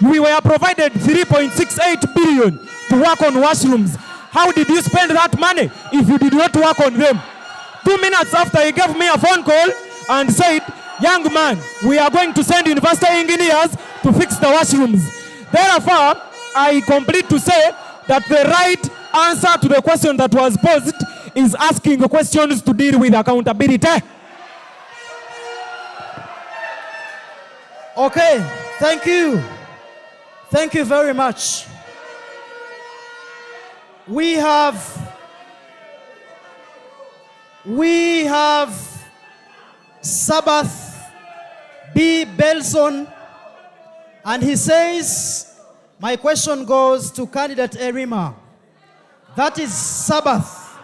We were provided 3.68 billion to work on washrooms. How did you spend that money if you did not work on them? 2 minutes after, he gave me a phone call and said, young man, we are going to send university engineers to fix the washrooms. Therefore, I complete to say that the right answer to the question that was posed is asking questions to deal with accountability. Okay, thank you. Thank you very much. We have Sabbath B. Belson, and he says, my question goes to candidate Erima. That is Sabbath.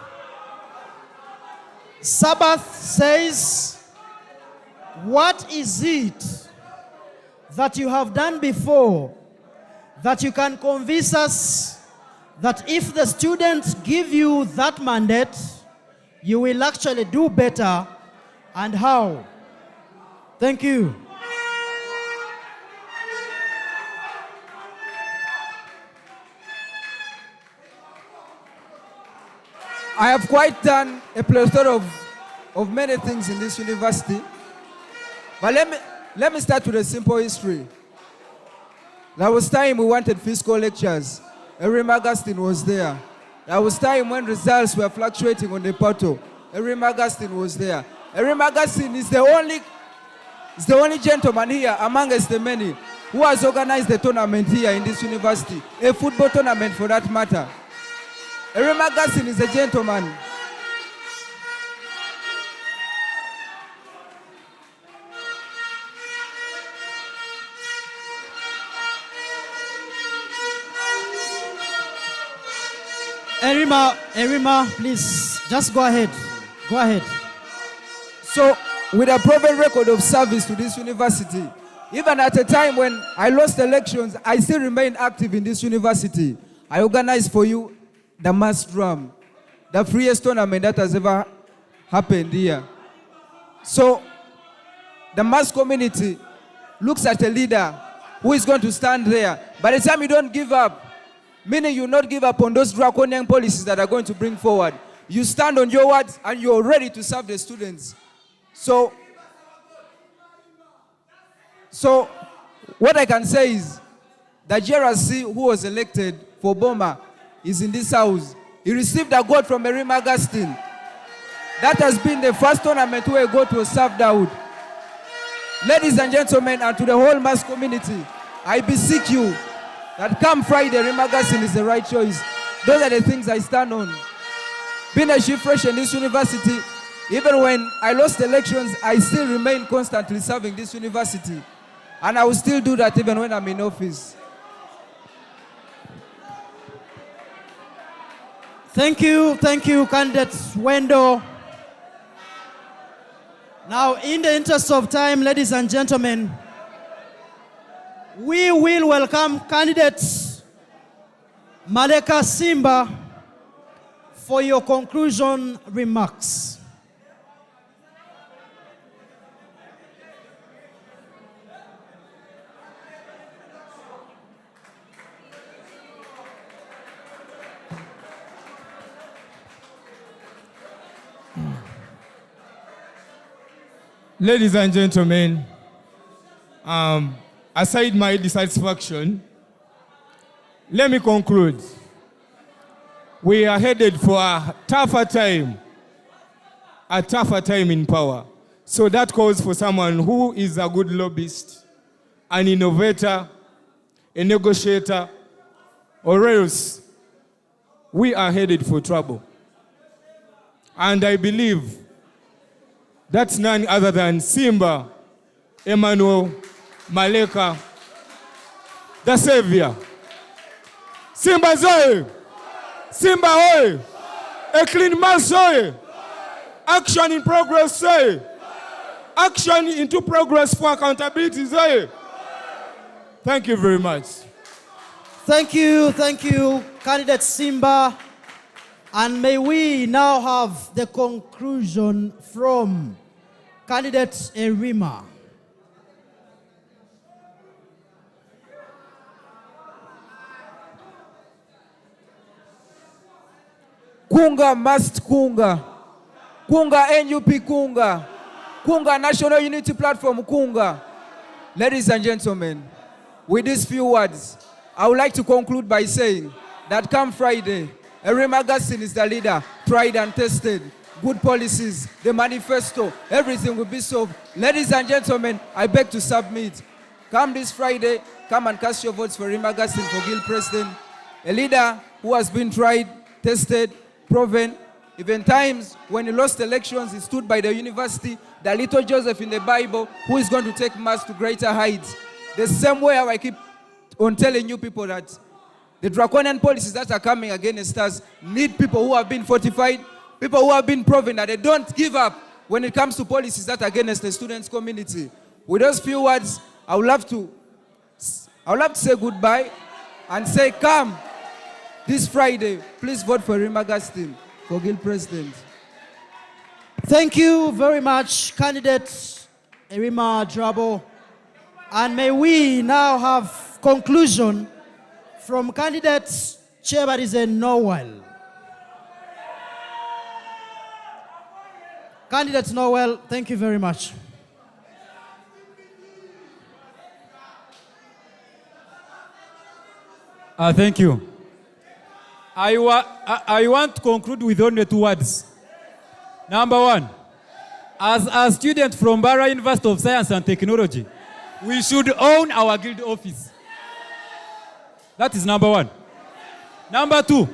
Sabbath says, what is it that you have done before that you can convince us that if the students give you that mandate, you will actually do better, and how? Thank you. I have quite done a plethora of many things in this university. But let me start with a simple history. There was time we wanted fiscal lectures. Erim Augustine was there. There was time when results were fluctuating on the portal. Erim Augustine was there. Erim Augustine is the only gentleman here amongst the many who has organized the tournament here in this university, a football tournament for that matter. Erim Augustine is a gentleman. Erima, please, just go ahead. Go ahead. So, with a proven record of service to this university, even at a time when I lost elections, I still remain active in this university. I organized for you the mass drum, the freest tournament that has ever happened here. So, the mass community looks at a leader who is going to stand there. By the time you don't give up, meaning you not give up on those draconian policies that are going to bring forward, you stand on your words and you're ready to serve the students. So what I can say is that JRC, who was elected for Boma, is in this house. He received a goat from Erim Augustine. That has been the first tournament where a goat was served out. Ladies and gentlemen, and to the whole mass community, I beseech you that come Friday, Erim Augustine is the right choice. Those are the things I stand on. Being a chief fresh in this university, even when I lost elections, I still remain constantly serving this university. And I will still do that even when I'm in office. Thank you, candidate Wendo. Now, in the interest of time, ladies and gentlemen, we will welcome candidate Maleka Simba for your conclusion remarks. Ladies and gentlemen, aside my dissatisfaction, let me conclude. We are headed for a tougher time in power. So that calls for someone who is a good lobbyist, an innovator, a negotiator, or else we are headed for trouble. And I believe that's none other than Simba, Emmanuel, Maleka, the savior. Simba Zoe! Simba Oe! A clean mass Oe! Action in progress Zoe! Action into progress for accountability Zoe! Thank you very much. Thank you, candidate Simba. And may we now have the conclusion from candidate Erima. Kunga must Kunga. Kunga NUP Kunga. Kunga National Unity Platform Kunga. Ladies and gentlemen, with these few words, I would like to conclude by saying that come Friday, Erim Augustine is the leader, tried and tested. Good policies, the manifesto, everything will be solved. Ladies and gentlemen, I beg to submit. Come this Friday, come and cast your votes for Erim Augustine for Guild President. A leader who has been tried, tested, proven. Even times when he lost elections, he stood by the university, the little Joseph in the Bible, who is going to take mass to greater heights. The same way I keep on telling you people that the draconian policies that are coming against us need people who have been fortified, people who have been proven that they don't give up when it comes to policies that are against the students' community. With those few words, I would love to say goodbye and say, come this Friday, please vote for Erim Augustine for Guild President. Thank you very much, candidate Erima Drabo. And may we now have conclusion from candidate Chebarize Noel. Candidate Noel, thank you very much. Thank you. I want to conclude with only 2 words. Number 1, as a student from Bara University of Science and Technology, we should own our guild office. That is number 1. Number 2,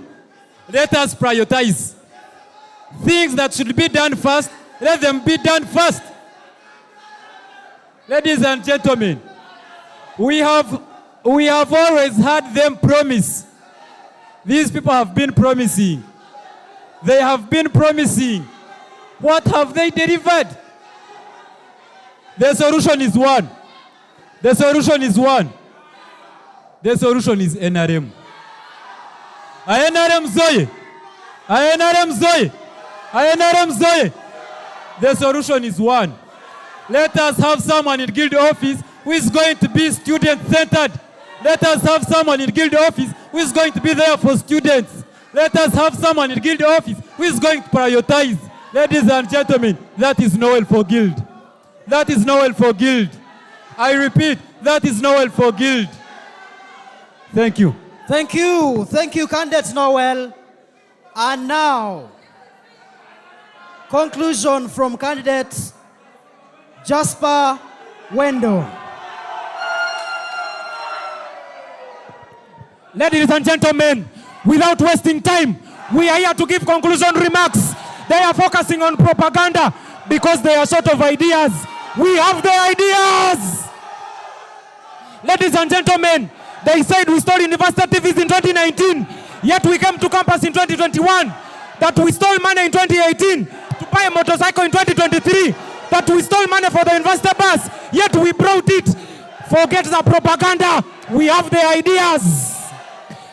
let us prioritize. Things that should be done first, let them be done first. Ladies and gentlemen, we have always had them promise. These people have been promising. They have been promising. What have they delivered? The solution is one. The solution is one. The solution is NRM. NRM Zoe. NRM Zoe. NRM Zoe. The solution is one. Let us have someone in guild office who is going to be student-centered. Let us have someone in guild office who is going to be there for students. Let us have someone in guild office who is going to prioritize. Ladies and gentlemen, that is Noel for Guild. That is Noel for Guild. I repeat, that is Noel for Guild. Thank you. Thank you. Thank you, candidate Noel. And now, conclusion from candidate Jasper Wendo. Ladies and gentlemen, without wasting time, we are here to give conclusion remarks. They are focusing on propaganda because they are short of ideas. We have the ideas. Ladies and gentlemen, they said we stole university TVs in 2019, yet we came to campus in 2021. That we stole money in 2018 to buy a motorcycle in 2023. That we stole money for the university bus, yet we brought it. Forget the propaganda. We have the ideas.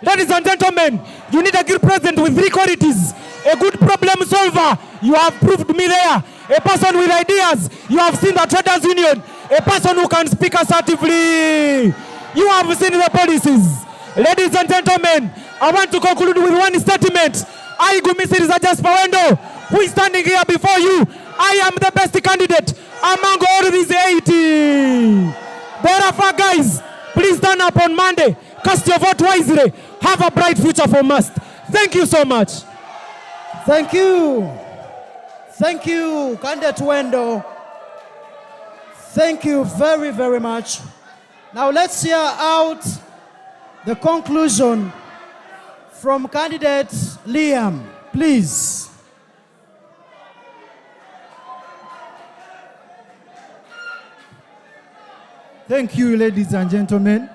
Ladies and gentlemen, you need a good president with 3 qualities. A good problem solver, you have proved me there. A person with ideas, you have seen the traders union. A person who can speak assertively, you have seen the policies. Ladies and gentlemen, I want to conclude with one statement. I, Gumisiri Jasper Wendo, who is standing here before you, I am the best candidate among all these 80. Therefore, guys, please turn up on Monday. Cast your vote wisely. Have a bright future for Must. Thank you so much. Thank you. Thank you, candidate Wendo. Thank you very, very much. Now let's hear out the conclusion from candidate Liam, please. Thank you, ladies and gentlemen.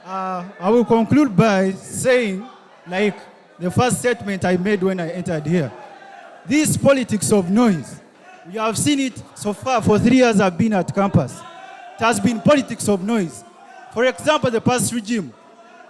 I will conclude by saying, like the first statement I made when I entered here, this politics of noise, we have seen it so far. For 3 years I've been at campus. It has been politics of noise. For example, the past regime,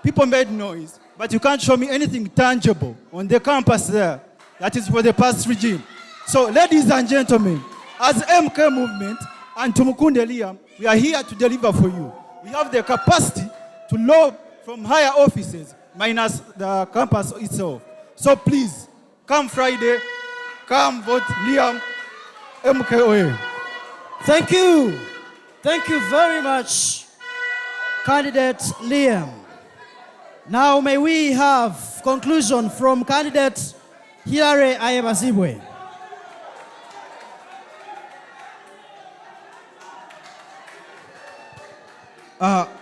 people made noise, but you can't show me anything tangible on the campus there that is for the past regime. So, ladies and gentlemen, as MK movement and Tumukunde Liam, we are here to deliver for you. We have the capacity to lobby from higher offices, minus the campus itself. So please, come Friday, come vote Liam MKOA. Thank you. Thank you very much, candidate Liam. Now may we have conclusion from candidate Hilary Ayebazibwe.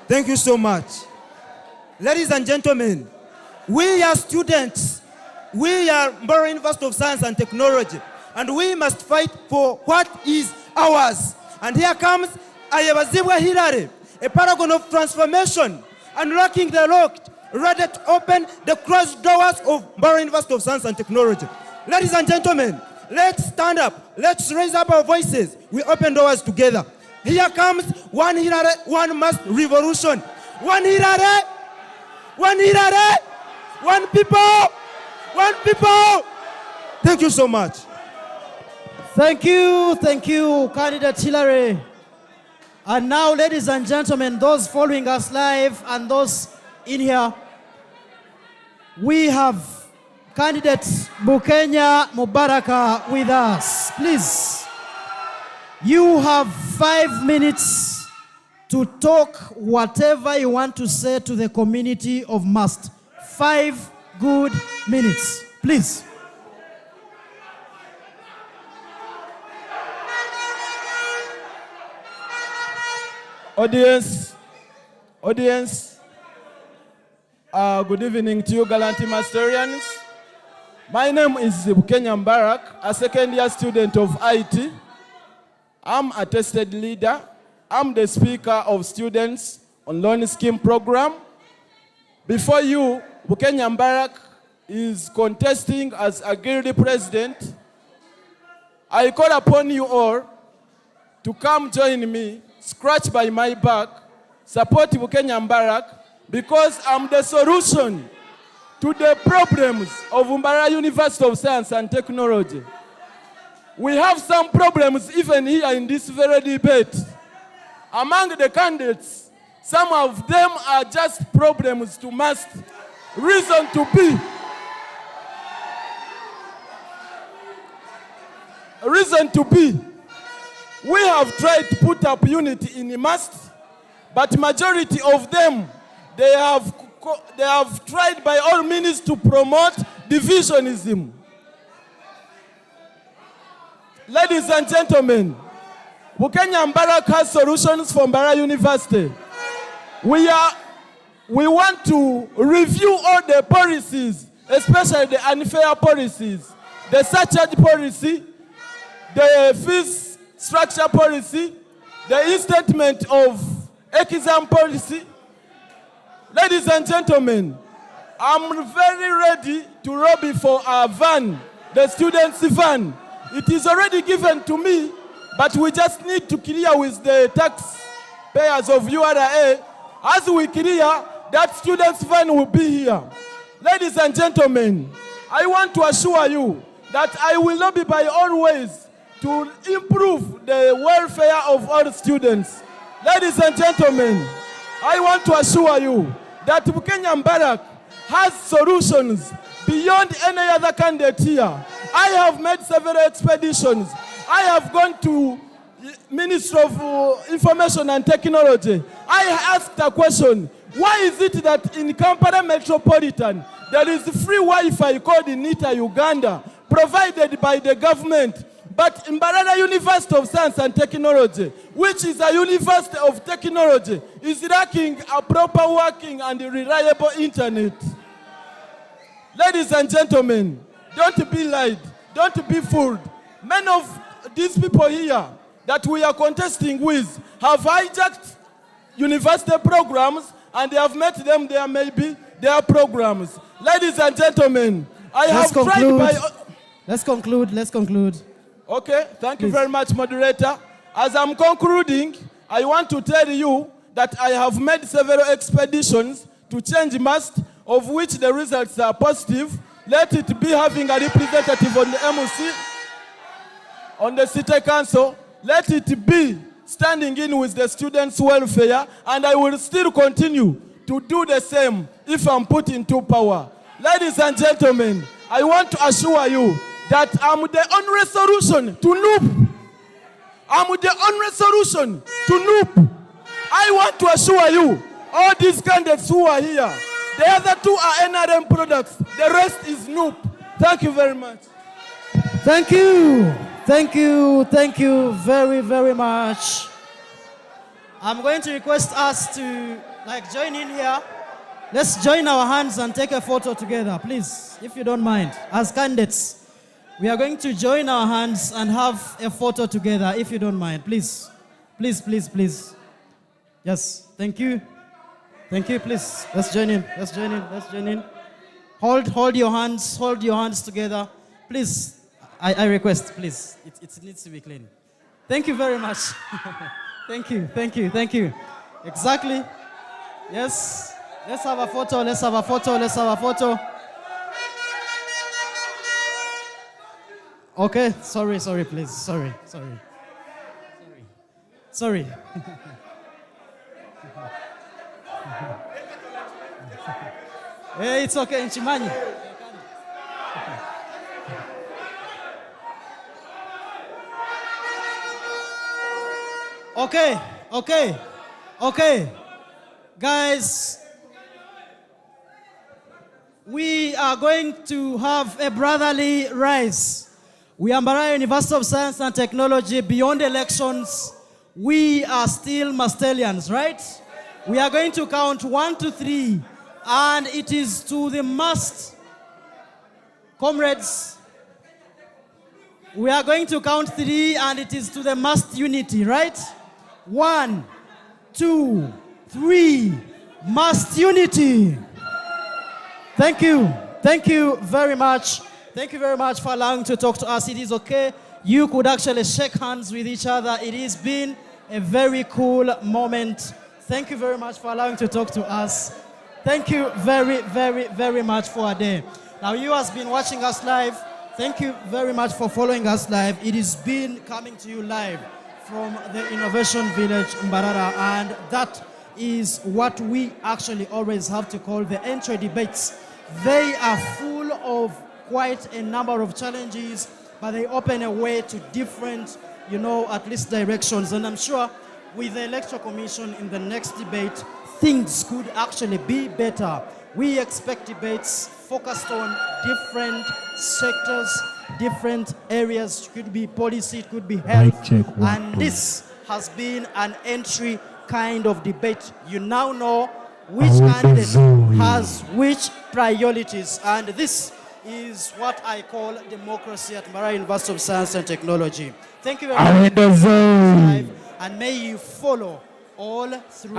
Thank you so much. Ladies and gentlemen, we are students. We are Mbaro University of Science and Technology, and we must fight for what is ours. And here comes Ayebazibwe Hilary, a paragon of transformation, unlocking the locked, ready to open the closed doors of Mbaro University of Science and Technology. Ladies and gentlemen, let's stand up. Let's raise up our voices. We open doors together. Here comes one Hilary, one mass revolution. One Hilary, one Hilary, one people, one people. Thank you so much. Thank you, candidate Hilary. And now, ladies and gentlemen, those following us live and those in here, we have candidate Bukenya Mubaraka with us. Please, you have 5 minutes to talk whatever you want to say to the community of Must. 5 good minutes, please. Audience, good evening to you, gallant Masterians. My name is Bukenya Mbarak, a second-year student of IT. I'm a tested leader. I'm the speaker of students on loan scheme program. Before you, Bukenya Mbarak is contesting as a guilty president. I call upon you all to come join me, scratch by my back, support Bukenya Mbarak, because I'm the solution to the problems of Mbaro University of Science and Technology. We have some problems even here in this very debate. Among the candidates, some of them are just problems to must, reason to be. Reason to be. We have tried to put up unity in the must, but majority of them, they have tried by all means to promote divisionism. Ladies and gentlemen, Bukenya Mbarak has solutions for Mbaro University. We want to review all the policies, especially the unfair policies, the surcharge policy, the fees structure policy, the instatement of exam policy. Ladies and gentlemen, I'm very ready to lobby for our van, the students' van. It is already given to me, but we just need to clear with the taxpayers of URA. As we clear, that students' van will be here. Ladies and gentlemen, I want to assure you that I will lobby by all ways to improve the welfare of all students. Ladies and gentlemen, I want to assure you that Bukenya Mbarak has solutions beyond any other candidate here. I have made several expeditions. I have gone to Ministry of Information and Technology. I asked a question, why is it that in Kampala Metropolitan there is free Wi-Fi called in Nita, Uganda, provided by the government, but in Mbaro University of Science and Technology, which is a university of technology, is lacking a proper working and reliable internet? Ladies and gentlemen, don't be lied, don't be fooled. Many of these people here that we are contesting with have hijacked university programs and they have met them there, maybe their programs. Ladies and gentlemen, Let's conclude. Okay, thank you very much, moderator. As I'm concluding, I want to tell you that I have made several expeditions to change must, of which the results are positive. Let it be having a representative on the MOC, on the City Council. Let it be standing in with the students' welfare, and I will still continue to do the same if I'm put into power. Ladies and gentlemen, I want to assure you that I'm the only solution to noob. I'm the only solution to noob. I want to assure you, all these candidates who are here, The other two are NRM products. The rest is Noop. Thank you very much. Thank you. Thank you. Thank you very, very much. I'm going to request us to join in here. Let's join our hands and take a photo together, please, if you don't mind. As candidates, we are going to join our hands and have a photo together, if you don't mind. Please, please, please, please. Yes, thank you. Thank you, please. Let's join in. Let's join in. Let's join in. Hold your hands together. Please, I request, please. It needs to be clean. Thank you very much. Thank you, thank you, thank you. Exactly. Yes. Let's have a photo, let's have a photo, let's have a photo. Okay, sorry, please. Sorry. Hey, it's okay, Nchimanyi. Okay. Guys, we are going to have a brotherly rise. We are Mbarara University of Science and Technology. Beyond elections, we are still Mastelians, right? We are going to count 1 to 3, and it is to the must. Comrades, we are going to count 3, and it is to the must unity, right? 1, 2, 3, must unity. Thank you. Thank you very much. Thank you very much for allowing to talk to us. It is okay. You could actually shake hands with each other. It has been a very cool moment. Thank you very much for allowing to talk to us. Thank you very, very, very much for a day. Now, you has been watching us live. Thank you very much for following us live. It has been coming to you live from the Innovation Village, Mbarara, and that is what we actually always have to call the entry debates. They are full of quite a number of challenges, but they open a way to different, at least directions. And I'm sure with the Electoral Commission in the next debate, things could actually be better. We expect debates focused on different sectors, different areas. It could be policy, it could be health. And this has been an entry kind of debate. You now know which candidate has which priorities, and this is what I call democracy at Mbarara University of Science and Technology. Thank you very much, and may you follow all through.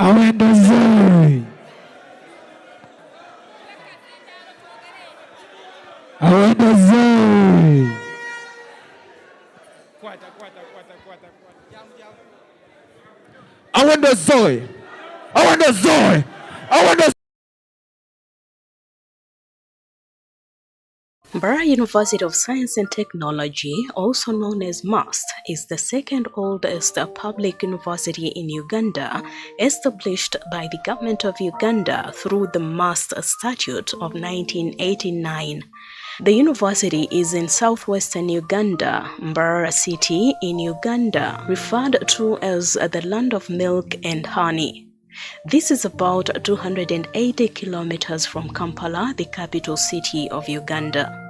Mbarara University of Science and Technology, also known as MUST, is the second oldest public university in Uganda, established by the government of Uganda through the MUST Statute of 1989. The university is in southwestern Uganda, Mbarara City in Uganda, referred to as the land of milk and honey. This is about 280 kilometers from Kampala, the capital city of Uganda.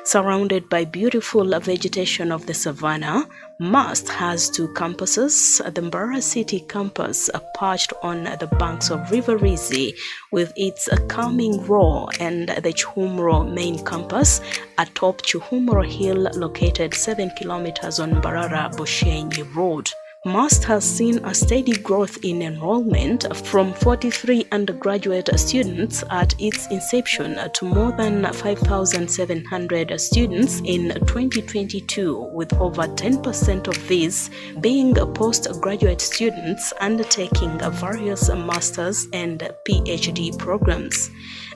Surrounded by beautiful vegetation of the savannah, MUST has 2 campuses. The Mbarara City campus perched on the banks of River Rizi with its calming roar, and the Chuhumuro main campus atop Chuhumuro Hill, located 7 kilometers on Mbarara Bushenyi Road. MUST has seen a steady growth in enrollment from 43 undergraduate students at its inception to more than 5,700 students in 2022, with over 10% of these being postgraduate students undertaking various master's and PhD programs.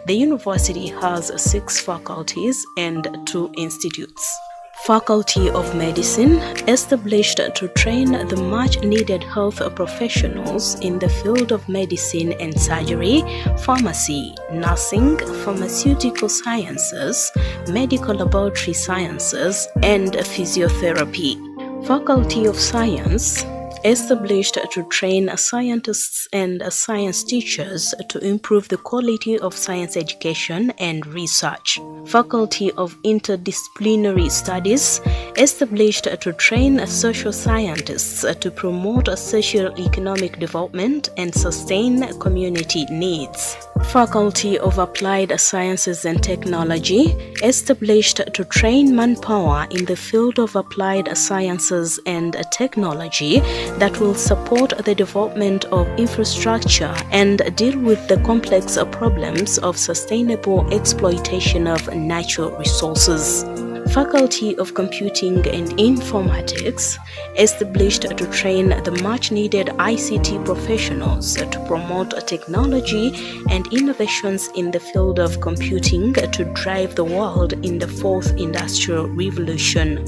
The university has 6 faculties and 2 institutes. Faculty of Medicine, established to train the much-needed health professionals in the field of medicine and surgery, pharmacy, nursing, pharmaceutical sciences, medical laboratory sciences, and physiotherapy. Faculty of Science, established to train scientists and science teachers to improve the quality of science education and research. Faculty of Interdisciplinary Studies, established to train social scientists to promote socio-economic development and sustain community needs. Faculty of Applied Sciences and Technology, established to train manpower in the field of applied sciences and technology that will support the development of infrastructure and deal with the complex problems of sustainable exploitation of natural resources. Faculty of Computing and Informatics, established to train the much-needed ICT professionals to promote technology and innovations in the field of computing to drive the world in the fourth industrial revolution.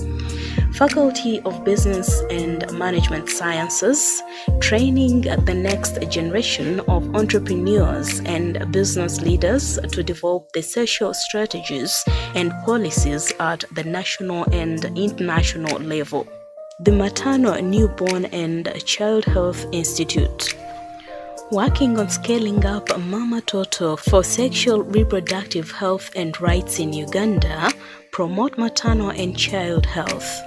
Faculty of Business and Management Sciences, training the next generation of entrepreneurs and business leaders to develop the social strategies and policies at the national and international level. The Maternal, Newborn and Child Health Institute, working on scaling up Mama Toto for sexual reproductive health and rights in Uganda, promote maternal and child health.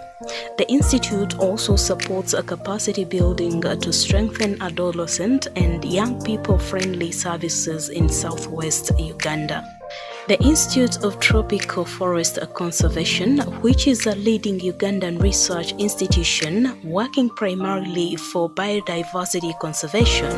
The Institute also supports a capacity building to strengthen adolescent and young people-friendly services in southwest Uganda. The Institute of Tropical Forest Conservation, which is a leading Ugandan research institution working primarily for biodiversity conservation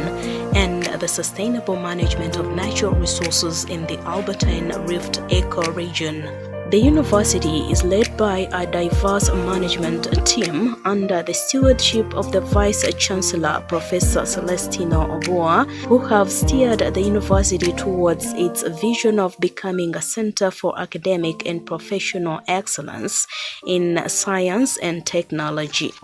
and the sustainable management of natural resources in the Albertine Rift ecoregion. The university is led by a diverse management team under the stewardship of the Vice-Chancellor, Professor Celestino Oboa, who have steered the university towards its vision of becoming a center for academic and professional excellence in science and technology.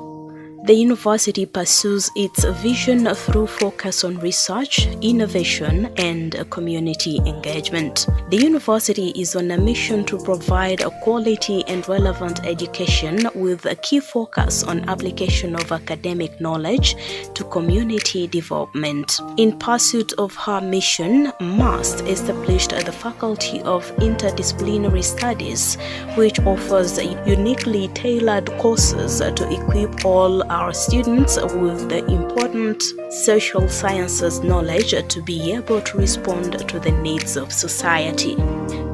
The university pursues its vision through focus on research, innovation, and community engagement. The university is on a mission to provide a quality and relevant education with a key focus on application of academic knowledge to community development. In pursuit of her mission, MAST established the Faculty of Interdisciplinary Studies, which offers uniquely tailored courses to equip all our students with the important social sciences knowledge to be able to respond to the needs of society.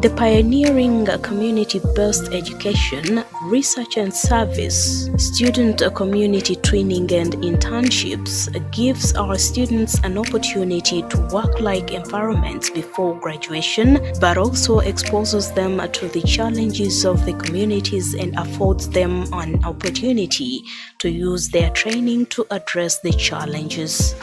The pioneering community-based education, research and service, student community training and internships gives our students an opportunity to work-like environments before graduation, but also exposes them to the challenges of the communities and affords them an opportunity to use their training to address the challenges.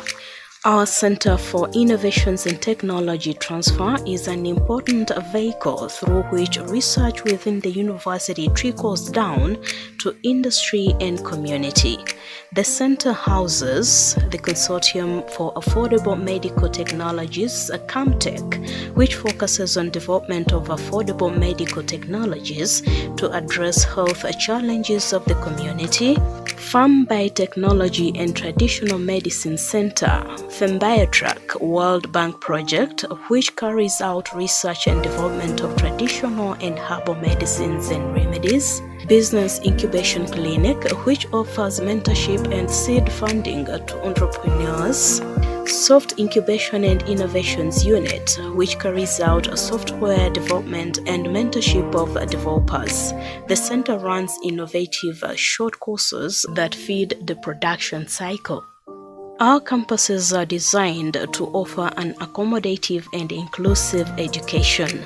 Our Center for Innovations and Technology Transfer is an important vehicle through which research within the university trickles down to industry and community. The center houses the Consortium for Affordable Medical Technologies, CAMTech, which focuses on development of affordable medical technologies to address health challenges of the community. Farm Biotechnology and Traditional Medicine Center, FEMBioTrack World Bank Project, which carries out research and development of traditional and herbal medicines and remedies. Business Incubation Clinic, which offers mentorship and seed funding to entrepreneurs. Soft Incubation and Innovations Unit, which carries out software development and mentorship of developers. The center runs innovative short courses that feed the production cycle. Our campuses are designed to offer an accommodative and inclusive education.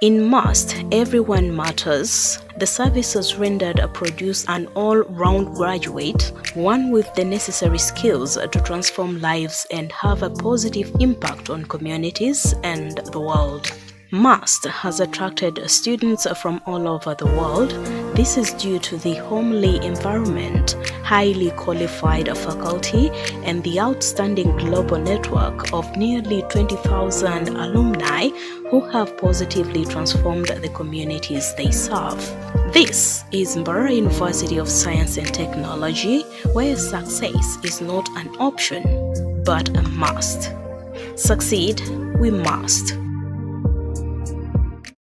In MAST, everyone matters. The services rendered produce an all-round graduate, one with the necessary skills to transform lives and have a positive impact on communities and the world. MAST has attracted students from all over the world. This is due to the homely environment, highly qualified faculty, and the outstanding global network of nearly 20,000 alumni who have positively transformed the communities they serve. This is Mbarara University of Science and Technology, where success is not an option, but a must. Succeed, we must.